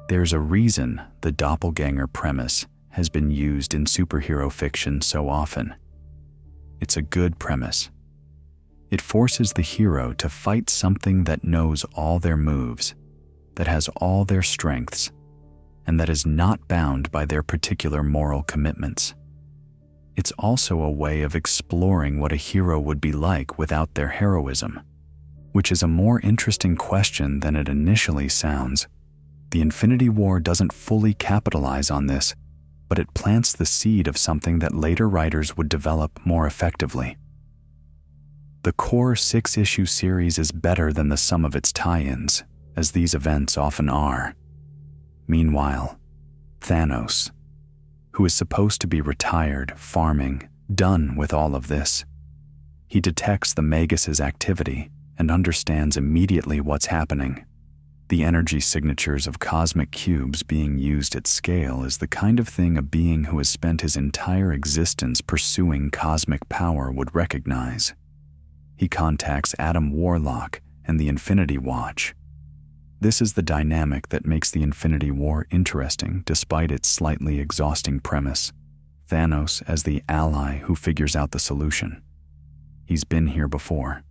Speaker 1: There's a reason the doppelganger premise has been used in superhero fiction so often. It's a good premise. It forces the hero to fight something that knows all their moves, that has all their strengths, and that is not bound by their particular moral commitments. It's also a way of exploring what a hero would be like without their heroism, which is a more interesting question than it initially sounds. The Infinity War doesn't fully capitalize on this, but it plants the seed of something that later writers would develop more effectively. The core 6-issue series is better than the sum of its tie-ins, as these events often are. Meanwhile, Thanos, who is supposed to be retired, farming, done with all of this, he detects the Magus' activity and understands immediately what's happening. The energy signatures of cosmic cubes being used at scale is the kind of thing a being who has spent his entire existence pursuing cosmic power would recognize. He contacts Adam Warlock and the Infinity Watch. This is the dynamic that makes the Infinity War interesting despite its slightly exhausting premise. Thanos as the ally who figures out the solution. He's been here before.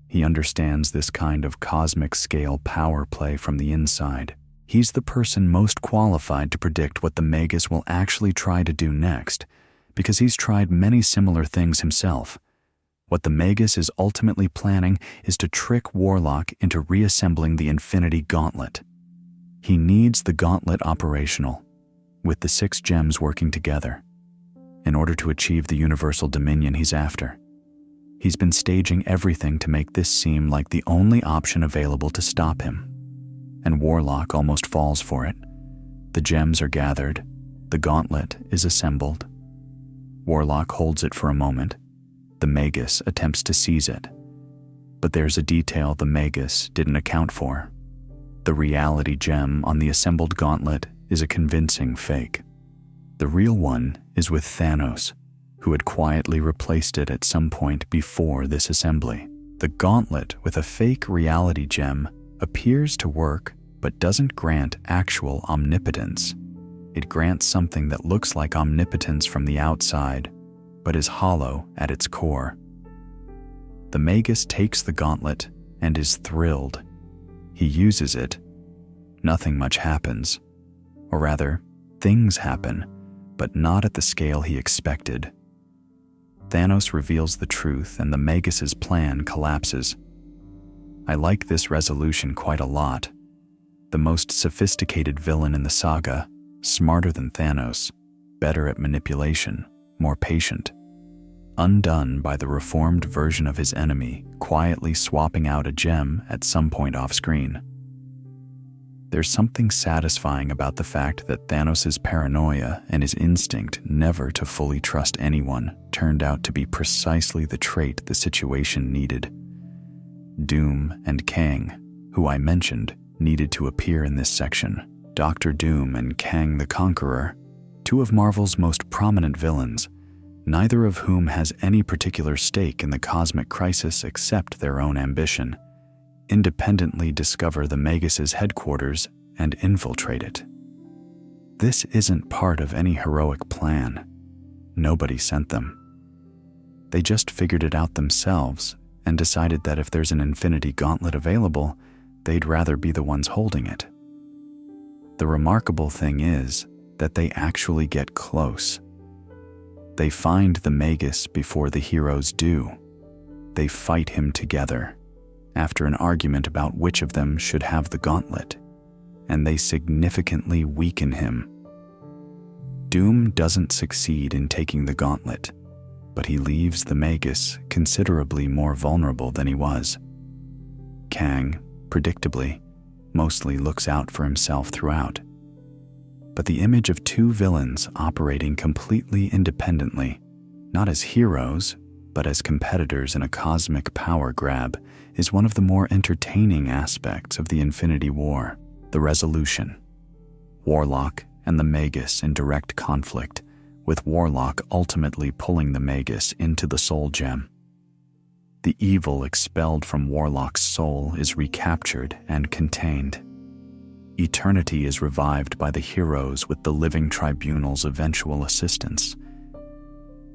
Speaker 1: He understands this kind of cosmic scale power play from the inside. He's the person most qualified to predict what the Magus will actually try to do next, because he's tried many similar things himself. What the Magus is ultimately planning is to trick Warlock into reassembling the Infinity Gauntlet. He needs the Gauntlet operational, with the 6 gems working together, in order to achieve the universal dominion he's after. He's been staging everything to make this seem like the only option available to stop him. And Warlock almost falls for it. The gems are gathered, the gauntlet is assembled. Warlock holds it for a moment. The Magus attempts to seize it. But there's a detail the Magus didn't account for. The reality gem on the assembled gauntlet is a convincing fake. The real one is with Thanos, who had quietly replaced it at some point before this assembly. The gauntlet with a fake reality gem appears to work but doesn't grant actual omnipotence. It grants something that looks like omnipotence from the outside, but is hollow at its core. The Magus takes the gauntlet and is thrilled. He uses it. Nothing much happens. Or rather, things happen, but not at the scale he expected. Thanos reveals the truth and the Magus' plan collapses. I like this resolution quite a lot. The most sophisticated villain in the saga, smarter than Thanos, better at manipulation, more patient. Undone by the reformed version of his enemy, quietly swapping out a gem at some point off-screen. There's something satisfying about the fact that Thanos' paranoia and his instinct never to fully trust anyone turned out to be precisely the trait the situation needed. Doom and Kang, who I mentioned, needed to appear in this section. Dr. Doom and Kang the Conqueror, two of Marvel's most prominent villains, neither of whom has any particular stake in the cosmic crisis except their own ambition, independently discover the Magus' headquarters and infiltrate it. This isn't part of any heroic plan. Nobody sent them. They just figured it out themselves and decided that if there's an Infinity Gauntlet available, they'd rather be the ones holding it. The remarkable thing is that they actually get close. They find the Magus before the heroes do. They fight him together, after an argument about which of them should have the gauntlet, and they significantly weaken him. Doom doesn't succeed in taking the gauntlet, but he leaves the Magus considerably more vulnerable than he was. Kang, predictably, mostly looks out for himself throughout. But the image of two villains operating completely independently, not as heroes, but as competitors in a cosmic power grab, is one of the more entertaining aspects of the Infinity War. The resolution. Warlock and the Magus in direct conflict, with Warlock ultimately pulling the Magus into the Soul Gem. The evil expelled from Warlock's soul is recaptured and contained. Eternity is revived by the heroes with the living Tribunal's eventual assistance.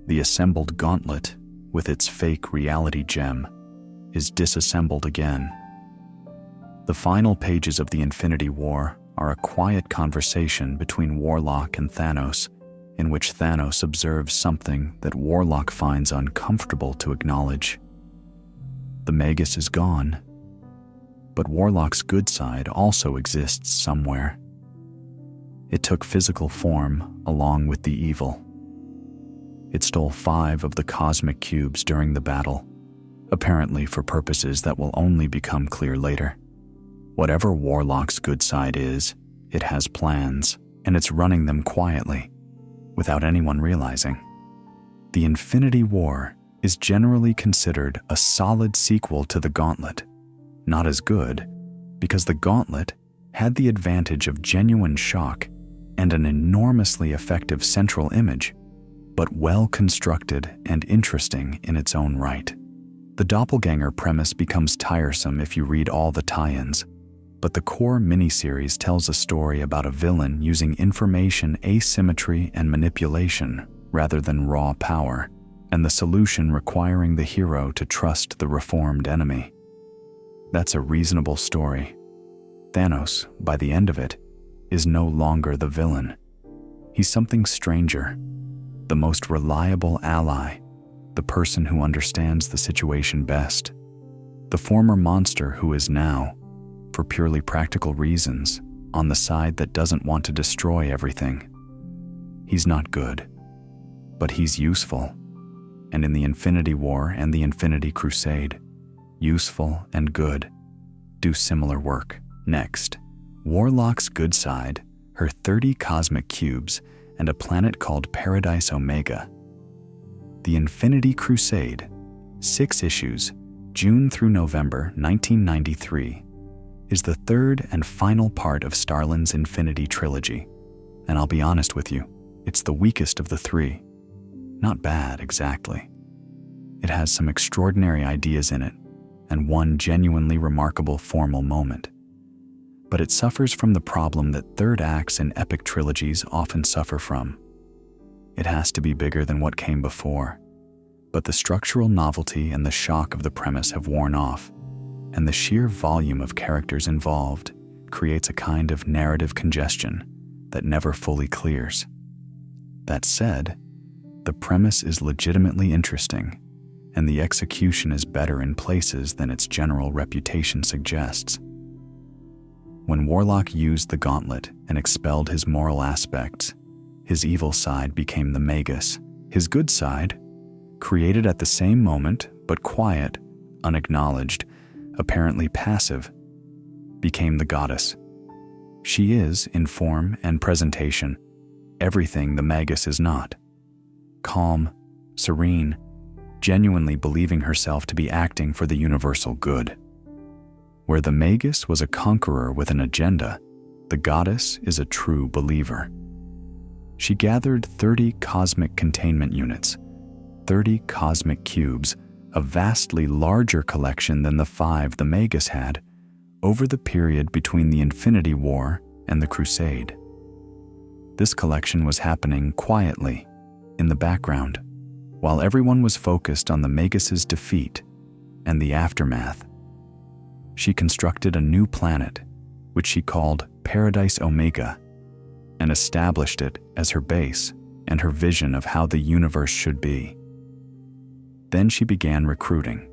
Speaker 1: The assembled gauntlet, with its fake reality gem, is disassembled again. The final pages of the Infinity War are a quiet conversation between Warlock and Thanos, in which Thanos observes something that Warlock finds uncomfortable to acknowledge. The Magus is gone, but Warlock's good side also exists somewhere. It took physical form along with the evil. It stole 5 of the cosmic cubes during the battle, apparently for purposes that will only become clear later. Whatever Warlock's good side is, it has plans, and it's running them quietly, without anyone realizing. The Infinity War is generally considered a solid sequel to the Gauntlet. Not as good, because the Gauntlet had the advantage of genuine shock and an enormously effective central image, but well constructed and interesting in its own right. The doppelganger premise becomes tiresome if you read all the tie-ins, but the core miniseries tells a story about a villain using information asymmetry and manipulation rather than raw power, and the solution requiring the hero to trust the reformed enemy. That's a reasonable story. Thanos, by the end of it, is no longer the villain. He's something stranger, the most reliable ally, the person who understands the situation best, the former monster who is now, for purely practical reasons, on the side that doesn't want to destroy everything. He's not good, but he's useful, and in the Infinity War and the Infinity Crusade, useful and good do similar work. Next, Warlock's good side, her 30 cosmic cubes, and a planet called Paradise Omega. The Infinity Crusade, 6 issues, June through November 1993, is the third and final part of Starlin's Infinity Trilogy, and I'll be honest with you, It's the weakest of the three. Not bad, exactly. It has some extraordinary ideas in it, and one genuinely remarkable formal moment. But it suffers from the problem that third acts in epic trilogies often suffer from. It has to be bigger than what came before, but the structural novelty and the shock of the premise have worn off, and the sheer volume of characters involved creates a kind of narrative congestion that never fully clears. That said, the premise is legitimately interesting, and the execution is better in places than its general reputation suggests. When Warlock used the Gauntlet and expelled his moral aspects, his evil side became the Magus. His good side, created at the same moment, but quiet, unacknowledged, apparently passive, became the goddess. She is, in form and presentation, everything the Magus is not. Calm, serene, genuinely believing herself to be acting for the universal good. Where the Magus was a conqueror with an agenda, the goddess is a true believer. She gathered 30 cosmic containment units, 30 cosmic cubes, a vastly larger collection than the 5 the Magus had, over the period between the Infinity War and the Crusade. This collection was happening quietly, in the background, while everyone was focused on the Magus's defeat and the aftermath. She constructed a new planet, which she called Paradise Omega, and established it as her base and her vision of how the universe should be. Then she began recruiting.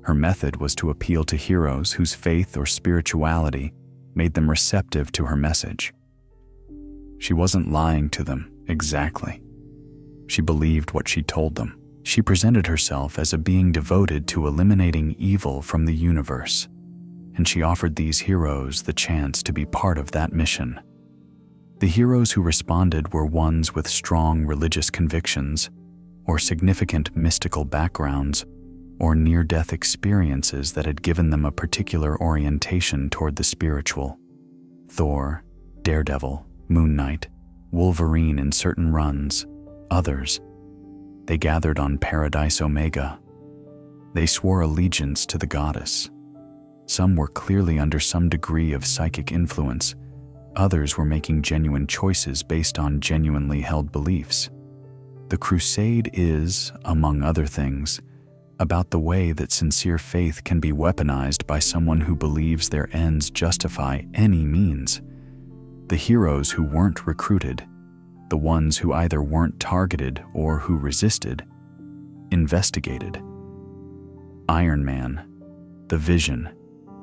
Speaker 1: Her method was to appeal to heroes whose faith or spirituality made them receptive to her message. She wasn't lying to them, exactly. She believed what she told them. She presented herself as a being devoted to eliminating evil from the universe, and she offered these heroes the chance to be part of that mission. The heroes who responded were ones with strong religious convictions, or significant mystical backgrounds, or near-death experiences that had given them a particular orientation toward the spiritual. Thor, Daredevil, Moon Knight, Wolverine in certain runs, others. They gathered on Paradise Omega. They swore allegiance to the goddess. Some were clearly under some degree of psychic influence. Others were making genuine choices based on genuinely held beliefs. The Crusade is, among other things, about the way that sincere faith can be weaponized by someone who believes their ends justify any means. The heroes who weren't recruited, the ones who either weren't targeted or who resisted, investigated. Iron Man, the Vision,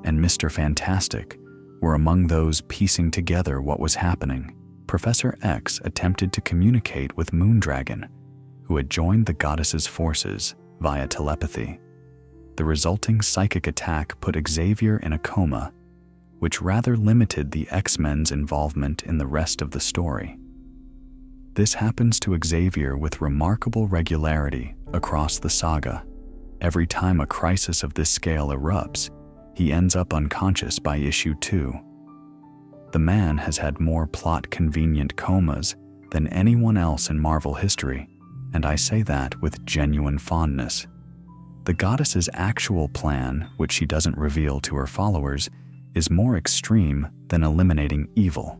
Speaker 1: and Mr. Fantastic were among those piecing together what was happening. Professor X attempted to communicate with Moondragon, who had joined the goddess's forces via telepathy. The resulting psychic attack put Xavier in a coma, which rather limited the X-Men's involvement in the rest of the story. This happens to Xavier with remarkable regularity across the saga. Every time a crisis of this scale erupts, he ends up unconscious by issue 2. The man has had more plot-convenient comas than anyone else in Marvel history, and I say that with genuine fondness. The goddess's actual plan, which she doesn't reveal to her followers, is more extreme than eliminating evil.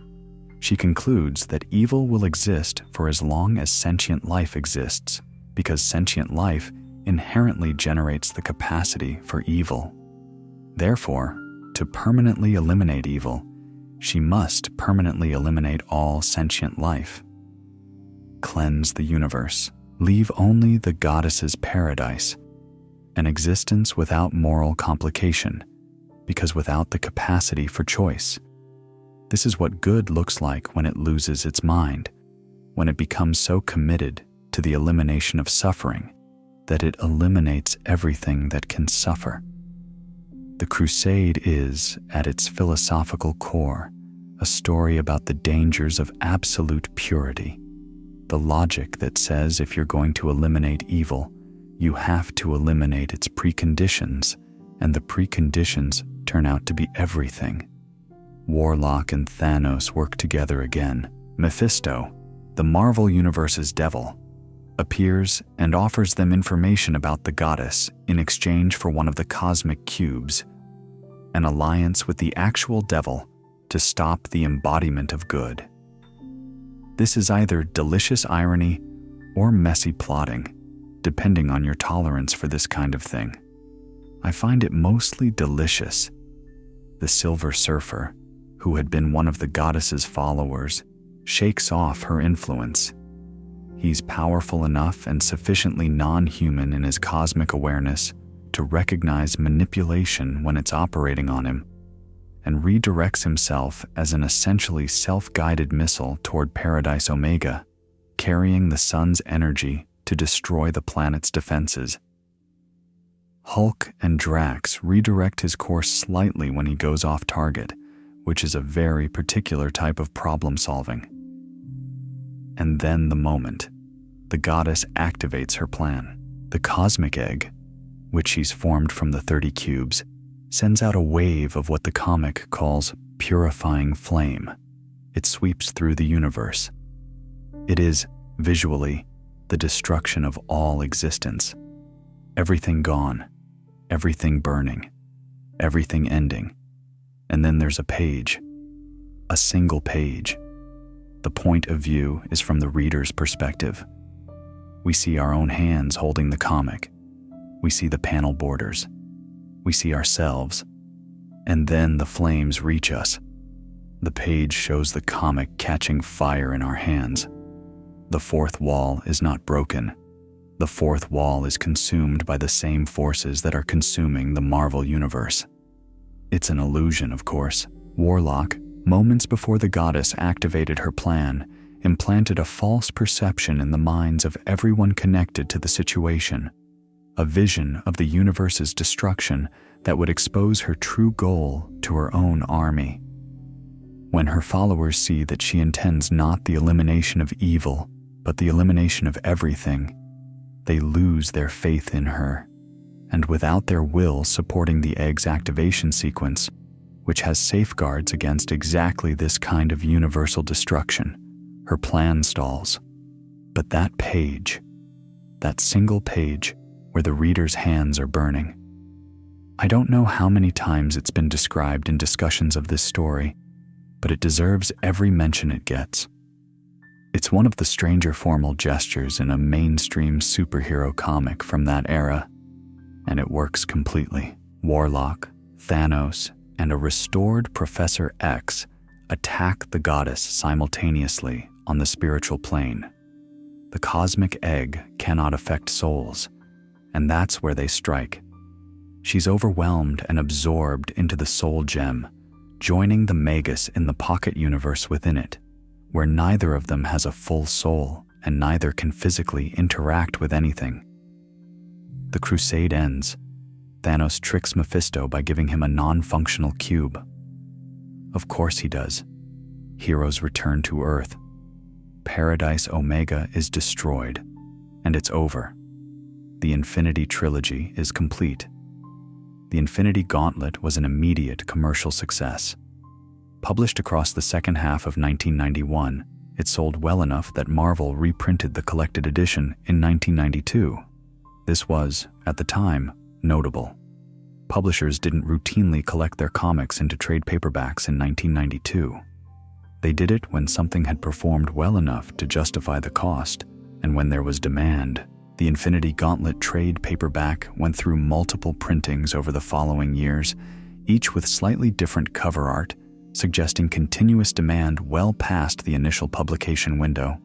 Speaker 1: She concludes that evil will exist for as long as sentient life exists, because sentient life inherently generates the capacity for evil. Therefore, to permanently eliminate evil, she must permanently eliminate all sentient life. Cleanse the universe. Leave only the goddess's paradise, an existence without moral complication, because without the capacity for choice. This is what good looks like when it loses its mind, when it becomes so committed to the elimination of suffering that it eliminates everything that can suffer. The Crusade is, at its philosophical core, a story about the dangers of absolute purity, the logic that says if you're going to eliminate evil, you have to eliminate its preconditions, and the preconditions turn out to be everything. Warlock and Thanos work together again. Mephisto, the Marvel Universe's devil, appears and offers them information about the goddess in exchange for one of the cosmic cubes, an alliance with the actual devil to stop the embodiment of good. This is either delicious irony or messy plotting, depending on your tolerance for this kind of thing. I find it mostly delicious. The Silver Surfer, who had been one of the goddess's followers, shakes off her influence. He's powerful enough and sufficiently non-human in his cosmic awareness to recognize manipulation when it's operating on him, and redirects himself as an essentially self-guided missile toward Paradise Omega, carrying the sun's energy to destroy the planet's defenses. Hulk and Drax redirect his course slightly when he goes off target, which is a very particular type of problem solving. And then the moment the goddess activates her plan. The cosmic egg, which she's formed from the 30 cubes, sends out a wave of what the comic calls purifying flame. It sweeps through the universe. It is, visually, the destruction of all existence. Everything gone, everything burning, everything ending. And then there's a page, a single page. The point of view is from the reader's perspective. We see our own hands holding the comic. We see the panel borders. We see ourselves. And then the flames reach us. The page shows the comic catching fire in our hands. The fourth wall is not broken. The fourth wall is consumed by the same forces that are consuming the Marvel Universe. It's an illusion, of course. Warlock, moments before the goddess activated her plan, implanted a false perception in the minds of everyone connected to the situation, a vision of the universe's destruction that would expose her true goal to her own army. When her followers see that she intends not the elimination of evil, but the elimination of everything, they lose their faith in her, and without their will supporting the egg's activation sequence, which has safeguards against exactly this kind of universal destruction, her plan stalls. But that page, that single page where the reader's hands are burning, I don't know how many times it's been described in discussions of this story, but it deserves every mention it gets. It's one of the stranger formal gestures in a mainstream superhero comic from that era, and it works completely. Warlock, Thanos, and a restored Professor X attack the goddess simultaneously on the spiritual plane. The cosmic egg cannot affect souls, and that's where they strike. She's overwhelmed and absorbed into the soul gem, joining the Magus in the pocket universe within it, where neither of them has a full soul and neither can physically interact with anything. The crusade ends. Thanos tricks Mephisto by giving him a non-functional cube. Of course he does. Heroes return to Earth. Paradise Omega is destroyed, and it's over. The Infinity Trilogy is complete. The Infinity Gauntlet was an immediate commercial success. Published across the second half of 1991, it sold well enough that Marvel reprinted the collected edition in 1992. This was, at the time, notable. Publishers didn't routinely collect their comics into trade paperbacks in 1992. They did it when something had performed well enough to justify the cost, and when there was demand. The Infinity Gauntlet trade paperback went through multiple printings over the following years, each with slightly different cover art, suggesting continuous demand well past the initial publication window.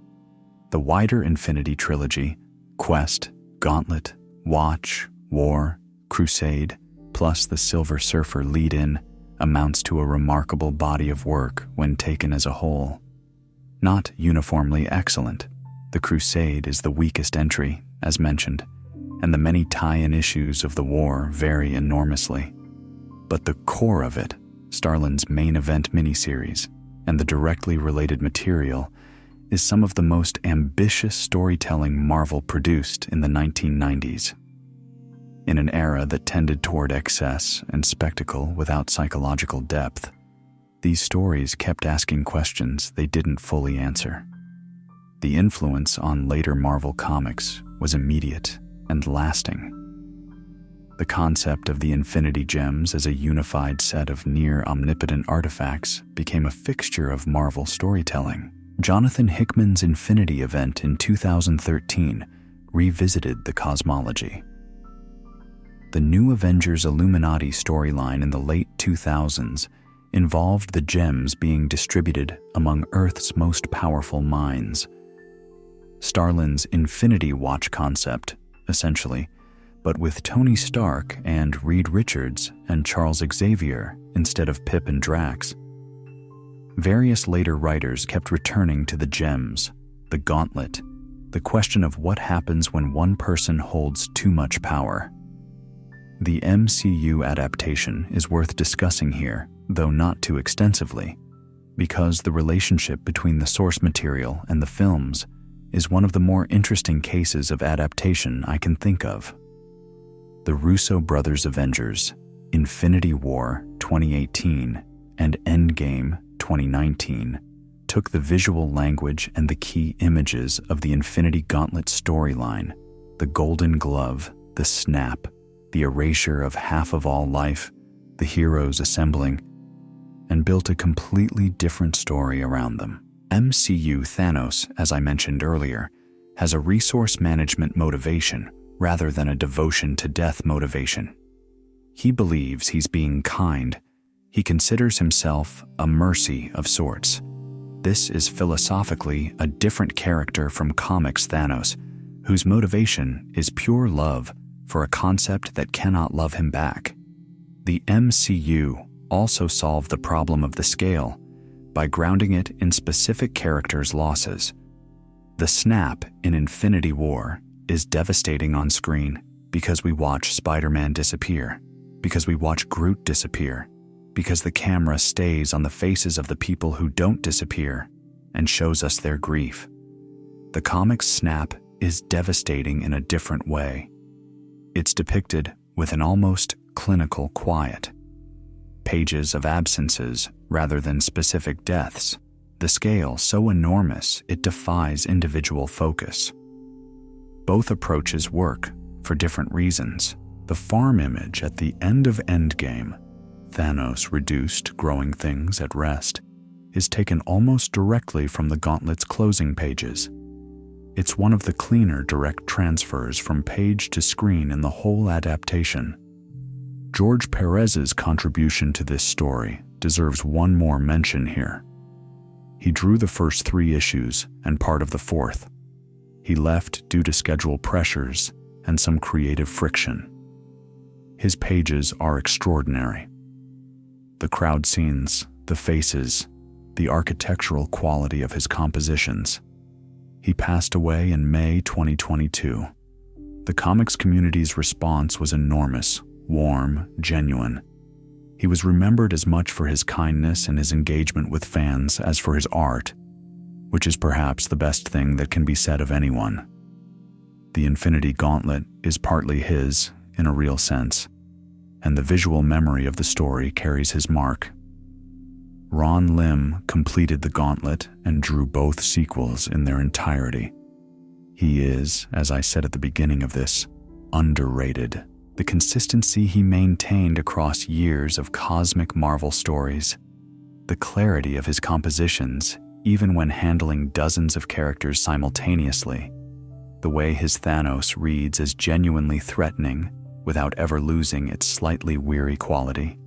Speaker 1: The wider Infinity Trilogy, Quest, Gauntlet, Watch, War, Crusade, plus the Silver Surfer lead-in, amounts to a remarkable body of work when taken as a whole. Not uniformly excellent. The Crusade is the weakest entry, as mentioned, and the many tie-in issues of the war vary enormously. But the core of it, Starlin's main event miniseries, and the directly related material, is some of the most ambitious storytelling Marvel produced in the 1990s. In an era that tended toward excess and spectacle without psychological depth, these stories kept asking questions they didn't fully answer. The influence on later Marvel comics was immediate and lasting. The concept of the Infinity Gems as a unified set of near-omnipotent artifacts became a fixture of Marvel storytelling. Jonathan Hickman's Infinity event in 2013 revisited the cosmology. The New Avengers Illuminati storyline in the late 2000s involved the gems being distributed among Earth's most powerful minds. Starlin's Infinity Watch concept, essentially, but with Tony Stark and Reed Richards and Charles Xavier instead of Pip and Drax. Various later writers kept returning to the gems, the Gauntlet, the question of what happens when one person holds too much power. The MCU adaptation is worth discussing here, though not too extensively, because the relationship between the source material and the films is one of the more interesting cases of adaptation I can think of. The Russo brothers' Avengers, Infinity War 2018 and Endgame 2019 took the visual language and the key images of the Infinity Gauntlet storyline, the Golden Glove, the snap, the erasure of half of all life, the heroes assembling, and built a completely different story around them. MCU Thanos, as I mentioned earlier, has a resource management motivation rather than a devotion to death motivation. He believes he's being kind. He considers himself a mercy of sorts. This is philosophically a different character from comics Thanos, whose motivation is pure love for a concept that cannot love him back. The MCU also solved the problem of the scale by grounding it in specific characters' losses. The snap in Infinity War is devastating on screen because we watch Spider-Man disappear, because we watch Groot disappear, because the camera stays on the faces of the people who don't disappear and shows us their grief. The comic's snap is devastating in a different way. It's depicted with an almost clinical quiet. Pages of absences rather than specific deaths. The scale so enormous it defies individual focus. Both approaches work for different reasons. The farm image at the end of Endgame, Thanos reduced, growing things at rest, is taken almost directly from the Gauntlet's closing pages. It's one of the cleaner direct transfers from page to screen in the whole adaptation. George Perez's contribution to this story deserves one more mention here. He drew the first 3 issues and part of the 4th. He left due to schedule pressures and some creative friction. His pages are extraordinary. The crowd scenes, the faces, the architectural quality of his compositions. He passed away in May 2022. The comics community's response was enormous, warm, genuine. He was remembered as much for his kindness and his engagement with fans as for his art, which is perhaps the best thing that can be said of anyone. The Infinity Gauntlet is partly his, in a real sense, and the visual memory of the story carries his mark. Ron Lim completed the Gauntlet and drew both sequels in their entirety. He is, as I said at the beginning of this, underrated. The consistency he maintained across years of cosmic Marvel stories, the clarity of his compositions, even when handling dozens of characters simultaneously, the way his Thanos reads as genuinely threatening without ever losing its slightly weary quality.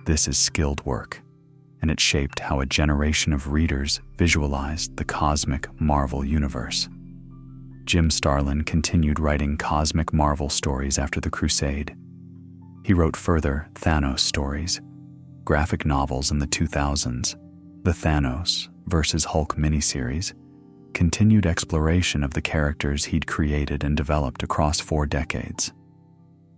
Speaker 1: This is skilled work, and it shaped how a generation of readers visualized the cosmic Marvel universe. Jim Starlin continued writing cosmic Marvel stories after the Crusade. He wrote further Thanos stories, graphic novels in the 2000s, the Thanos vs. Hulk miniseries, continued exploration of the characters he'd created and developed across 4 decades.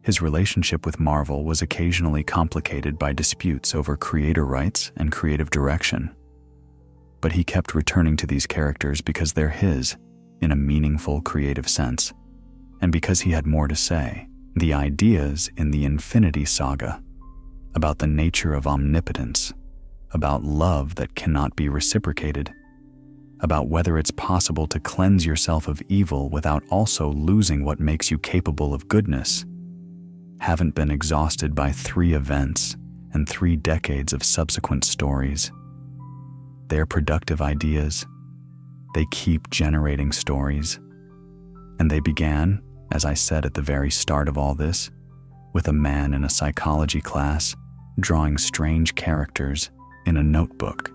Speaker 1: His relationship with Marvel was occasionally complicated by disputes over creator rights and creative direction. But he kept returning to these characters because they're his, in a meaningful creative sense, and because he had more to say. The ideas in the Infinity Saga, about the nature of omnipotence, about love that cannot be reciprocated, about whether it's possible to cleanse yourself of evil without also losing what makes you capable of goodness, haven't been exhausted by 3 events and 3 decades of subsequent stories. They're productive ideas. They keep generating stories. And they began, as I said at the very start of all this, with a man in a psychology class drawing strange characters in a notebook.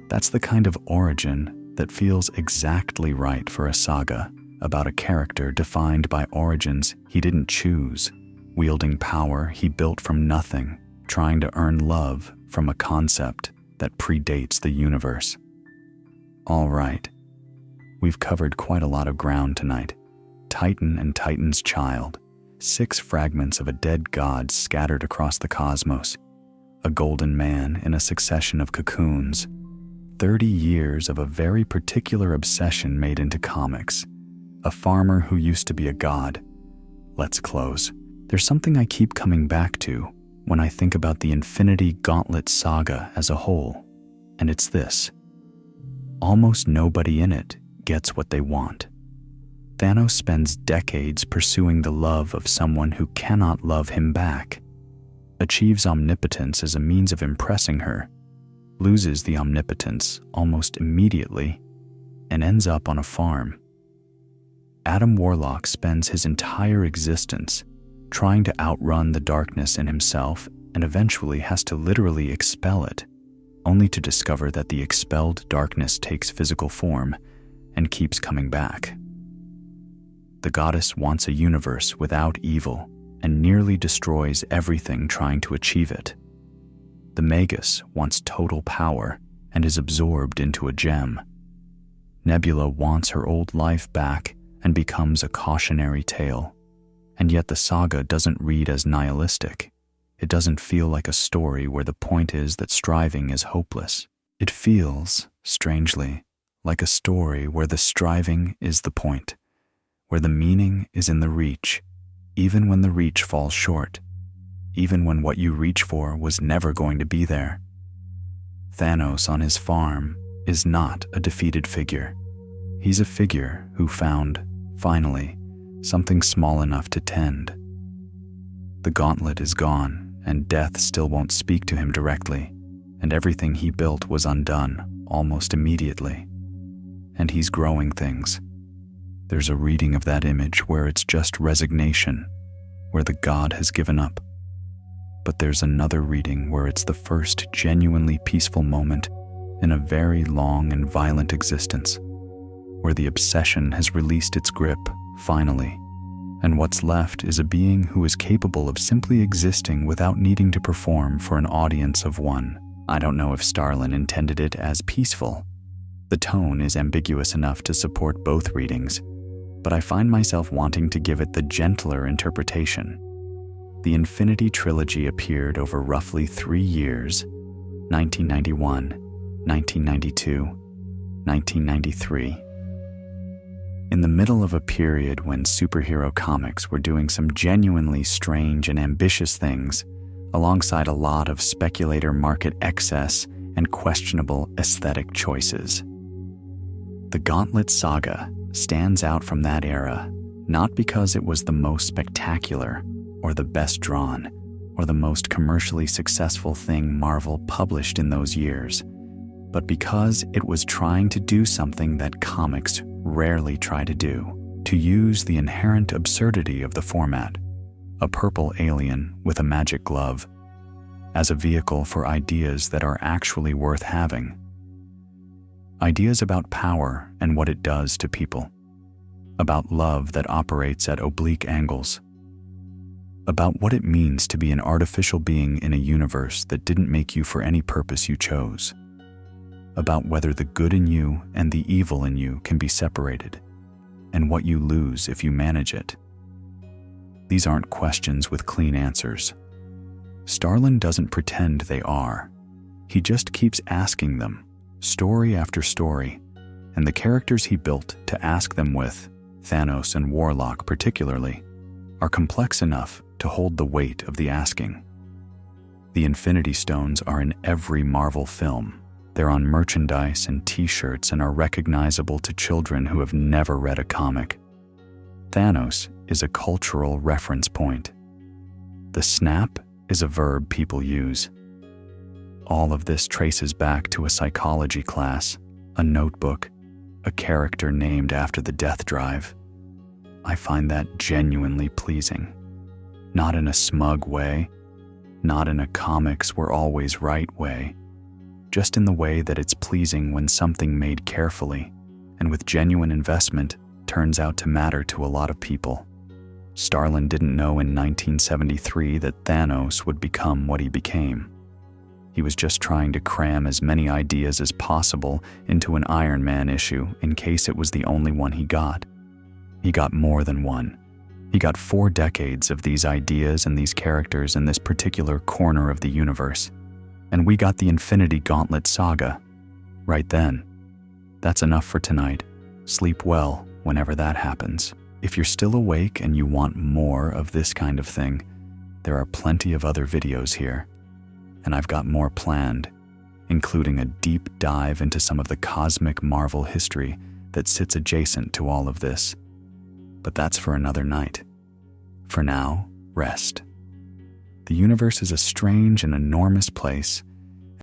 Speaker 1: That's the kind of origin that feels exactly right for a saga about a character defined by origins he didn't choose, wielding power he built from nothing, trying to earn love from a concept that predates the universe. All right, we've covered quite a lot of ground tonight. Titan and Titan's child, 6 fragments of a dead god scattered across the cosmos, a golden man in a succession of cocoons, 30 years of a very particular obsession made into comics, a farmer who used to be a god. Let's close. There's something I keep coming back to when I think about the Infinity Gauntlet Saga as a whole, and it's this. Almost nobody in it gets what they want. Thanos spends decades pursuing the love of someone who cannot love him back, achieves omnipotence as a means of impressing her, loses the omnipotence almost immediately, and ends up on a farm. Adam Warlock spends his entire existence trying to outrun the darkness in himself and eventually has to literally expel it, only to discover that the expelled darkness takes physical form and keeps coming back. The goddess wants a universe without evil and nearly destroys everything trying to achieve it. The Magus wants total power and is absorbed into a gem. Nebula wants her old life back and becomes a cautionary tale. And yet the saga doesn't read as nihilistic. It doesn't feel like a story where the point is that striving is hopeless. It feels, strangely, like a story where the striving is the point, where the meaning is in the reach, even when the reach falls short, even when what you reach for was never going to be there. Thanos on his farm is not a defeated figure. He's a figure who found, finally, something small enough to tend. The gauntlet is gone, and death still won't speak to him directly, and everything he built was undone almost immediately. And he's growing things. There's a reading of that image where it's just resignation, where the god has given up. But there's another reading where it's the first genuinely peaceful moment in a very long and violent existence, where the obsession has released its grip, finally, and what's left is a being who is capable of simply existing without needing to perform for an audience of one. I don't know if Starlin intended it as peaceful. The tone is ambiguous enough to support both readings, but I find myself wanting to give it the gentler interpretation. The Infinity Trilogy appeared over roughly 3 years, 1991, 1992, 1993. In the middle of a period when superhero comics were doing some genuinely strange and ambitious things, alongside a lot of speculator market excess and questionable aesthetic choices. The Gauntlet Saga stands out from that era, not because it was the most spectacular, or the best drawn, or the most commercially successful thing Marvel published in those years, but because it was trying to do something that comics rarely try to do, to use the inherent absurdity of the format, a purple alien with a magic glove, as a vehicle for ideas that are actually worth having. Ideas about power and what it does to people, about love that operates at oblique angles, about what it means to be an artificial being in a universe that didn't make you for any purpose you chose, about whether the good in you and the evil in you can be separated, and what you lose if you manage it. These aren't questions with clean answers. Starlin doesn't pretend they are. He just keeps asking them, story after story, and the characters he built to ask them with, Thanos and Warlock particularly, are complex enough to hold the weight of the asking. The Infinity Stones are in every Marvel film, They're on merchandise and t-shirts and are recognizable to children who have never read a comic. Thanos is a cultural reference point. The snap is a verb people use. All of this traces back to a psychology class, a notebook, a character named after the death drive. I find that genuinely pleasing. Not in a smug way, not in a comics we're always right way, just in the way that it's pleasing when something made carefully and with genuine investment turns out to matter to a lot of people. Starlin didn't know in 1973 that Thanos would become what he became. He was just trying to cram as many ideas as possible into an Iron Man issue in case it was the only one he got. He got more than one. He got 4 decades of these ideas and these characters in this particular corner of the universe. And we got the Infinity Gauntlet Saga. Right then. That's enough for tonight. Sleep well whenever that happens. If you're still awake and you want more of this kind of thing, there are plenty of other videos here. And I've got more planned, including a deep dive into some of the cosmic Marvel history that sits adjacent to all of this. But that's for another night. For now, rest. The universe is a strange and enormous place,